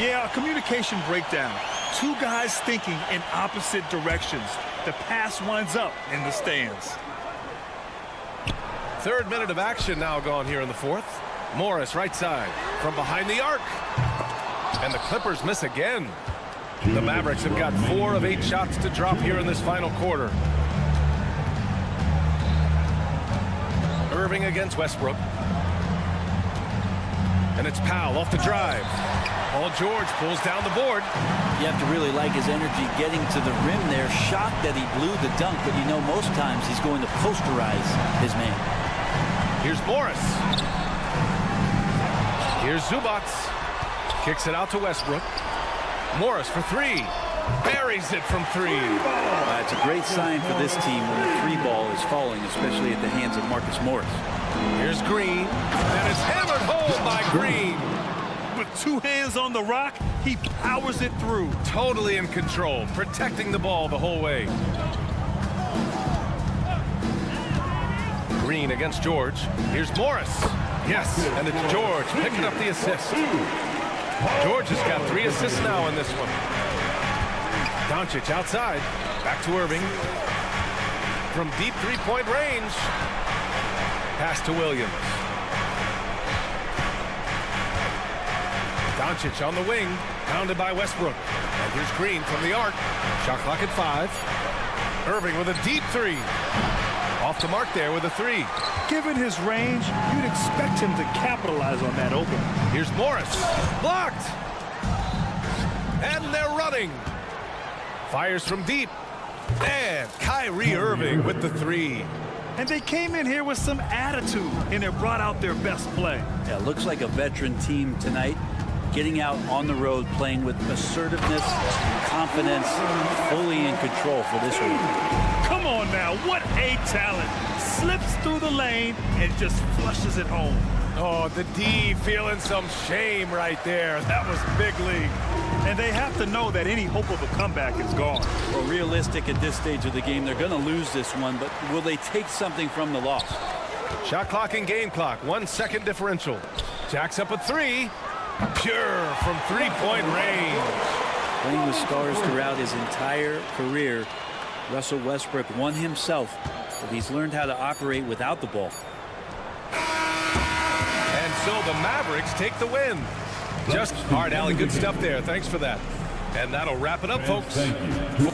Yeah, a communication breakdown. Two guys thinking in opposite directions. The pass winds up in the stands. Third minute of action now gone here in the fourth. Morris right side from behind the arc. And the Clippers miss again. The Mavericks have got 4 of 8 shots to drop here in this final quarter. Irving against Westbrook. And it's Powell off the drive. Paul George pulls down the board. You have to really like his energy getting to the rim there. Shocked that he blew the dunk, but you know most times he's going to posterize his man. Here's Morris. Here's Zubats. Kicks it out to Westbrook. Morris for 3. Buries it from 3. It's a great sign for this team when the 3 ball is falling, especially at the hands of Marcus Morris. Here's Green. And it's hammered home by Green. With 2 hands on the rock, he powers it through. Totally in control, protecting the ball the whole way. Green against George. Here's Morris. Yes, and it's George picking up the assist. George has got 3 assists now in this one. Doncic outside. Back to Irving. From deep 3-point range. Pass to Williams. Doncic on the wing. Pounded by Westbrook. And here's Green from the arc. Shot clock at 5. Irving with a deep 3. Off the mark there with a 3. Given his range, you'd expect him to capitalize on that opening. Here's Morris. Blocked. And they're running. Fires from deep. And Kyrie Irving with the 3. And they came in here with some attitude, and they brought out their best play. Yeah, looks like a veteran team tonight. Getting out on the road, playing with assertiveness, confidence, fully in control for this one. Come on now, what a talent. Slips through the lane and just flushes it home. Oh, the D feeling some shame right there. That was big league. And they have to know that any hope of a comeback is gone. Well, realistic at this stage of the game, they're going to lose this one, but will they take something from the loss? Shot clock and game clock, 1 second differential. Jacks up a 3. Pure from 3-point range. Playing with stars throughout his entire career, Russell Westbrook won himself, but he's learned how to operate without the ball. And so the Mavericks take the win. Just all right, Allie, good stuff there. Thanks for that. And that'll wrap it up, folks. Thank you.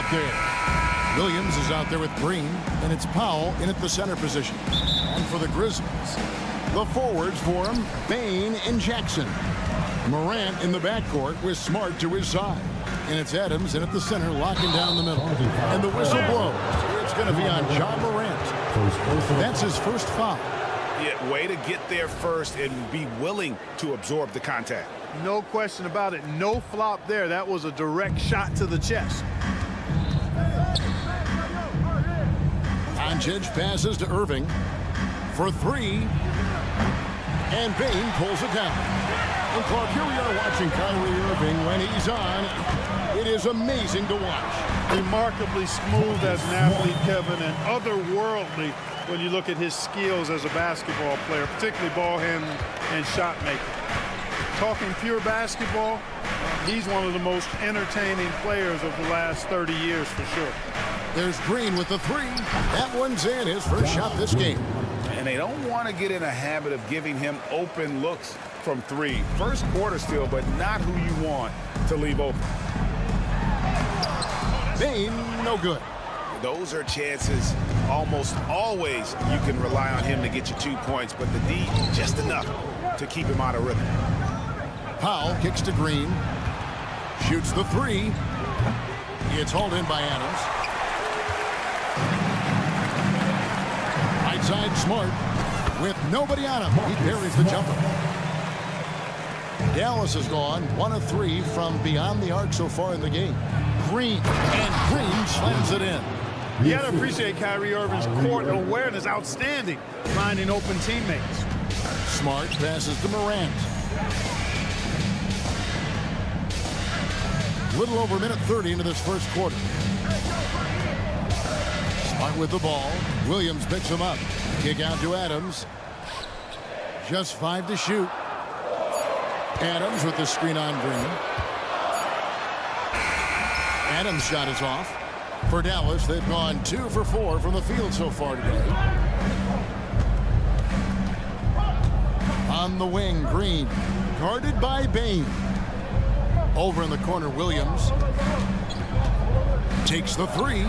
out there. Williams is out there with Green, and it's Powell in at the center position. And for the Grizzlies, the forwards for him, Bane and Jackson. Morant in the backcourt with Smart to his side. And it's Adams in at the center, locking down the middle. And the whistle blows. It's going to be on John Morant. That's his first foul. Yeah, way to get there first and be willing to absorb the contact. No question about it. No flop there. That was a direct shot to the chest. Doncic passes to Irving for three. And Bane pulls it down. And Clark, here we are watching Kyrie Irving when he's on. It is amazing to watch. Remarkably smooth as an athlete, Kevin, and otherworldly when you look at his skills as a basketball player, particularly ball handling and shot making. Talking pure basketball, he's one of the most entertaining players of the last 30 years for sure. There's Green with the three. That one's in, his first shot this game. And they don't want to get in a habit of giving him open looks from three. First quarter still, but not who you want to leave open. Bane, no good. Those are chances almost always you can rely on him to get you 2 points, but the D, just enough to keep him out of rhythm. Powell kicks to Green. Shoots the three. It's hauled in by Adams. Right side, Smart. With nobody on him, he buries the jumper. Dallas has gone 1 of 3 from beyond the arc so far in the game. Green, and Green slams it in. You got to appreciate Kyrie Irving's court awareness, outstanding, finding open teammates. Smart passes to Morant. Little over a minute 30 into this first quarter. Smart with the ball. Williams picks him up. Kick out to Adams. Just 5 to shoot. Adams with the screen on Green. Adams' shot is off. For Dallas, they've gone 2 for 4 from the field so far today. On the wing, Green. Guarded by Bane. Over in the corner, Williams. Takes the three.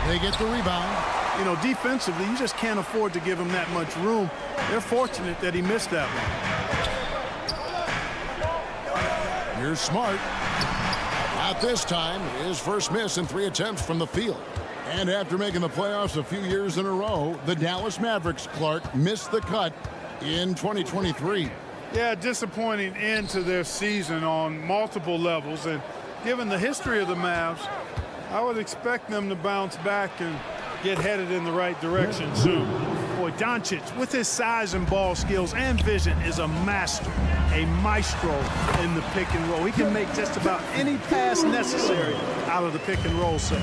They get the rebound. You know, defensively, you just can't afford to give him that much room. They're fortunate that he missed that one. Here's Smart. Not this time. His first miss in 3 attempts from the field. And after making the playoffs a few years in a row, the Dallas Mavericks, Clark, missed the cut in 2023. Yeah, disappointing end to their season on multiple levels. And given the history of the Mavs, I would expect them to bounce back and get headed in the right direction soon. Boy, Doncic, with his size and ball skills and vision, is a master, a maestro in the pick and roll. He can make just about any pass necessary out of the pick and roll set.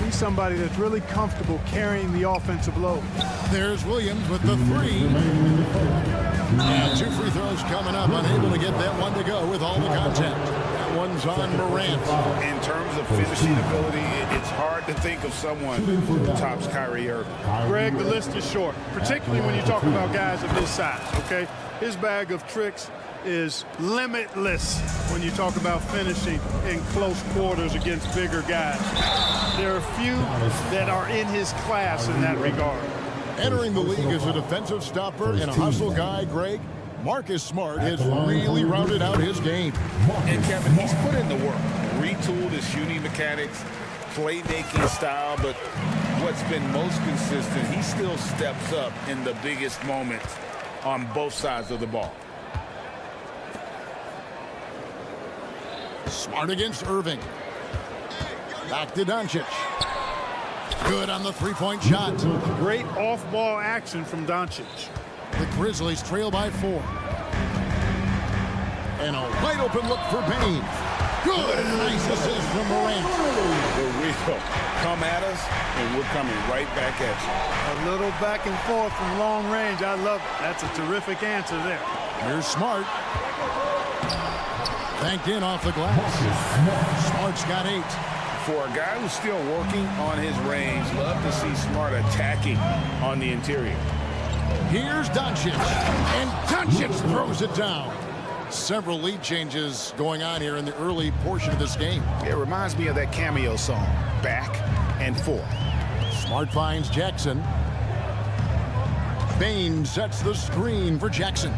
He's somebody that's really comfortable carrying the offensive load. There's Williams with the three. And 2 free throws coming up, unable to get that one to go with all the contact. That one's on Morant. In terms of finishing ability, it's hard to think of someone who tops Kyrie Irving. Greg, the list is short, particularly when you talk about guys of his size, okay? His bag of tricks is limitless when you talk about finishing in close quarters against bigger guys. There are few that are in his class in that regard. Entering the league as a defensive stopper and a hustle guy, Greg, Marcus Smart has really rounded out his game. And Kevin, he's put in the work, retooled his shooting mechanics, playmaking style, but what's been most consistent, he still steps up in the biggest moments on both sides of the ball. Smart against Irving. Back to Doncic. Good on the three-point shot. Great off-ball action from Doncic. The Grizzlies trail by 4. And a wide-open look for Bane. Good and nice assist from Morant. Here we go. Come at us, and we're coming right back at you. A little back and forth from long range. I love it. That's a terrific answer there. Here's Smart. Banked in off the glass. Smart's got 8. For a guy who's still working on his range, love to see Smart attacking on the interior. Here's Doncic. And Doncic throws it down. Several lead changes going on here in the early portion of this game. It reminds me of that cameo song, Back and Forth. Smart finds Jackson. Bane sets the screen for Jackson.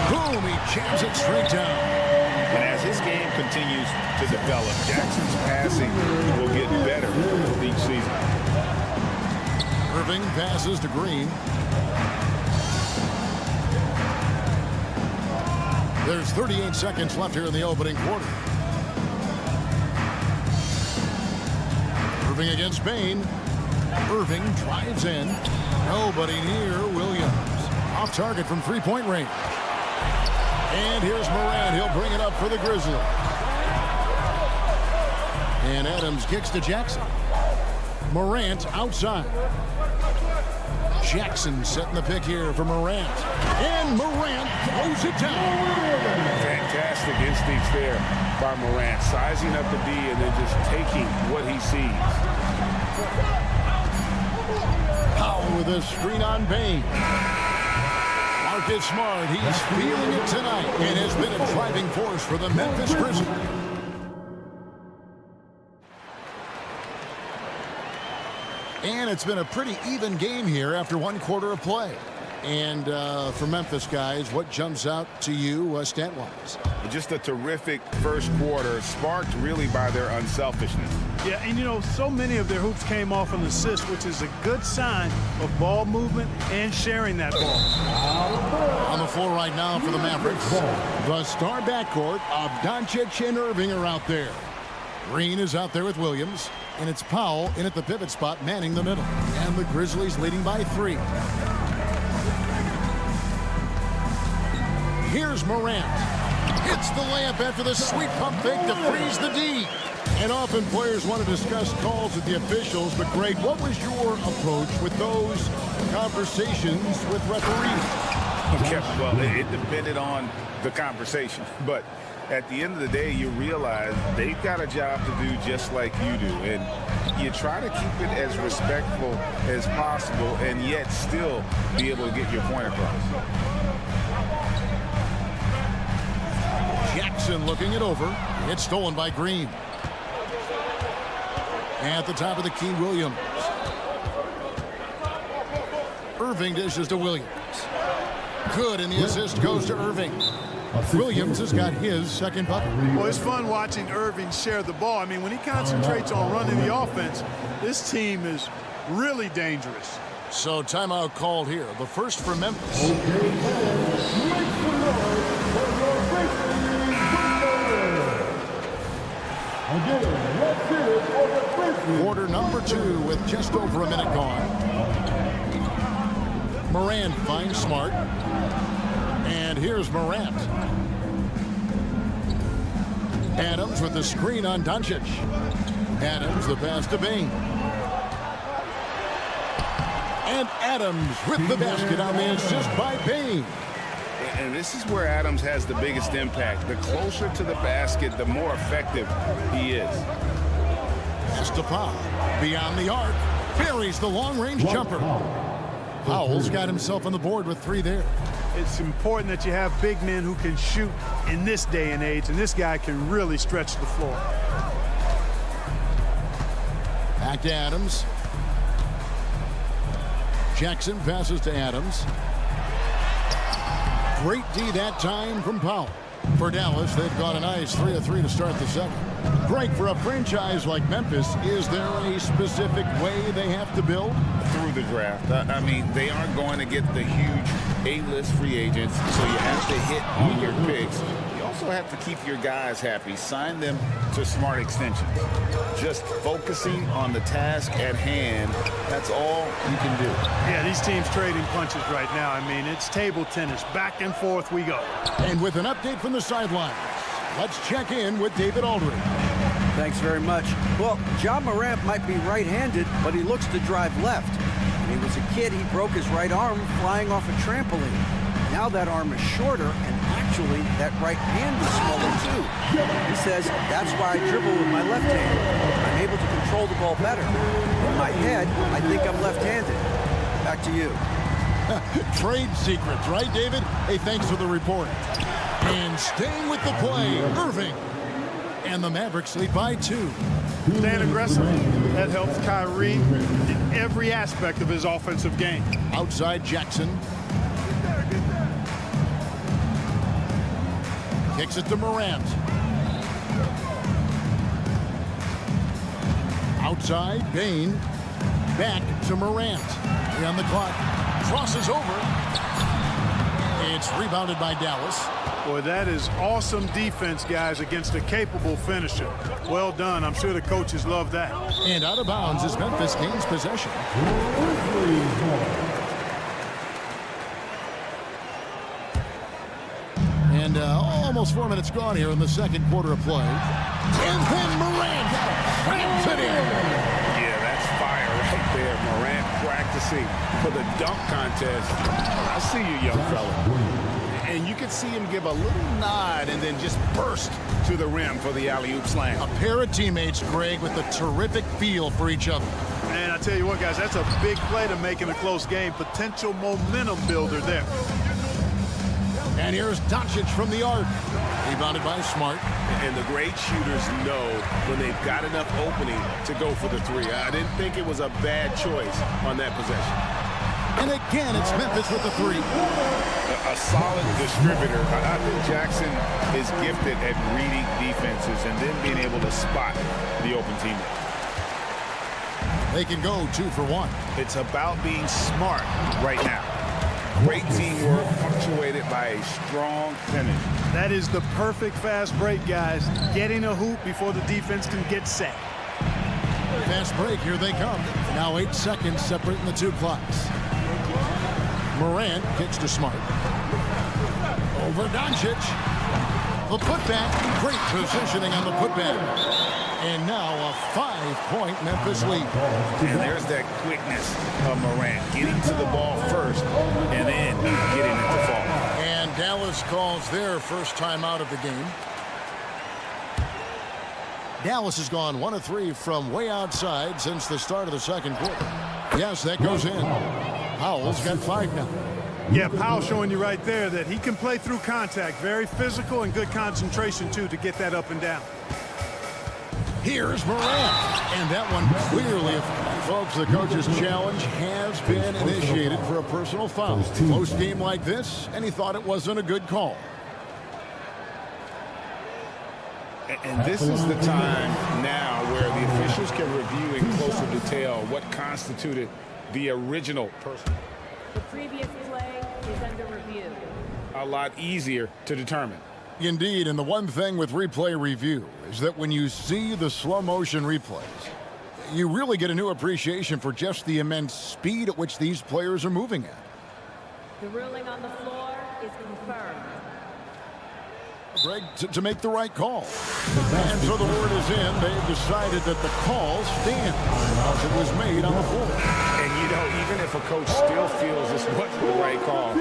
Boom, he jams it straight down. And as his game continues to develop, Jackson's passing will get better each season. Irving passes to Green. There's 38 seconds left here in the opening quarter. Irving against Bane. Irving drives in. Nobody near Williams. Off target from three-point range. And here's Morant. He'll bring it up for the Grizzlies. And Adams kicks to Jackson. Morant outside. Jackson setting the pick here for Morant. And Morant throws it down. Fantastic instincts there by Morant. Sizing up the D and then just taking what he sees. Powell with a screen on Bane. Marcus Smart, he's feeling it tonight and has been a driving force for the Memphis Grizzlies. And it's been a pretty even game here after one quarter of play. And for Memphis guys, what jumps out to you stat-wise? Just a terrific first quarter, sparked really by their unselfishness. Yeah, and you know, so many of their hoops came off an assist, which is a good sign of ball movement and sharing that ball. On the floor right now for the Mavericks, the star backcourt of Doncic and Irving are out there. Green is out there with Williams, and it's Powell in at the pivot spot, manning the middle. And the Grizzlies leading by 3. Here's Morant. Hits the layup after the sweet pump fake to freeze the D. And often players want to discuss calls with the officials, but Greg, what was your approach with those conversations with referees? Okay, well, it depended on the conversation, but at the end of the day, you realize they've got a job to do just like you do, and you try to keep it as respectful as possible and yet still be able to get your point across. Jackson looking it over. It's stolen by Green. At the top of the key, Williams. Irving dishes to Williams. Good, and the assist goes to Irving. Williams has got his second bucket. Well, it's fun watching Irving share the ball. I mean, when he concentrates on running the offense, this team is really dangerous. So timeout called here. The first for Memphis. Quarter number 2 with just over a minute gone. Morant finds Smart. And here's Morant. Adams with the screen on Doncic. Adams the pass to Bane. And Adams with the basket on the assist by Bane. And this is where Adams has the biggest impact. The closer to the basket, the more effective he is. Pass to Powell. Beyond the arc. Buries the long-range jumper. Powell's got himself on the board with 3 there. It's important that you have big men who can shoot in this day and age, and this guy can really stretch the floor. Back to Adams. Jackson passes to Adams. Great D that time from Powell. For Dallas, they've got a nice 3 of 3 to start the second. Greg, for a franchise like Memphis, is there a specific way they have to build? Through the draft. I mean, they aren't going to get the huge A-list free agents, so you have to hit on your picks. You also have to keep your guys happy. Sign them to smart extensions. Just focusing on the task at hand, that's all you can do. Yeah, these teams trading punches right now. I mean, it's table tennis. Back and forth we go. And with an update from the sidelines, let's check in with David Aldridge. Thanks very much. Well, John Morant might be right-handed, but he looks to drive left. When he was a kid, he broke his right arm flying off a trampoline. Now that arm is shorter, and actually, that right hand is smaller too. He says, that's why I dribble with my left hand. I'm able to control the ball better. In my head, I think I'm left-handed. Back to you. Trade secrets, right, David? Hey, thanks for the report. And staying with the play, Irving. And the Mavericks lead by 2. Staying aggressive, that helps Kyrie in every aspect of his offensive game. Outside Jackson. Kicks it to Morant. Outside, Bain. Back to Morant. 3 on the clock. Crosses over. It's rebounded by Dallas. Boy, that is awesome defense, guys, against a capable finisher. Well done. I'm sure the coaches love that. And out of bounds as Memphis gains possession. And almost 4 minutes gone here in the second quarter of play. And then Morant slams it in. Yeah, that's fire right there. Morant practicing for the dunk contest. I see you, young fella. And you can see him give a little nod and then just burst to the rim for the alley-oop slam. A pair of teammates, Greg, with a terrific feel for each other. And I tell you what, guys, that's a big play to make in a close game. Potential momentum builder there. And here's Doncic from the arc. Rebounded by Smart. And the great shooters know when they've got enough opening to go for the 3. I didn't think it was a bad choice on that possession. And again, it's Memphis with the 3. A solid distributor. I think Jackson is gifted at reading defenses and then being able to spot the open teammate. They can go 2 for 1. It's about being smart right now. Great teamwork punctuated by a strong finish. That is the perfect fast break, guys. Getting a hoop before the defense can get set. Fast break, here they come. Now 8 seconds separating the 2 clocks. Morant kicks to Smart. Over Doncic. The putback. Great positioning on the putback. And now a 5-point Memphis lead. And there's that quickness of Morant. Getting to the ball first and then getting it to fall. And Dallas calls their first time out of the game. Dallas has gone 1 of 3 from way outside since the start of the second quarter. Yes, that goes in. Powell's got 5 now. Yeah, Powell showing you right there that he can play through contact. Very physical and good concentration, too, to get that up and down. Here's Morant. And that one clearly, folks, the coach's challenge has been initiated for a personal foul. Close game like this, and he thought it wasn't a good call. And this is the time now where the officials can review in closer detail what constituted the original person. The previous play is under review. A lot easier to determine. Indeed, and the one thing with replay review is that when you see the slow motion replays, you really get a new appreciation for just the immense speed at which these players are moving at. The ruling on the floor is confirmed. Greg, to make the right call. And so the word is in. They've decided that the call stands as it was made on the floor. And, you know, even if a coach still feels this wasn't the right call,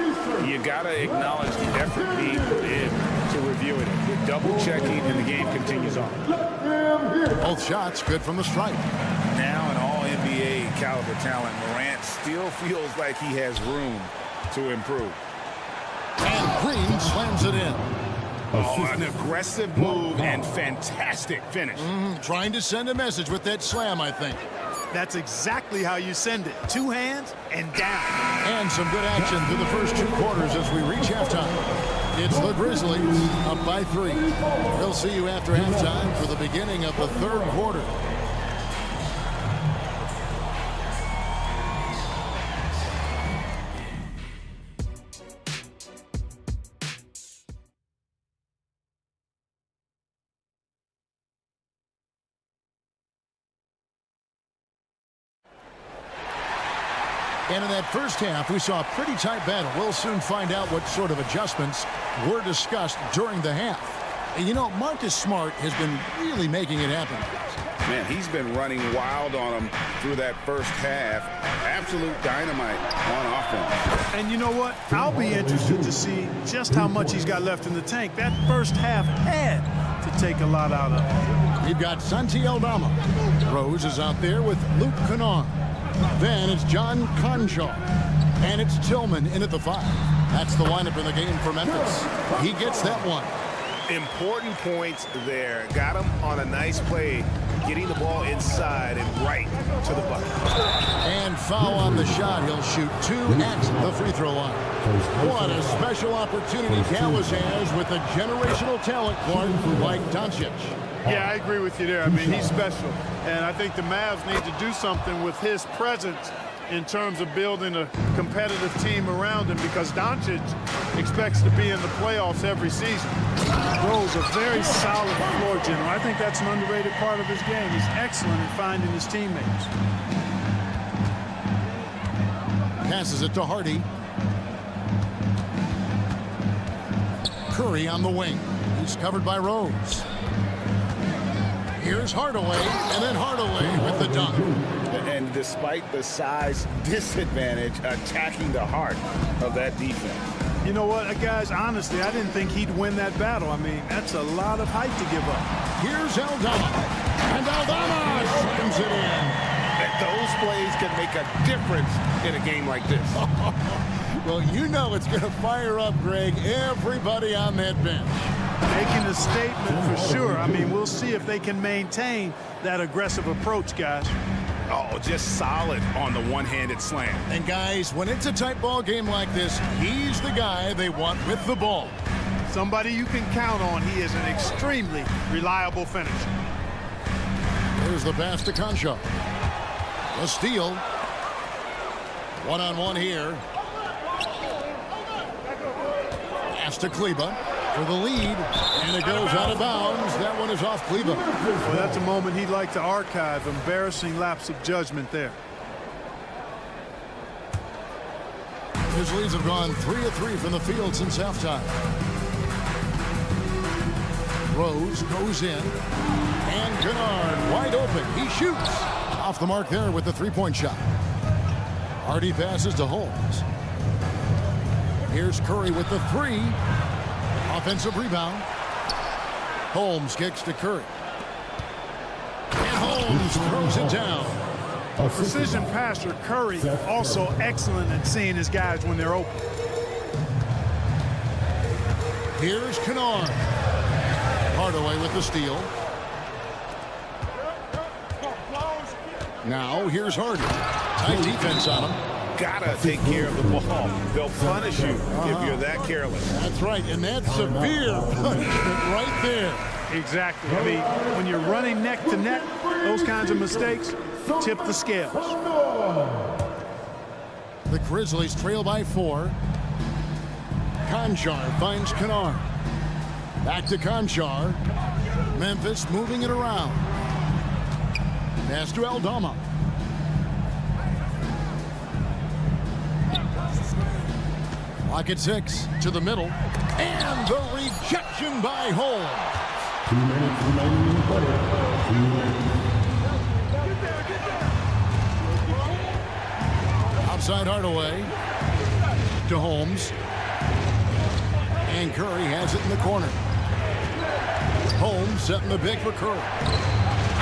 you got to acknowledge the effort being put in to reviewing it. Double checking, and the game continues on. Both shots good from the stripe. Now an all-NBA caliber talent, Morant still feels like he has room to improve. And Green slams it in. Oh, an aggressive move and fantastic finish. Trying to send a message with that slam, I think. That's exactly how you send it. 2 hands and down. And some good action through the first 2 quarters as we reach halftime. It's the Grizzlies up by 3. We'll see you after halftime for the beginning of the third quarter. And in that first half, we saw a pretty tight battle. We'll soon find out what sort of adjustments were discussed during the half. And you know, Marcus Smart has been really making it happen. Man, he's been running wild on him through that first half. Absolute dynamite on offense. And you know what? I'll be interested to see just how much he's got left in the tank. That first half had to take a lot out of him. We've got Santi Aldama. Rose is out there with Luke Kennard. Then it's John Conchar. And it's Tillman in at the 5. That's the lineup in the game for Memphis. He gets that one. Important points there. Got him on a nice play, getting the ball inside and right to the bucket. And foul on the shot. He'll shoot 2 at the free throw line. What a special opportunity Dallas has with a generational talent, Clark, like Doncic. Yeah, I agree with you there. I mean, he's special. And I think the Mavs need to do something with his presence in terms of building a competitive team around him, because Doncic expects to be in the playoffs every season. Rose, a very solid floor general. I think that's an underrated part of his game. He's excellent at finding his teammates. Passes it to Hardy. Curry on the wing. He's covered by Rose. Here's Hardaway, and then Hardaway with the dunk. And despite the size disadvantage, attacking the heart of that defense. You know what, guys, honestly, I didn't think he'd win that battle. I mean, that's a lot of height to give up. Here's Aldama. And Aldama slams it in. And those plays can make a difference in a game like this. Well, you know it's going to fire up, Greg, everybody on that bench. Making a statement for sure. I mean, we'll see if they can maintain that aggressive approach, guys. Oh, just solid on the one-handed slam. And guys, when it's a tight ball game like this, he's the guy they want with the ball. Somebody you can count on. He is an extremely reliable finisher. Here's the pass to Concha. A steal. One-on-one here. Pass to Kleba for the lead, and it goes out of bounds. That one is off Kleba. Well, that's a moment he'd like to archive. Embarrassing lapse of judgment there. Grizzlies have gone 3 of 3 from the field since halftime. Rose goes in, and Kennard wide open. He shoots off the mark there with the three-point shot. Hardy passes to Holmes. Here's Curry with the three. Offensive rebound. Holmes kicks to Curry. And Holmes throws it down. A precision passer, Curry, also excellent at seeing his guys when they're open. Here's Kennard. Hardaway with the steal. Now here's Hardy. Tight defense on him. Gotta take care of the ball. They'll punish you if you're that careless. That's right, and that's severe punishment right there. Exactly. I mean, when you're running neck to neck, those kinds of mistakes tip the scales. The Grizzlies trail by 4. Conchar finds Kennard. Back to Conchar. Memphis moving it around. Pass to Aldama. Lock at 6 to the middle. And the rejection by Holmes. 2 minutes remaining in the quarter. 2 minutes. Outside Hardaway to Holmes. And Curry has it in the corner. Holmes setting the big for Curry.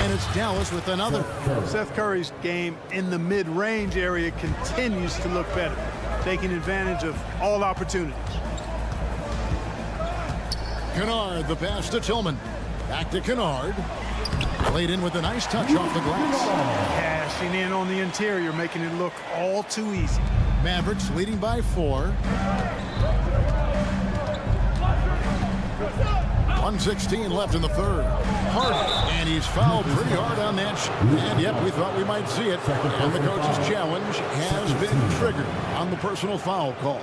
And it's Dallas with another. Seth Curry's game in the mid-range area continues to look better, taking advantage of all opportunities. Kennard, the pass to Tillman. Back to Kennard. Played in with a nice touch off the glass. Cashing in on the interior, making it look all too easy. Mavericks leading by 4. 1:16 left in the third. Hardy, and he's fouled pretty hard on that. And yep, we thought we might see it. And the coach's challenge has been triggered on the personal foul call.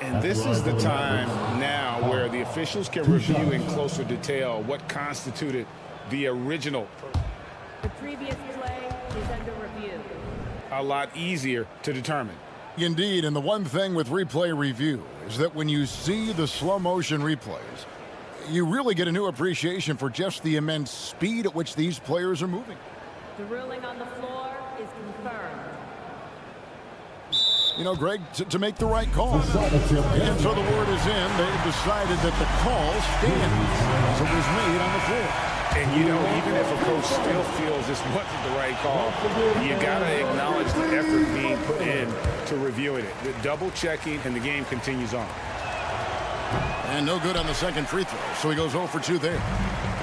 And this is the time now where the officials can review in closer detail what constituted the original. The previous play is under review. A lot easier to determine. Indeed, and the one thing with replay review is that when you see the slow motion replays, you really get a new appreciation for just the immense speed at which these players are moving. The ruling on the floor is confirmed. You know, Greg, to make the right call. And so the word is in. They've decided that the call stands as it was made on the floor. And, you know, even if a coach still feels this wasn't the right call, you got to acknowledge the effort being put in to reviewing it. The double checking, and the game continues on. And no good on the second free throw, so he goes 0 for 2 there.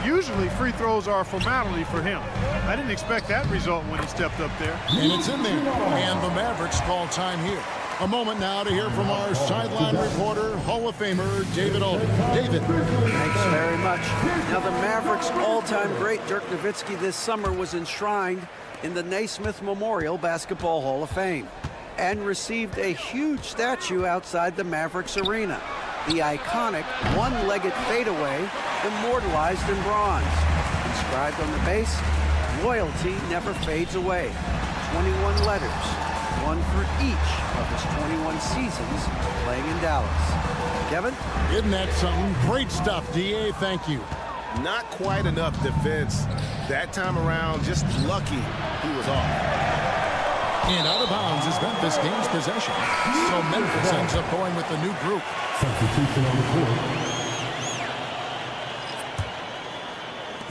Usually free throws are a formality for him. I didn't expect that result when he stepped up there. And it's in there. And the Mavericks call time here. A moment now to hear from our sideline reporter, Hall of Famer David Alder. David. Thanks very much. Now the Mavericks' all-time great Dirk Nowitzki this summer was enshrined in the Naismith Memorial Basketball Hall of Fame and received a huge statue outside the Mavericks arena. The iconic one-legged fadeaway immortalized in bronze. Inscribed on the base, loyalty never fades away. 21 letters, one for each of his 21 seasons playing in Dallas. Kevin? Isn't that something? Great stuff, D.A. Thank you. Not quite enough defense that time around. Just lucky he was off. And out of bounds is Memphis gains possession. So Memphis ends up going with the new group. Substitution on the court.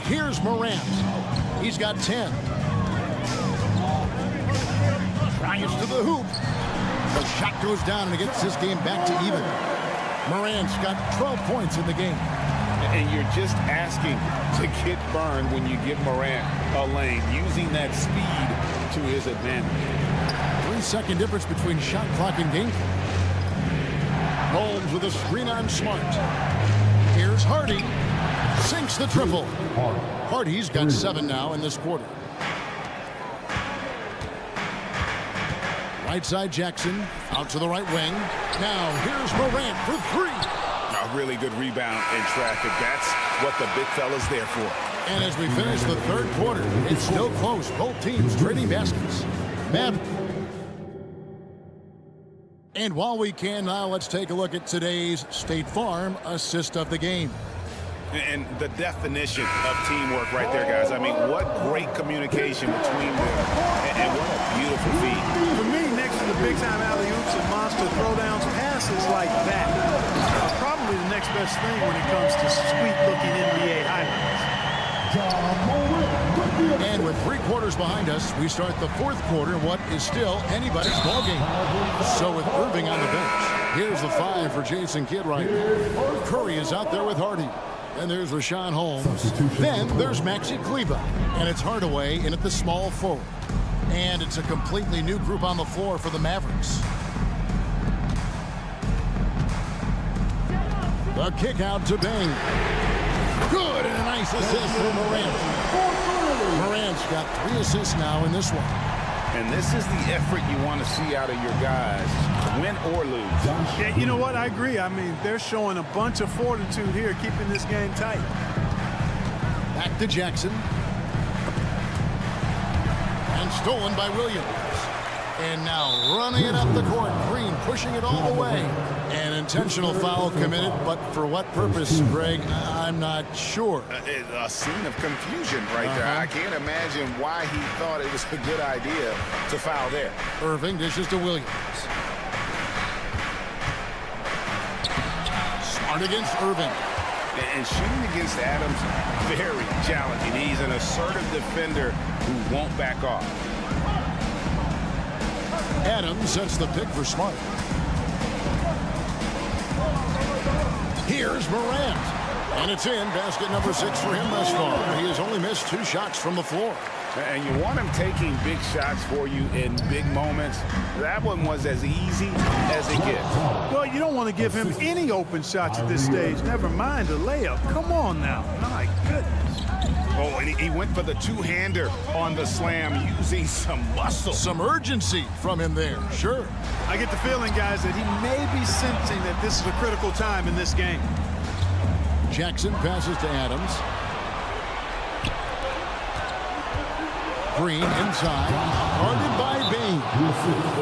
Here's Morant. He's got 10. Drives to the hoop. The shot goes down and it gets this game back to even. Morant's got 12 points in the game. And you're just asking to get burned when you give Morant a lane, using that speed to his advantage. 3-second difference between shot clock and game clock. Holmes with a screen on Smart. Here's Hardy. Sinks the triple. Hardy's got 7 now in this quarter. Right side Jackson. Out to the right wing. Now here's Morant for 3. A really good rebound in traffic. That's what the big fella's there for. And as we finish the third quarter, it's still close. Both teams trading baskets. And while we can now, let's take a look at today's State Farm assist of the game. And the definition of teamwork right there, guys. I mean, what great communication between them. And what a beautiful feat. For me, next to the big-time alley-oops and monster throwdowns, passes like that are probably the next best thing when it comes to sweet-looking NBA highlights. And with 3 quarters behind us, we start the fourth quarter, what is still anybody's ballgame. So with Irving on the bench, here's the 5 for Jason Kidd right now. Curry is out there with Hardy. And there's Rashawn Holmes. Then there's Maxi Kleber. And it's Hardaway in at the small forward. And it's a completely new group on the floor for the Mavericks. The kick out to Bing. Good, and a nice assist for Morant. Morant's got 3 assists now in this one. And this is the effort you want to see out of your guys, win or lose. Yeah, you know what? I agree. I mean, they're showing a bunch of fortitude here, keeping this game tight. Back to Jackson. And stolen by Williams. And now running it up the court. Green pushing it all the way. An intentional foul committed, but for what purpose, Greg? I'm not sure. A scene of confusion right there. I can't imagine why he thought it was a good idea to foul there. Irving dishes to Williams. Smart against Irving. And shooting against Adams, very challenging. He's an assertive defender who won't back off. Adams sets the pick for Smart. Here's Morant. And it's in. Basket number 6 for him thus far. He has only missed 2 shots from the floor. And you want him taking big shots for you in big moments. That one was as easy as it gets. Well, you don't want to give him any open shots at this stage. Never mind a layup. Come on now. My goodness. Oh, and he went for the two-hander on the slam, using some muscle. Some urgency from him there, sure. I get the feeling, guys, that he may be sensing that this is a critical time in this game. Jackson passes to Adams. Green inside, guarded by Bain.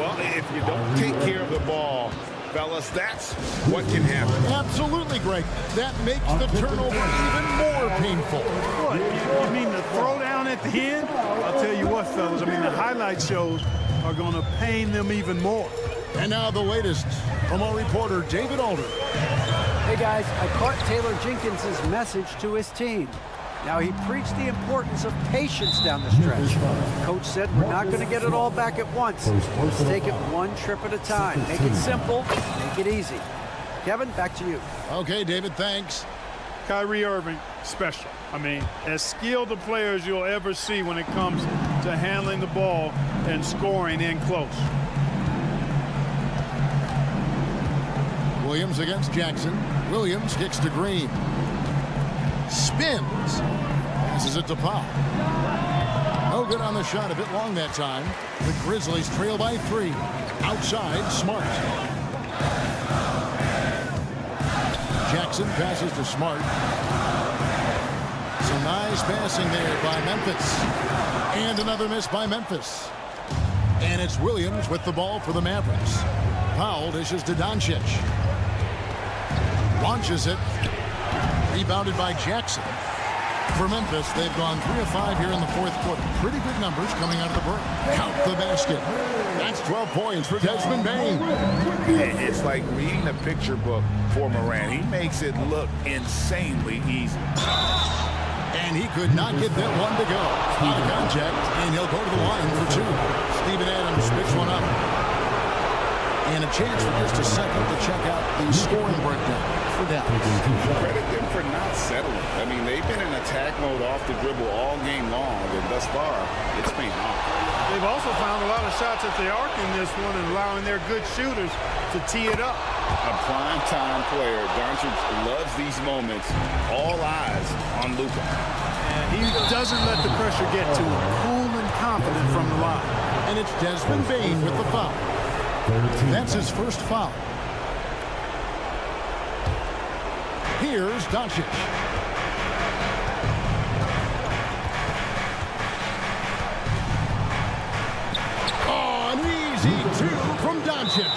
Well, if you don't take care of the ball, fellas, that's what can happen. Absolutely, Greg. That makes the turnover even more painful. What? You mean the throwdown at the end? I'll tell you what, fellas. I mean, the highlight shows are going to pain them even more. And now the latest from our reporter, David Alder. Hey, guys, I caught Taylor Jenkins' message to his team. Now, he preached the importance of patience down the stretch. Coach said we're not going to get it all back at once. Let's take it one trip at a time. Make it simple, make it easy. Kevin, back to you. Okay, David, thanks. Kyrie Irving, special. I mean, as skilled a player as you'll ever see when it comes to handling the ball and scoring in close. Williams against Jackson. Williams kicks to Green. Spins. Passes it to Pop. No good on the shot, a bit long that time. The Grizzlies trail by 3. Outside, Smart. Jackson passes to Smart. Some nice passing there by Memphis. And another miss by Memphis. And it's Williams with the ball for the Mavericks. Powell dishes to Doncic. Launches it. Rebounded by Jackson. For Memphis, they've gone 3 of 5 here in the fourth quarter. Pretty good numbers coming out of the break. Count the basket. That's 12 points for Desmond Bane. It's like reading a picture book for Morant. He makes it look insanely easy. And he could not get that one to go. Out of contact, and he'll go to the line for 2. Steven Adams picks one up. And a chance for just a second to check out the scoring breakdown for Dallas. Credit them for not settling. I mean, they've been in attack mode off the dribble all game long, and thus far, it's paying off. They've also found a lot of shots at the arc in this one and allowing their good shooters to tee it up. A prime-time player. Doncic loves these moments. All eyes on Luka. And he doesn't let the pressure get to him. Cool and confident from the line. And it's Desmond Bane with the foul. That's his first foul. Here's Doncic. Oh, an easy 2 from Doncic.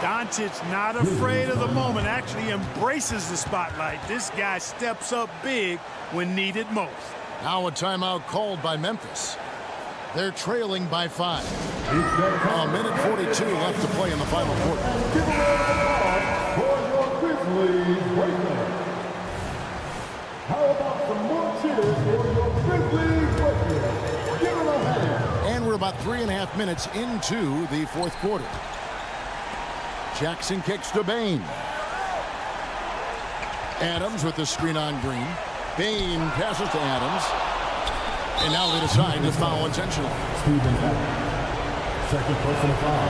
Doncic not afraid of the moment, actually embraces the spotlight. This guy steps up big when needed most. Now a timeout called by Memphis. They're trailing by 5. A minute 42 left to play in the final quarter. How about some more cheers for your Grizzlies? Give them a hand. And we're about 3.5 minutes into the fourth quarter. Jackson kicks to Bane. Adams with the screen on Green. Bane passes to Adams. And now they decide to foul intentionally. Second personal foul.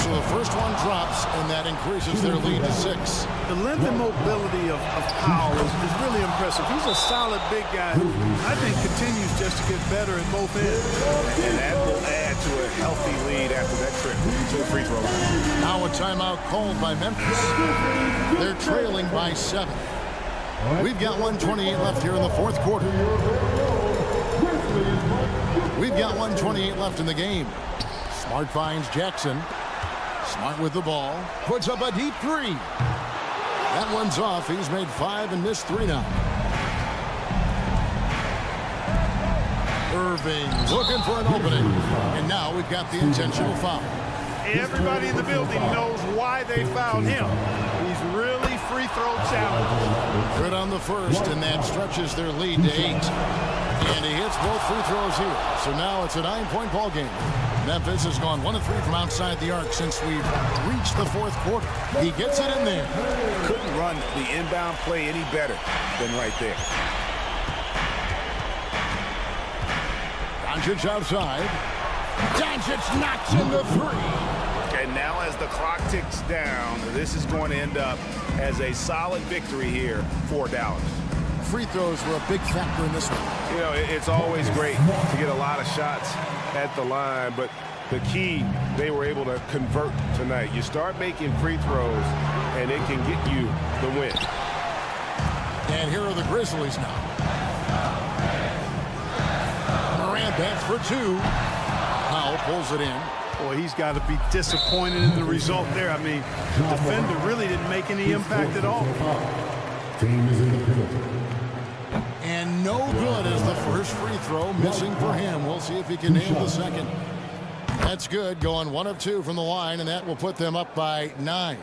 So the first one drops, and that increases their lead to 6. The length and mobility of Powell is really impressive. He's a solid big guy who I think continues just to get better at both ends. And that will add to a healthy lead after that trip to the free throw line. Now a timeout called by Memphis. They're trailing by 7. We've got 1:28 left here in the fourth quarter. We've got 1:28 left in the game. Smart finds Jackson. Smart with the ball. Puts up a deep 3. That one's off. He's made 5 and missed 3 now. Irving looking for an opening. And now we've got the intentional foul. Everybody in the building knows why they fouled him. He's really free throw challenged. Good on the first, and that stretches their lead to 8. And he hits both free throws here. So now it's a 9-point ball game. Memphis has gone 1 of 3 from outside the arc since we've reached the fourth quarter. He gets it in there. Couldn't run the inbound play any better than right there. Doncic outside. Doncic knocks in the 3. And now as the clock ticks down, this is going to end up as a solid victory here for Dallas. Free throws were a big factor in this one. You know, it's always great to get a lot of shots at the line, but the key, they were able to convert tonight. You start making free throws, and it can get you the win. And here are the Grizzlies now. Morant bats for 2. Powell pulls it in. Boy, he's got to be disappointed in the result there. I mean, the defender really didn't make any impact at all. Team is in the penalty. And no good as the first free throw missing for him. We'll see if he can nail the second. That's good, going 1 of 2 from the line, and that will put them up by 9.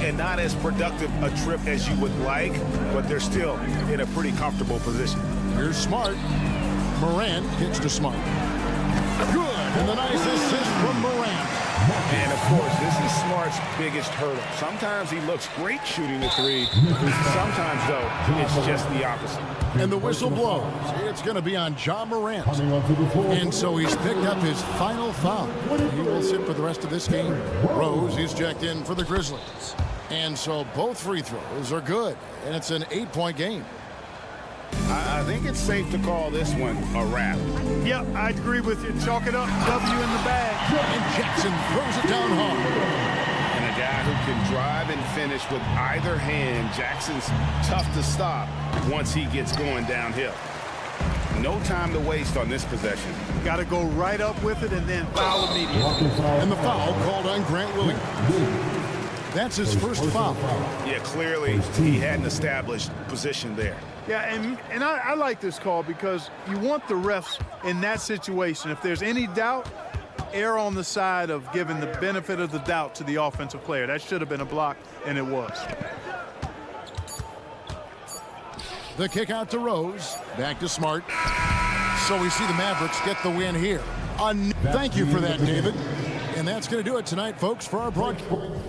and not as productive a trip as you would like, but they're still in a pretty comfortable position. Here's Smart. Morant kicks to Smart. Good, and the nice assist from Morant. And, of course, this is Smart's biggest hurdle. Sometimes he looks great shooting the three. Sometimes, though, it's just the opposite. And the whistle blows. It's going to be on Ja Morant. And so he's picked up his final foul. He will sit for the rest of this game. Rose is checked in for the Grizzlies. And so both free throws are good. And it's an 8-point game. I think it's safe to call this one a wrap. Yep, I agree with you. Chalk it up, W in the bag. And Jackson throws it down hard. And a guy who can drive and finish with either hand. Jackson's tough to stop once he gets going downhill. No time to waste on this possession. Got to go right up with it and then foul immediately. And the foul called on Grant Williams. That's his first foul. Yeah, clearly he had an established position there. Yeah, and I like this call because you want the refs in that situation. If there's any doubt, err on the side of giving the benefit of the doubt to the offensive player. That should have been a block, and it was. The kick out to Rose. Back to Smart. So we see the Mavericks get the win here. Thank you for that, David. And that's going to do it tonight, folks, for our broadcast.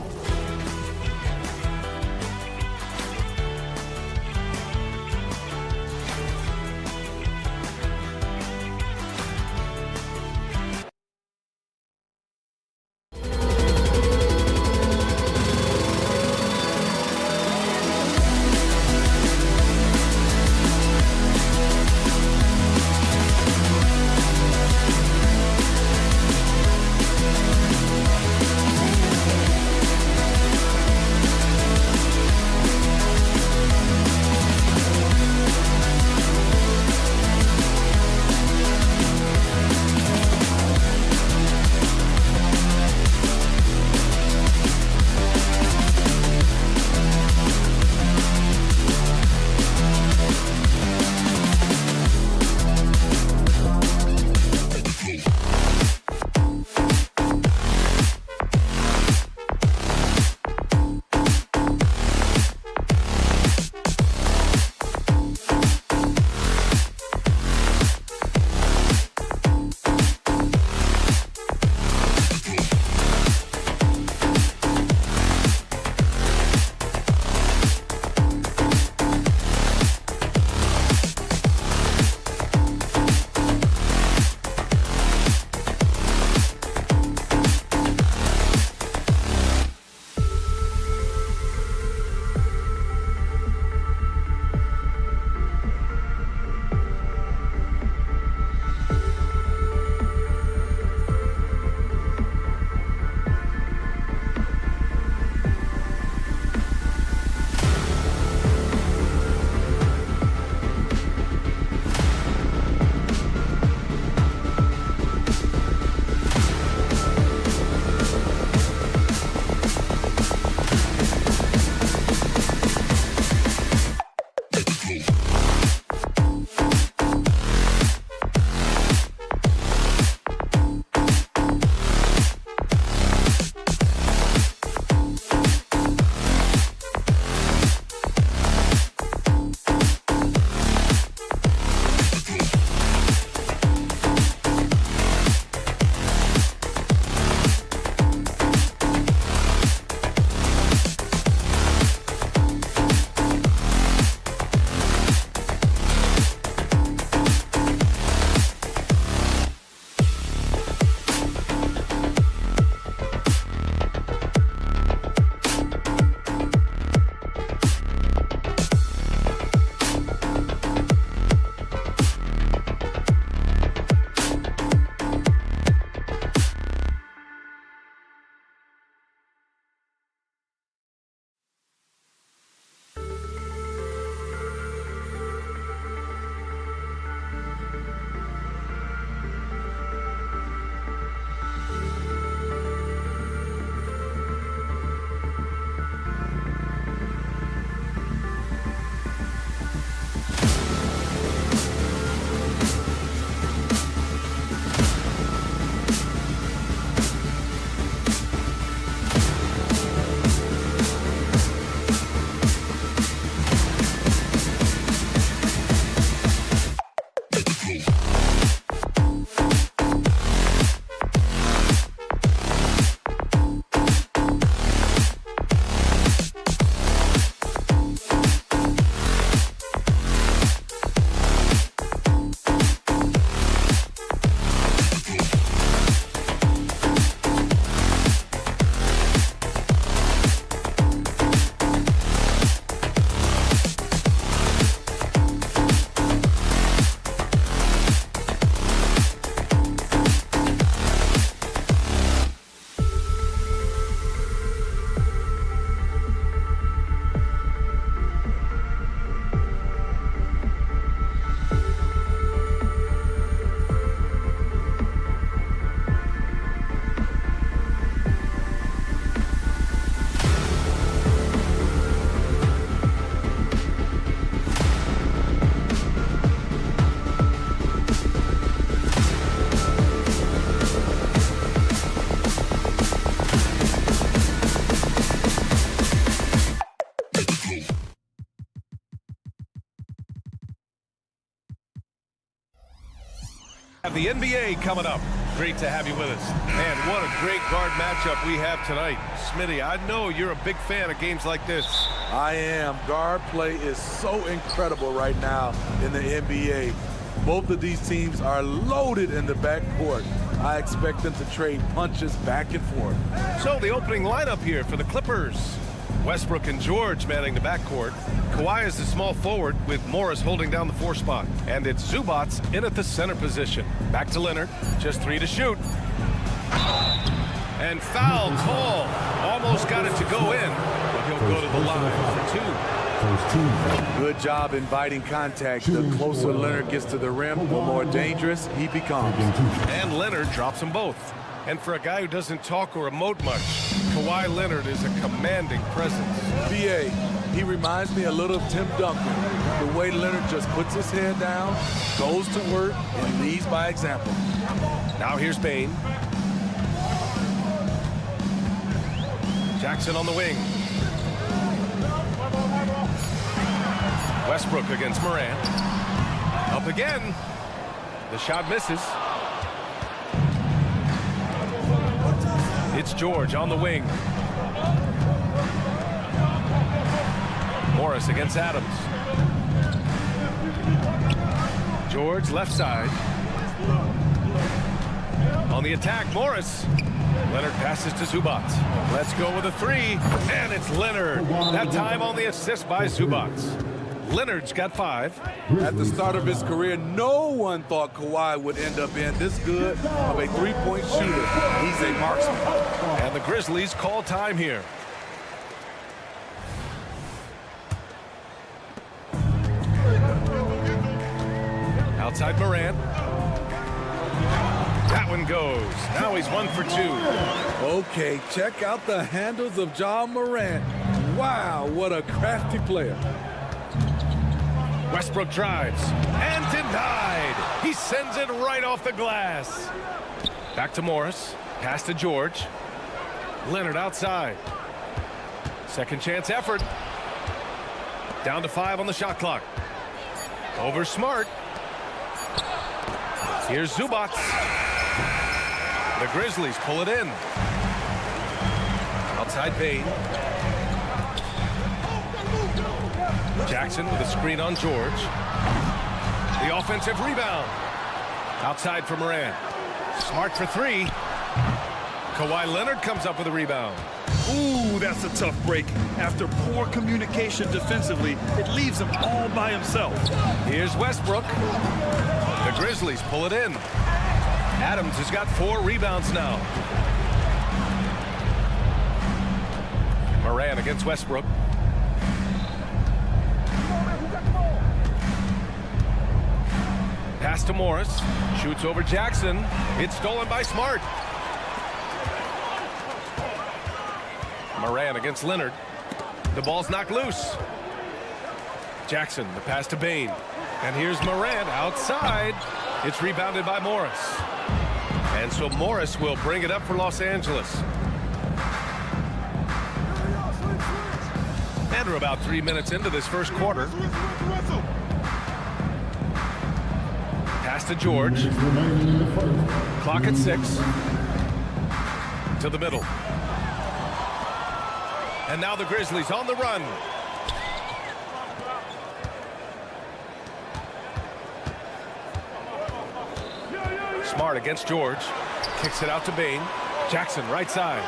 Have the NBA coming up. Great to have you with us. Man, what a great guard matchup we have tonight. Smitty, I know you're a big fan of games like this. I am. Guard play is so incredible right now in the NBA. Both of these teams are loaded in the backcourt. I expect them to trade punches back and forth. So the opening lineup here for the Clippers. Westbrook and George manning the backcourt. Kawhi is the small forward with Morris holding down the 4 spot. And it's Zubats in at the center position. Back to Leonard. Just 3 to shoot. And foul call. Almost got it to go in, but he'll go to the line for 2. Good job inviting contact. The closer Leonard gets to the rim, the more dangerous he becomes. And Leonard drops them both. And for a guy who doesn't talk or emote much, Kawhi Leonard is a commanding presence. BA, he reminds me a little of Tim Duncan. The way Leonard just puts his head down, goes to work, and leads by example. Now here's Bane. Jackson on the wing. Westbrook against Morant. Up again. The shot misses. It's George on the wing. Morris against Adams. George left side. On the attack, Morris. Leonard passes to Zubats. Let's go with a 3, and it's Leonard. That time on the assist by Zubats. Leonard's got 5. At the start of his career, no one thought Kawhi would end up being this good of a 3-point shooter. He's a marksman. And the Grizzlies call time here. Outside Morant. That one goes. Now he's 1 for 2. Okay, check out the handles of Ja Morant. Wow, what a crafty player. Westbrook drives and denied. He sends it right off the glass. Back to Morris. Pass to George. Leonard outside. Second chance effort. Down to 5 on the shot clock. Over Smart. Here's Zubats. The Grizzlies pull it in. Outside Bane. Jackson with a screen on George. The offensive rebound. Outside for Morant. Smart for 3. Kawhi Leonard comes up with a rebound. Ooh, that's a tough break. After poor communication defensively, it leaves him all by himself. Here's Westbrook. The Grizzlies pull it in. Adams has got 4 rebounds now. Morant against Westbrook. Pass to Morris. Shoots over Jackson. It's stolen by Smart. Morant against Leonard. The ball's knocked loose. Jackson, the pass to Bane. And here's Morant outside. It's rebounded by Morris. And so Morris will bring it up for Los Angeles. And we're about 3 minutes into this first quarter. Pass to George. Clock at 6. To the middle. And now the Grizzlies on the run. Smart against George. Kicks it out to Bane. Jackson right side.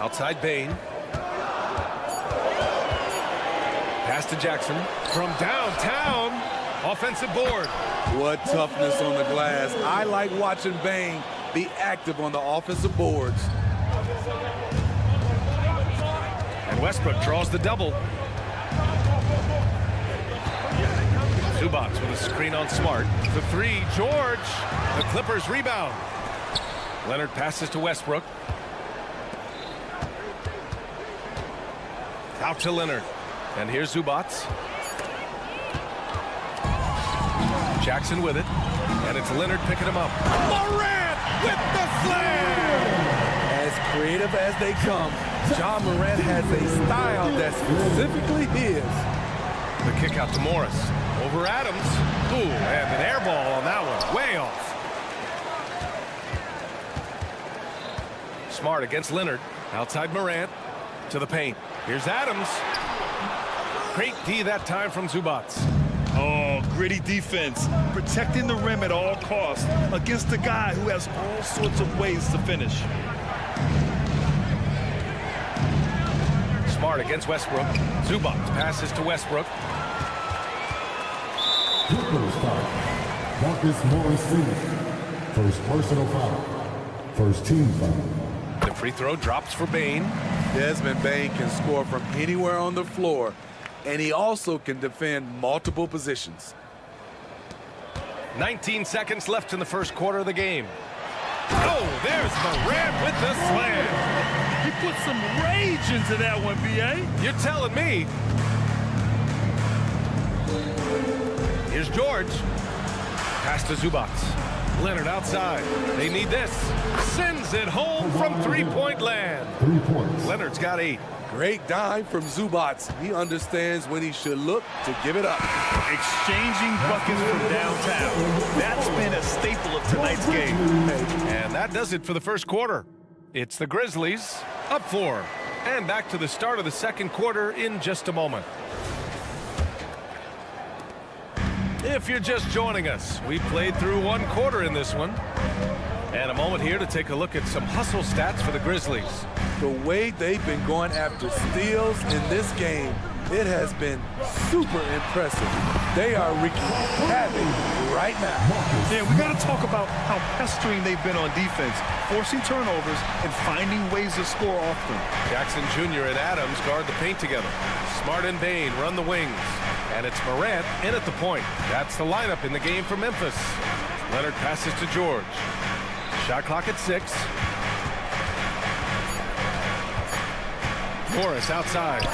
Outside Bane. Pass to Jackson. From downtown. Offensive board. What toughness on the glass. I like watching Bane be active on the offensive boards. And Westbrook draws the double. Zubats with a screen on Smart. The 3, George. The Clippers rebound. Leonard passes to Westbrook. Out to Leonard. And here's Zubats. Jackson with it. And it's Leonard picking him up. Morant with the slam! As creative as they come, Ja Morant has a style that's specifically his. The kick out to Morris. Over Adams. Ooh, and an air ball on that one. Way off. Smart against Leonard. Outside Morant. To the paint. Here's Adams. Great D that time from Zubac. Oh, gritty defense. Protecting the rim at all costs against a guy who has all sorts of ways to finish. Smart against Westbrook. Zubac passes to Westbrook. Clippers foul. Marcus Morris Sr. First personal foul. First team foul. The free throw drops for Bane. Desmond Bane can score from anywhere on the floor, and he also can defend multiple positions. 19 seconds left in the first quarter of the game. Oh, there's Morant with the slam. He put some rage into that one, B.A. You're telling me. Here's George. Pass to Zubac. Leonard outside. They need this. Sends it home from three-point land. 3 points. Leonard's got 8. Great dime from Zubac. He understands when he should look to give it up. Exchanging buckets from downtown. That's been a staple of tonight's game. And that does it for the first quarter. It's the Grizzlies up 4. And back to the start of the second quarter in just a moment. If you're just joining us, we played through 1 quarter in this one. And a moment here to take a look at some hustle stats for the Grizzlies. The way they've been going after steals in this game, it has been super impressive. They are wreaking havoc right now. Yeah, we got to talk about how pestering they've been on defense, forcing turnovers and finding ways to score often. Jackson Jr. and Adams guard the paint together. Smart and Bane run the wings. And it's Morant in at the point. That's the lineup in the game for Memphis. Leonard passes to George. Shot clock at 6. Morris outside.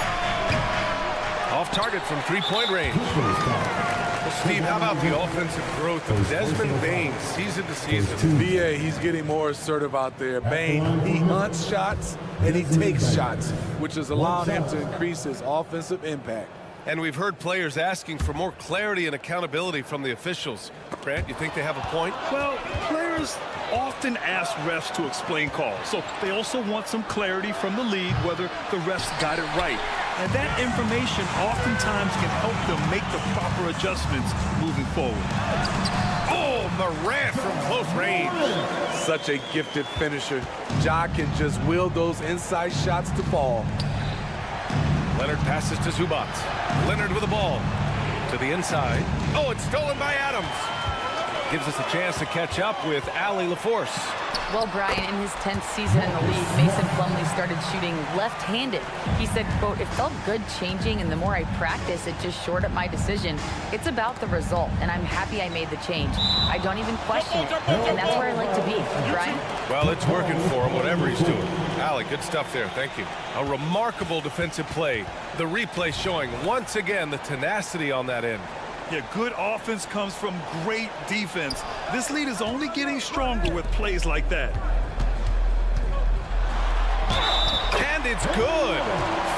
Off target from three-point range. Well, Steve, how about the offensive growth of Desmond Bane season to season? BA, he's getting more assertive out there. Bane, he hunts shots and he takes shots, which has allowed him to increase his offensive impact. And we've heard players asking for more clarity and accountability from the officials. Grant, you think they have a point? Well, players often ask refs to explain calls, so they also want some clarity from the league whether the refs got it right. And that information oftentimes can help them make the proper adjustments moving forward. Oh, Morant from close range. Such a gifted finisher. Ja can just will those inside shots to fall. Leonard passes to Zubac. Leonard with the ball. To the inside. Oh, it's stolen by Adams. Gives us a chance to catch up with Allie LaForce. Well, Brian, in his 10th season in the league, Mason Plumlee started shooting left-handed. He said, quote, "It felt good changing, and the more I practice, it just shored up my decision. It's about the result, and I'm happy I made the change. I don't even question it, and that's where I like to be." Brian? Well, it's working for him, whatever he's doing. Allie, good stuff there. Thank you. A remarkable defensive play. The replay showing once again the tenacity on that end. Yeah, good offense comes from great defense. This lead is only getting stronger with plays like that. And it's good.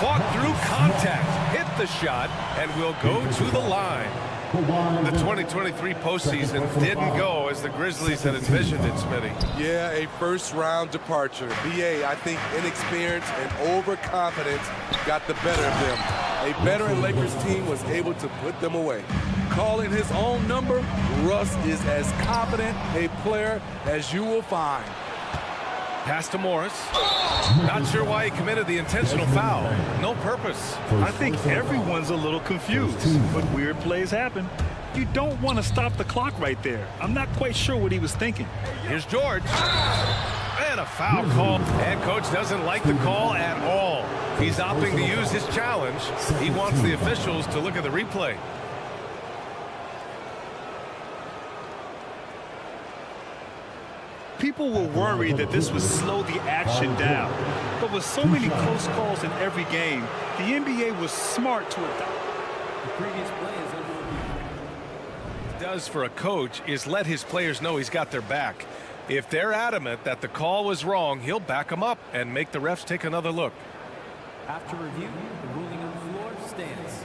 Fought through contact, hit the shot, and will go to the line. The 2023 postseason didn't go as the Grizzlies had envisioned it, Smitty. Yeah, a first-round departure. BA, I think inexperience and overconfidence got the better of them. A veteran Lakers team was able to put them away. Calling his own number, Russ is as confident a player as you will find. Pass to Morris. Not sure why he committed the intentional foul. No purpose. I think everyone's a little confused, but weird plays happen. You don't want to stop the clock right there. I'm not quite sure what he was thinking. Here's George. And a foul call. And coach doesn't like the call at all. He's opting to use his challenge. He wants the officials to look at the replay. People were worried that this would slow the action down. But with so many close calls in every game, the NBA was smart to adopt. The previous play is under review. What he does for a coach is let his players know he's got their back. If they're adamant that the call was wrong, he'll back them up and make the refs take another look. After review, the ruling on the floor stands.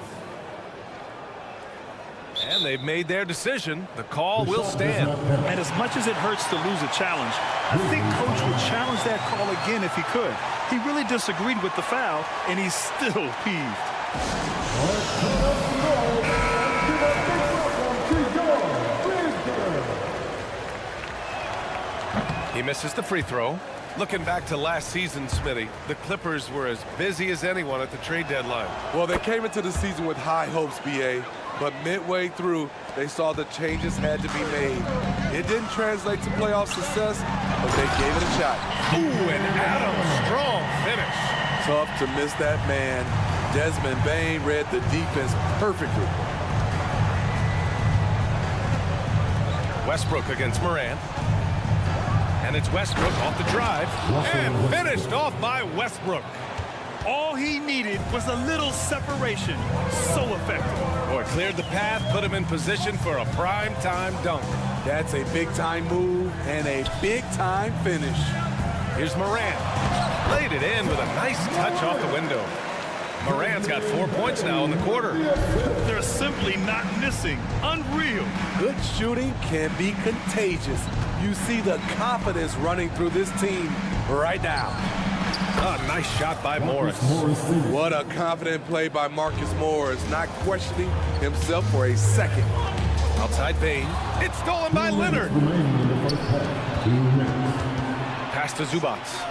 And they've made their decision. The call will stand. And as much as it hurts to lose a challenge, I think Coach would challenge that call again if he could. He really disagreed with the foul, and he's still peeved. He misses the free throw. Looking back to last season, Smitty, the Clippers were as busy as anyone at the trade deadline. Well, they came into the season with high hopes, B.A., but midway through, they saw the changes had to be made. It didn't translate to playoff success, but they gave it a shot. Ooh, and Adams, strong finish. Tough to miss that man. Desmond Bain read the defense perfectly. Westbrook against Morant. And it's Westbrook off the drive. And finished off by Westbrook. All he needed was a little separation. So effective. Boy, cleared the path, put him in position for a prime-time dunk. That's a big-time move and a big-time finish. Here's Morant. Laid it in with a nice touch off the window. Morant's got 4 points now in the quarter. They're simply not missing. Unreal. Good shooting can be contagious. You see the confidence running through this team right now. A nice shot by Morris. What a confident play by Marcus Morris, not questioning himself for a second. Outside Bain. It's stolen by Leonard. Pass to Zubats.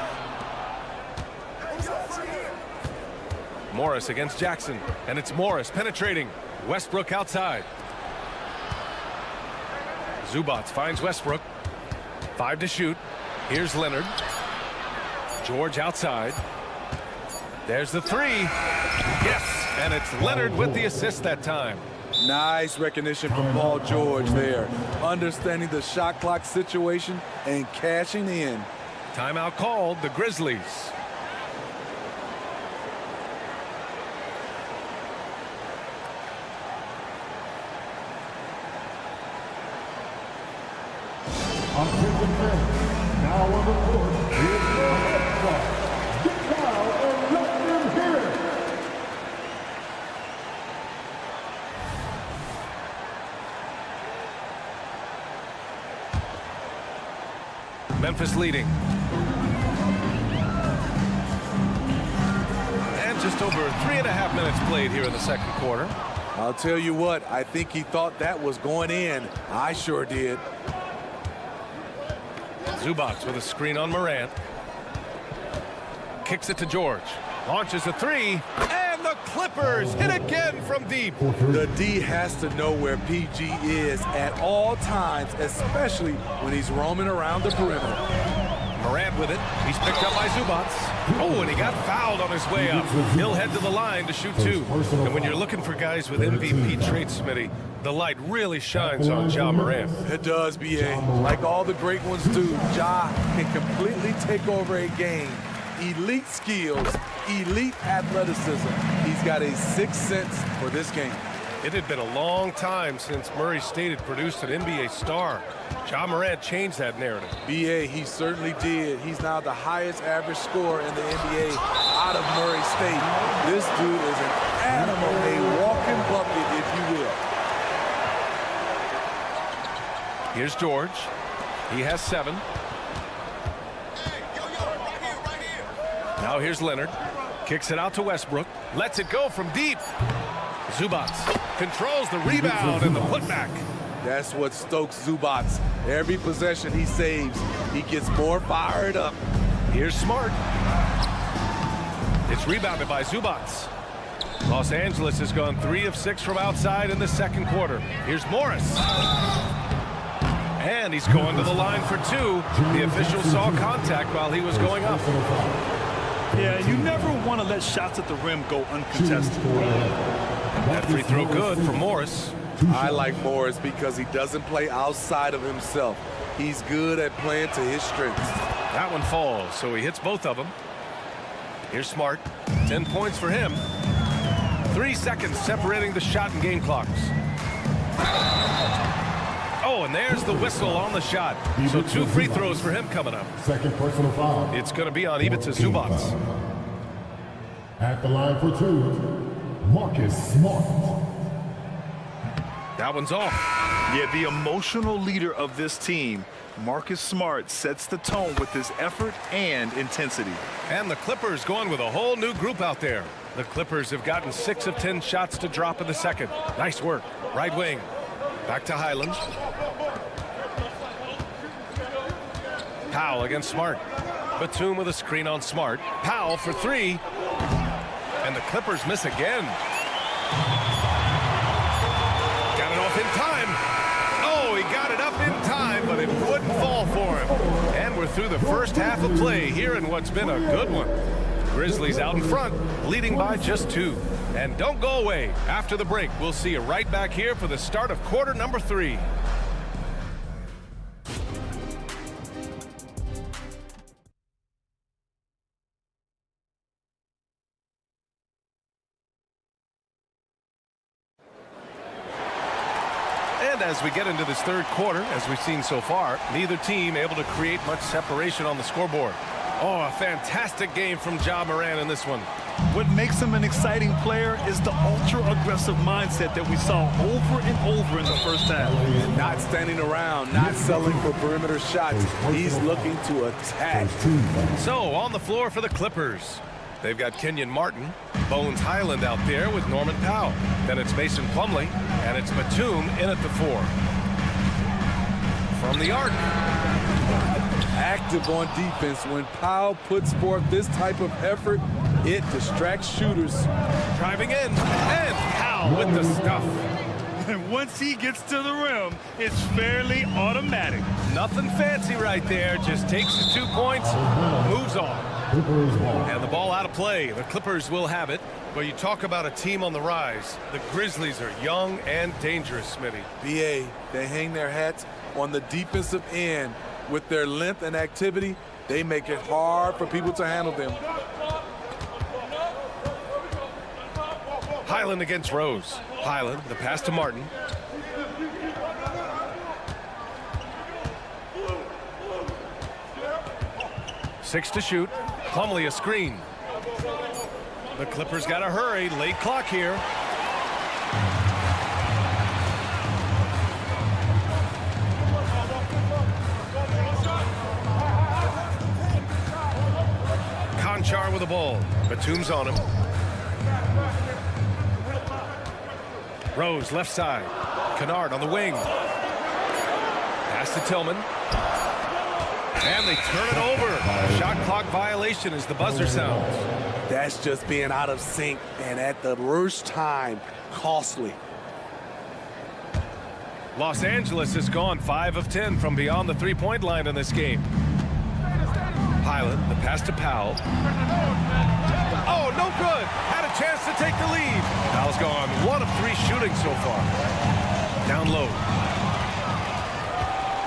Morris against Jackson. And it's Morris penetrating. Westbrook outside. Zubats finds Westbrook. 5 to shoot. Here's Leonard. George outside. There's the 3. Yes, and it's Leonard with the assist that time. Nice recognition from Paul George there. Understanding the shot clock situation and cashing in. Timeout called, the Grizzlies. Now on the court, here's your head coach. Get down and let them hear it. Memphis leading. And just over 3.5 minutes played here in the second quarter. I'll tell you what, I think he thought that was going in. I sure did. Zubats with a screen on Morant. Kicks it to George. Launches a 3. And the Clippers hit again from deep. The D has to know where PG is at all times, especially when he's roaming around the perimeter. Morant with it. He's picked up by Zubats. Oh, and he got fouled on his way up. He'll head to the line to shoot 2. And when you're looking for guys with MVP traits, Smitty, the light really shines on Ja Morant. It does, B.A. Like all the great ones do, Ja can completely take over a game. Elite skills, elite athleticism. He's got a 6th sense for this game. It had been a long time since Murray State had produced an NBA star. Ja Morant changed that narrative. B.A., he certainly did. He's now the highest average scorer in the NBA out of Murray State. This dude is an animal, a walking bucket, if you will. Here's George. He has 7. Now here's Leonard. Kicks it out to Westbrook. Lets it go from deep. Zubats controls the rebound and the putback. That's what stokes Zubats. Every possession he saves, he gets more fired up. Here's Smart. It's rebounded by Zubats. Los Angeles has gone 3 of 6 from outside in the second quarter. Here's Morris. And he's going to the line for 2. The official saw contact while he was going up. Yeah, you never want to let shots at the rim go uncontested. That free throw good for Morris. I like Morris because he doesn't play outside of himself. He's good at playing to his strengths. That one falls, so he hits both of them. Here's Smart. 10 points for him. 3 seconds separating the shot and game clocks. Oh, and there's the whistle on the shot. So 2 free throws for him coming up. Second personal foul. It's going to be on Ivica Zubats. At the line for 2, Marcus Smart. That one's off. Yeah, the emotional leader of this team, Marcus Smart, sets the tone with his effort and intensity. And the Clippers going with a whole new group out there. The Clippers have gotten 6 of 10 shots to drop in the second. Nice work. Right wing. Back to Highland. Powell against Smart. Batum with a screen on Smart. Powell for 3. And the Clippers miss again. Got it off in time. Oh, he got it up in time, but it wouldn't fall for him. And we're through the first half of play here in what's been a good one. Grizzlies out in front, leading by just 2. And don't go away. After the break, we'll see you right back here for the start of quarter number 3. And as we get into this third quarter, as we've seen so far, neither team able to create much separation on the scoreboard. Oh, a fantastic game from Ja Morant in this one. What makes him an exciting player is the ultra-aggressive mindset that we saw over and over in the first half. And not standing around, not selling for perimeter shots. He's looking to attack. So, on the floor for the Clippers, they've got Kenyon Martin, Bones Highland out there with Norman Powell. Then it's Mason Plumlee, and it's Batum in at the 4. From the arc. Active on defense. When Powell puts forth this type of effort, it distracts shooters. Driving in, and Powell with the stuff. And once he gets to the rim, it's fairly automatic. Nothing fancy right there. Just takes the 2 points, moves on. And the ball out of play. The Clippers will have it. But you talk about a team on the rise. The Grizzlies are young and dangerous, Smitty. BA, they hang their hats on the defensive end. With their length and activity, they make it hard for people to handle them. Highland against Rose. Highland, the pass to Martin. Six to shoot. Plumlee a screen. The Clippers got to hurry. Late clock here. Conchar with the ball. Batum's on him. Rose left side. Kennard on the wing. Pass to Tillman. And they turn it over. Shot clock violation as the buzzer sounds. That's just being out of sync and at the worst time, costly. Los Angeles has gone 5 of 10 from beyond the three-point line in this game. Highland, the pass to Powell. Oh, no good. Had a chance to take the lead. Powell's gone 1 of 3 shooting so far. Down low.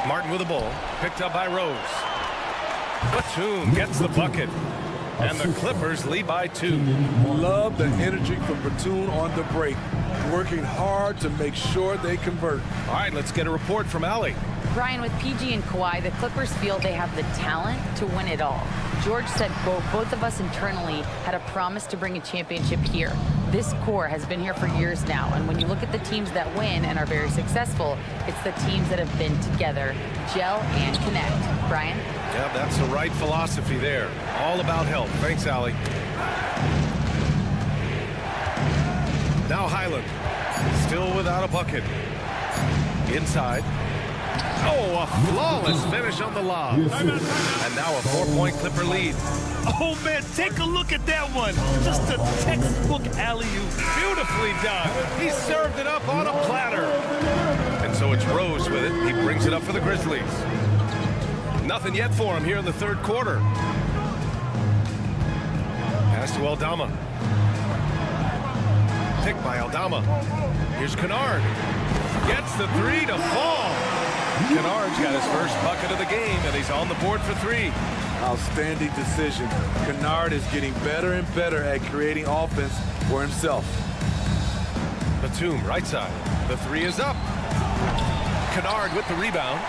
Martin with the ball. Picked up by Rose. Batum gets the bucket. And the Clippers lead by 2. Love the energy from Batum on the break. Working hard to make sure they convert. All right, let's get a report from Allie. Brian, with PG and Kawhi, the Clippers feel they have the talent to win it all. George said, quote, both of us internally had a promise to bring a championship here. This core has been here for years now, and when you look at the teams that win and are very successful, it's the teams that have been together, gel and connect. Brian? Yeah, that's the right philosophy there. All about health. Thanks, Allie. Now Highland, still without a bucket. Inside. Oh, a flawless finish on the lob. And now a 4-point Clipper lead. Oh, man, take a look at that one. Just a textbook alley-oop. Beautifully done. He served it up on a platter. And so it's Rose with it. He brings it up for the Grizzlies. Nothing yet for him here in the third quarter. Pass to Aldama. Picked by Aldama. Here's Kennard. Gets the 3 to fall. Kennard's got his first bucket of the game, and he's on the board for 3. Outstanding decision. Kennard is getting better and better at creating offense for himself. Batum, right side. The 3 is up. Kennard with the rebound.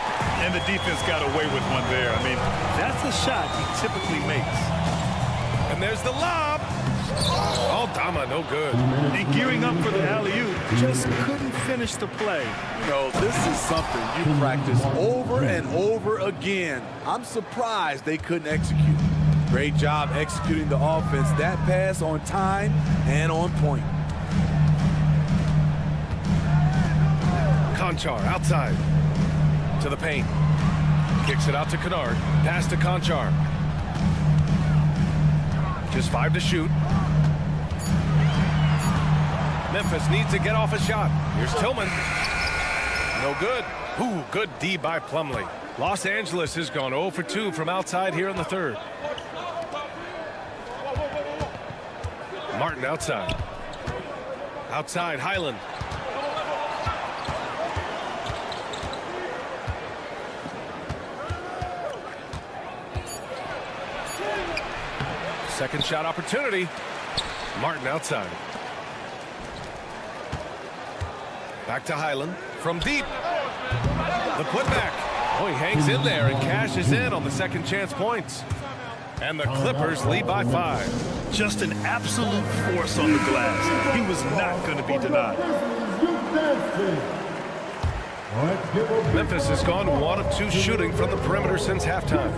And the defense got away with one there. I mean, that's a shot he typically makes. And there's the lob. Oh, Dama, no good. And gearing up for the alley-oop, just couldn't finish the play. You know, this is something you practice over and over again. I'm surprised they couldn't execute. Great job executing the offense. That pass on time and on point. Conchar outside to the paint. Kicks it out to Kennard. Pass to Conchar. Just 5 to shoot. Memphis needs to get off a shot. Here's Tillman. No good. Ooh, good D by Plumlee. Los Angeles has gone 0 for 2 from outside here in the third. Martin outside. Outside, Highland. Second shot opportunity. Martin outside. Back to Highland from deep. The putback. Oh, he hangs in there and cashes in on the second chance points. And the Clippers lead by 5. Just an absolute force on the glass. He was not going to be denied. Memphis has gone 1 of 2 shooting from the perimeter since halftime.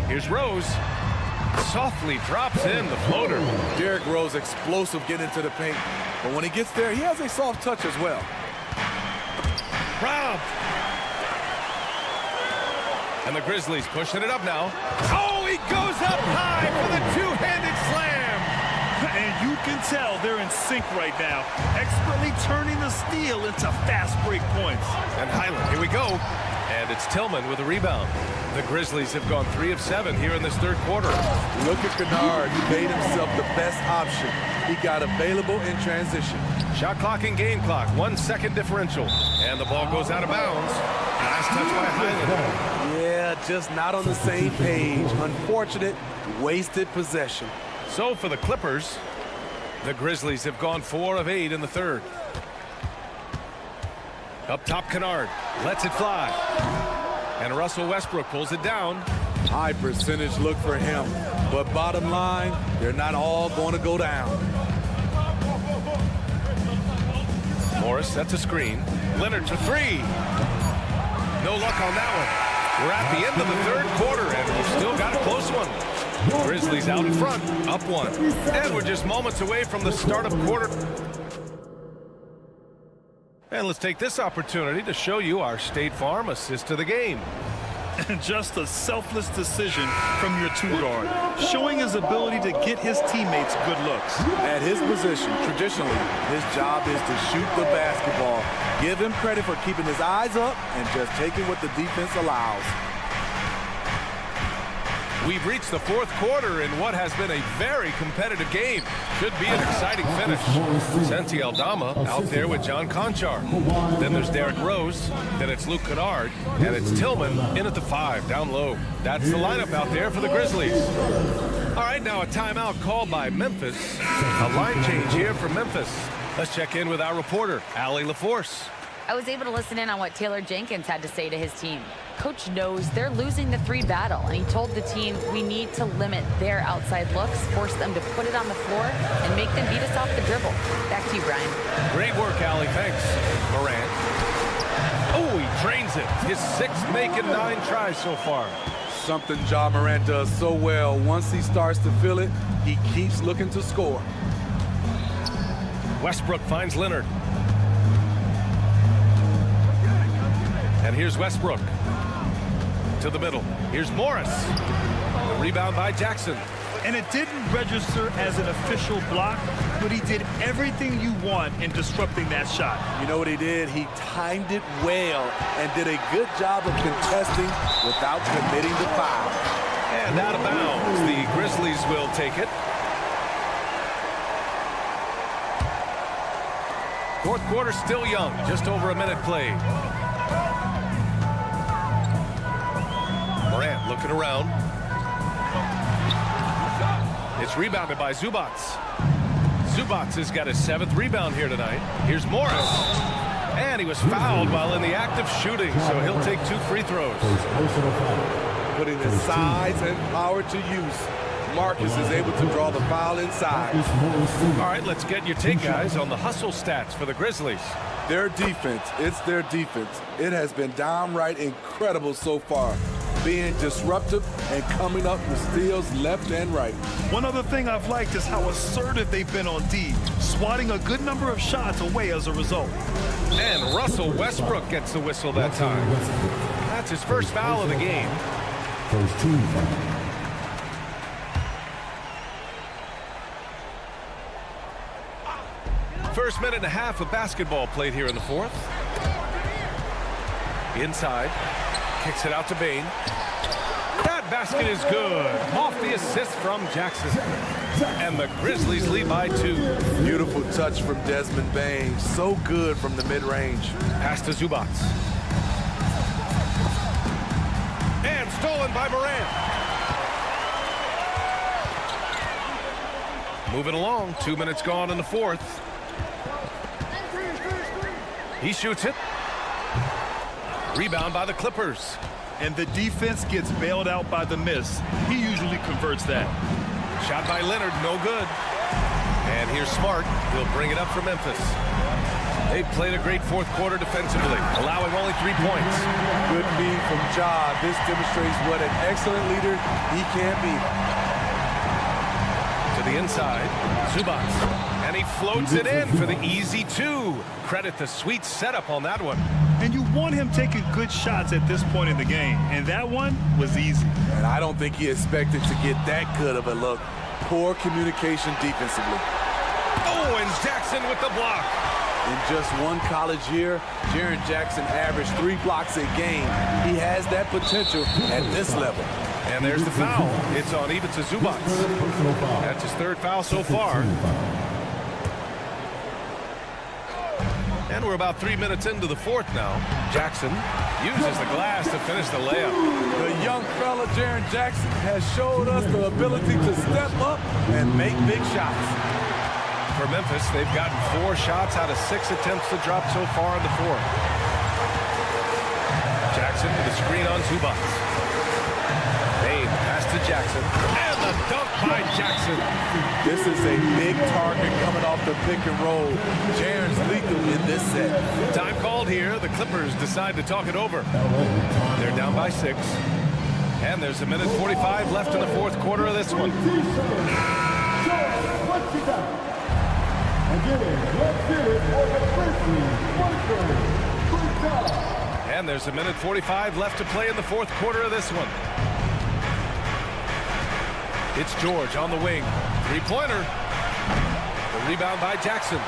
Here's Rose. Softly drops in the floater. Derrick Rose explosive getting into the paint. But when he gets there, he has a soft touch as well. Robbed. And the Grizzlies pushing it up now. Oh, he goes up high for the two-handed slam. And you can tell they're in sync right now, expertly turning the steal into fast break points. And Highland, here we go. And it's Tillman with a rebound. The Grizzlies have gone 3 of 7 here in this third quarter. Look at Kennard. He made himself the best option. He got available in transition. Shot clock and game clock, 1 second differential. And the ball goes out of bounds. Last touch by Highland. Yeah, just not on the same page. Unfortunate, wasted possession. So for the Clippers, the Grizzlies have gone 4 of 8 in the third. Up top, Kennard lets it fly. And Russell Westbrook pulls it down. High percentage look for him. But bottom line, they're not all going to go down. Morris sets a screen. Leonard for 3. No luck on that one. We're at the end of the third quarter, and we've still got a close one. Grizzlies out in front, up 1. And we're just moments away from the start of quarter. And let's take this opportunity to show you our State Farm assist to the game. And just a selfless decision from your 2 guard, showing his ability to get his teammates good looks. At his position, traditionally, his job is to shoot the basketball. Give him credit for keeping his eyes up and just taking what the defense allows. We've reached the fourth quarter in what has been a very competitive game. Should be an exciting finish. Santi Aldama out there with John Conchar. Then there's Derrick Rose. Then it's Luke Kennard. And it's Tillman in at the 5, down low. That's the lineup out there for the Grizzlies. All right, now a timeout called by Memphis. A line change here from Memphis. Let's check in with our reporter, Allie LaForce. I was able to listen in on what Taylor Jenkins had to say to his team. Coach knows they're losing the 3 battle, and he told the team we need to limit their outside looks, force them to put it on the floor, and make them beat us off the dribble. Back to you, Brian. Great work, Allie. Thanks. Morant. Oh, he drains it. His 6th make and 9 tries so far. Something Ja Morant does so well. Once he starts to feel it, he keeps looking to score. Westbrook finds Leonard. And here's Westbrook to the middle. Here's Morris. The rebound by Jackson. And it didn't register as an official block, but he did everything you want in disrupting that shot. You know what he did? He timed it well and did a good job of contesting without committing the foul. And out of bounds. The Grizzlies will take it. Fourth quarter still young. Just over a minute played. Morant looking around. It's rebounded by Zubats. Zubats has got his 7th rebound here tonight. Here's Morris. And he was fouled while in the act of shooting, so he'll take 2 free throws. Putting his size and power to use. Marcus is able to draw the foul inside. All right, let's get your take, guys, on the hustle stats for the Grizzlies. Their defense, it's their defense. It has been downright incredible so far, being disruptive and coming up with steals left and right. One other thing I've liked is how assertive they've been on D, swatting a good number of shots away as a result. And Russell Westbrook gets the whistle that time. That's his first foul of the game. First team foul. First minute and a half of basketball played here in the fourth. Inside. Kicks it out to Bain. That basket is good. Off the assist from Jackson. And the Grizzlies lead by 2. Beautiful touch from Desmond Bain. So good from the mid-range. Pass to Zubac. And stolen by Morant. Moving along. 2 minutes gone in the fourth. He shoots it. Rebound by the Clippers. And the defense gets bailed out by the miss. He usually converts that. Shot by Leonard, no good. And here's Smart. He'll bring it up for Memphis. They played a great fourth quarter defensively, allowing only 3 points. Good feed from Ja. This demonstrates what an excellent leader he can be. To the inside, Zubac. And he floats it in for the easy 2. Credit the sweet setup on that one. And you want him taking good shots at this point in the game. And that one was easy. And I don't think he expected to get that good of a look. Poor communication defensively. Oh, and Jackson with the block. In just one college year, Jaren Jackson averaged 3 blocks a game. He has that potential at this level. And there's the foul. It's on Ivica Zubac. That's his 3rd foul so far. And we're about 3 minutes into the fourth now. Jackson uses the glass to finish the layup. The young fella, Jaren Jackson, has showed us the ability to step up and make big shots. For Memphis, they've gotten 4 shots out of 6 attempts to drop so far in the fourth. Jackson with a screen on Zubac. Bain pass to Jackson. And the dunk by Jackson. This is a big target coming off the pick and roll. Jaren's lethal in this set. Time called here. The Clippers decide to talk it over. They're down by 6. And there's a minute 45 left in the fourth quarter of this one. And there's a minute 45 left to play in the fourth quarter of this one. It's George on the wing. 3-pointer. The rebound by Jackson.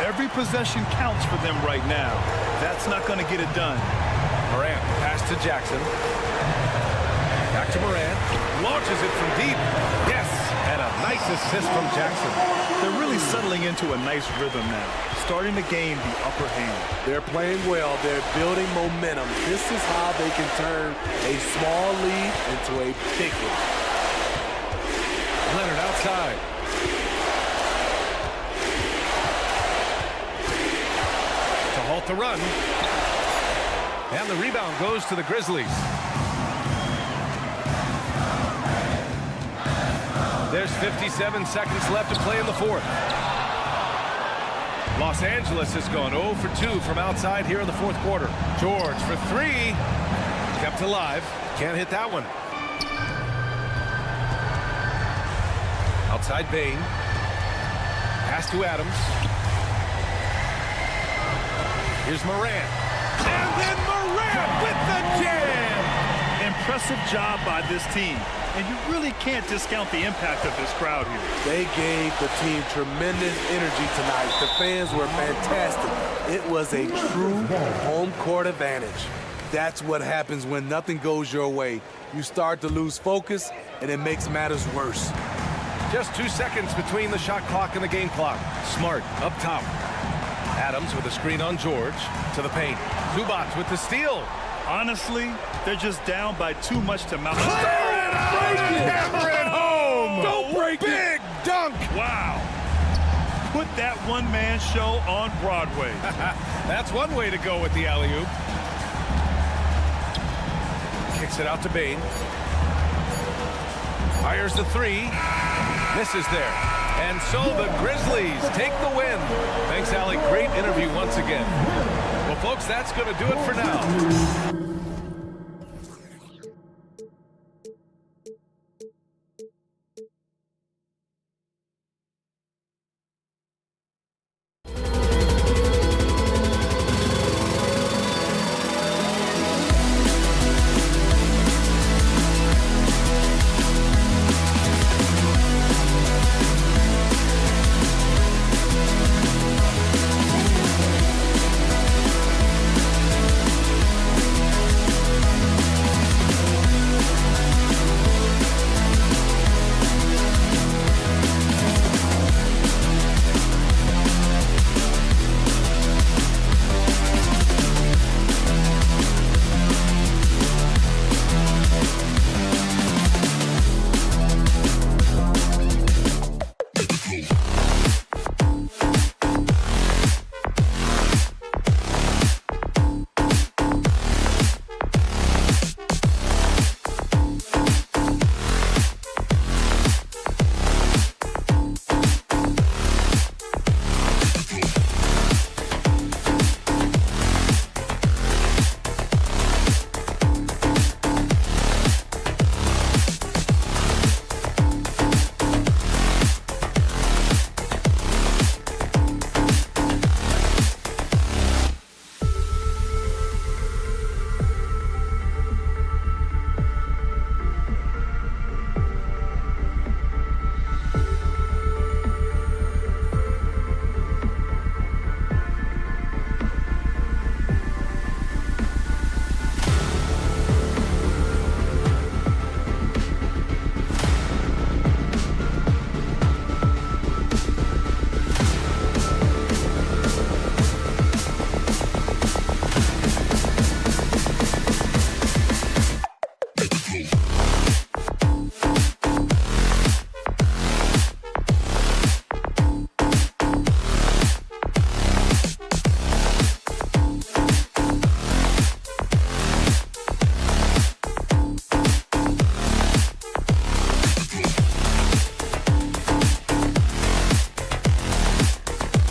Every possession counts for them right now. That's not going to get it done. Morant pass to Jackson. Back to Morant. Launches it from deep. Yes, and a nice assist from Jackson. They're really settling into a nice rhythm now, starting to gain the upper hand. They're playing well. They're building momentum. This is how they can turn a small lead into a big one. Leonard outside. To halt the run. And the rebound goes to the Grizzlies. There's 57 seconds left to play in the fourth. Los Angeles has gone 0 for 2 from outside here in the fourth quarter. George for 3. Kept alive. Can't hit that one. Outside Bain. Pass to Adams. Here's Morant. And then Morant with the jam! Impressive job by this team. And you really can't discount the impact of this crowd here. They gave the team tremendous energy tonight. The fans were fantastic. It was a true home court advantage. That's what happens when nothing goes your way. You start to lose focus, and it makes matters worse. Just 2 seconds between the shot clock and the game clock. Smart up top. Adams with a screen on George. To the paint. Zubac with the steal. Honestly, they're just down by too much to mount. Hammer it home! Don't break it! Big dunk! Wow. Put that one-man show on Broadway. That's one way to go with the alley-oop. Kicks it out to Bain. Fires the three. Misses there. And so the Grizzlies take the win. Thanks, Allie. Great interview once again. Well, folks, that's going to do it for now.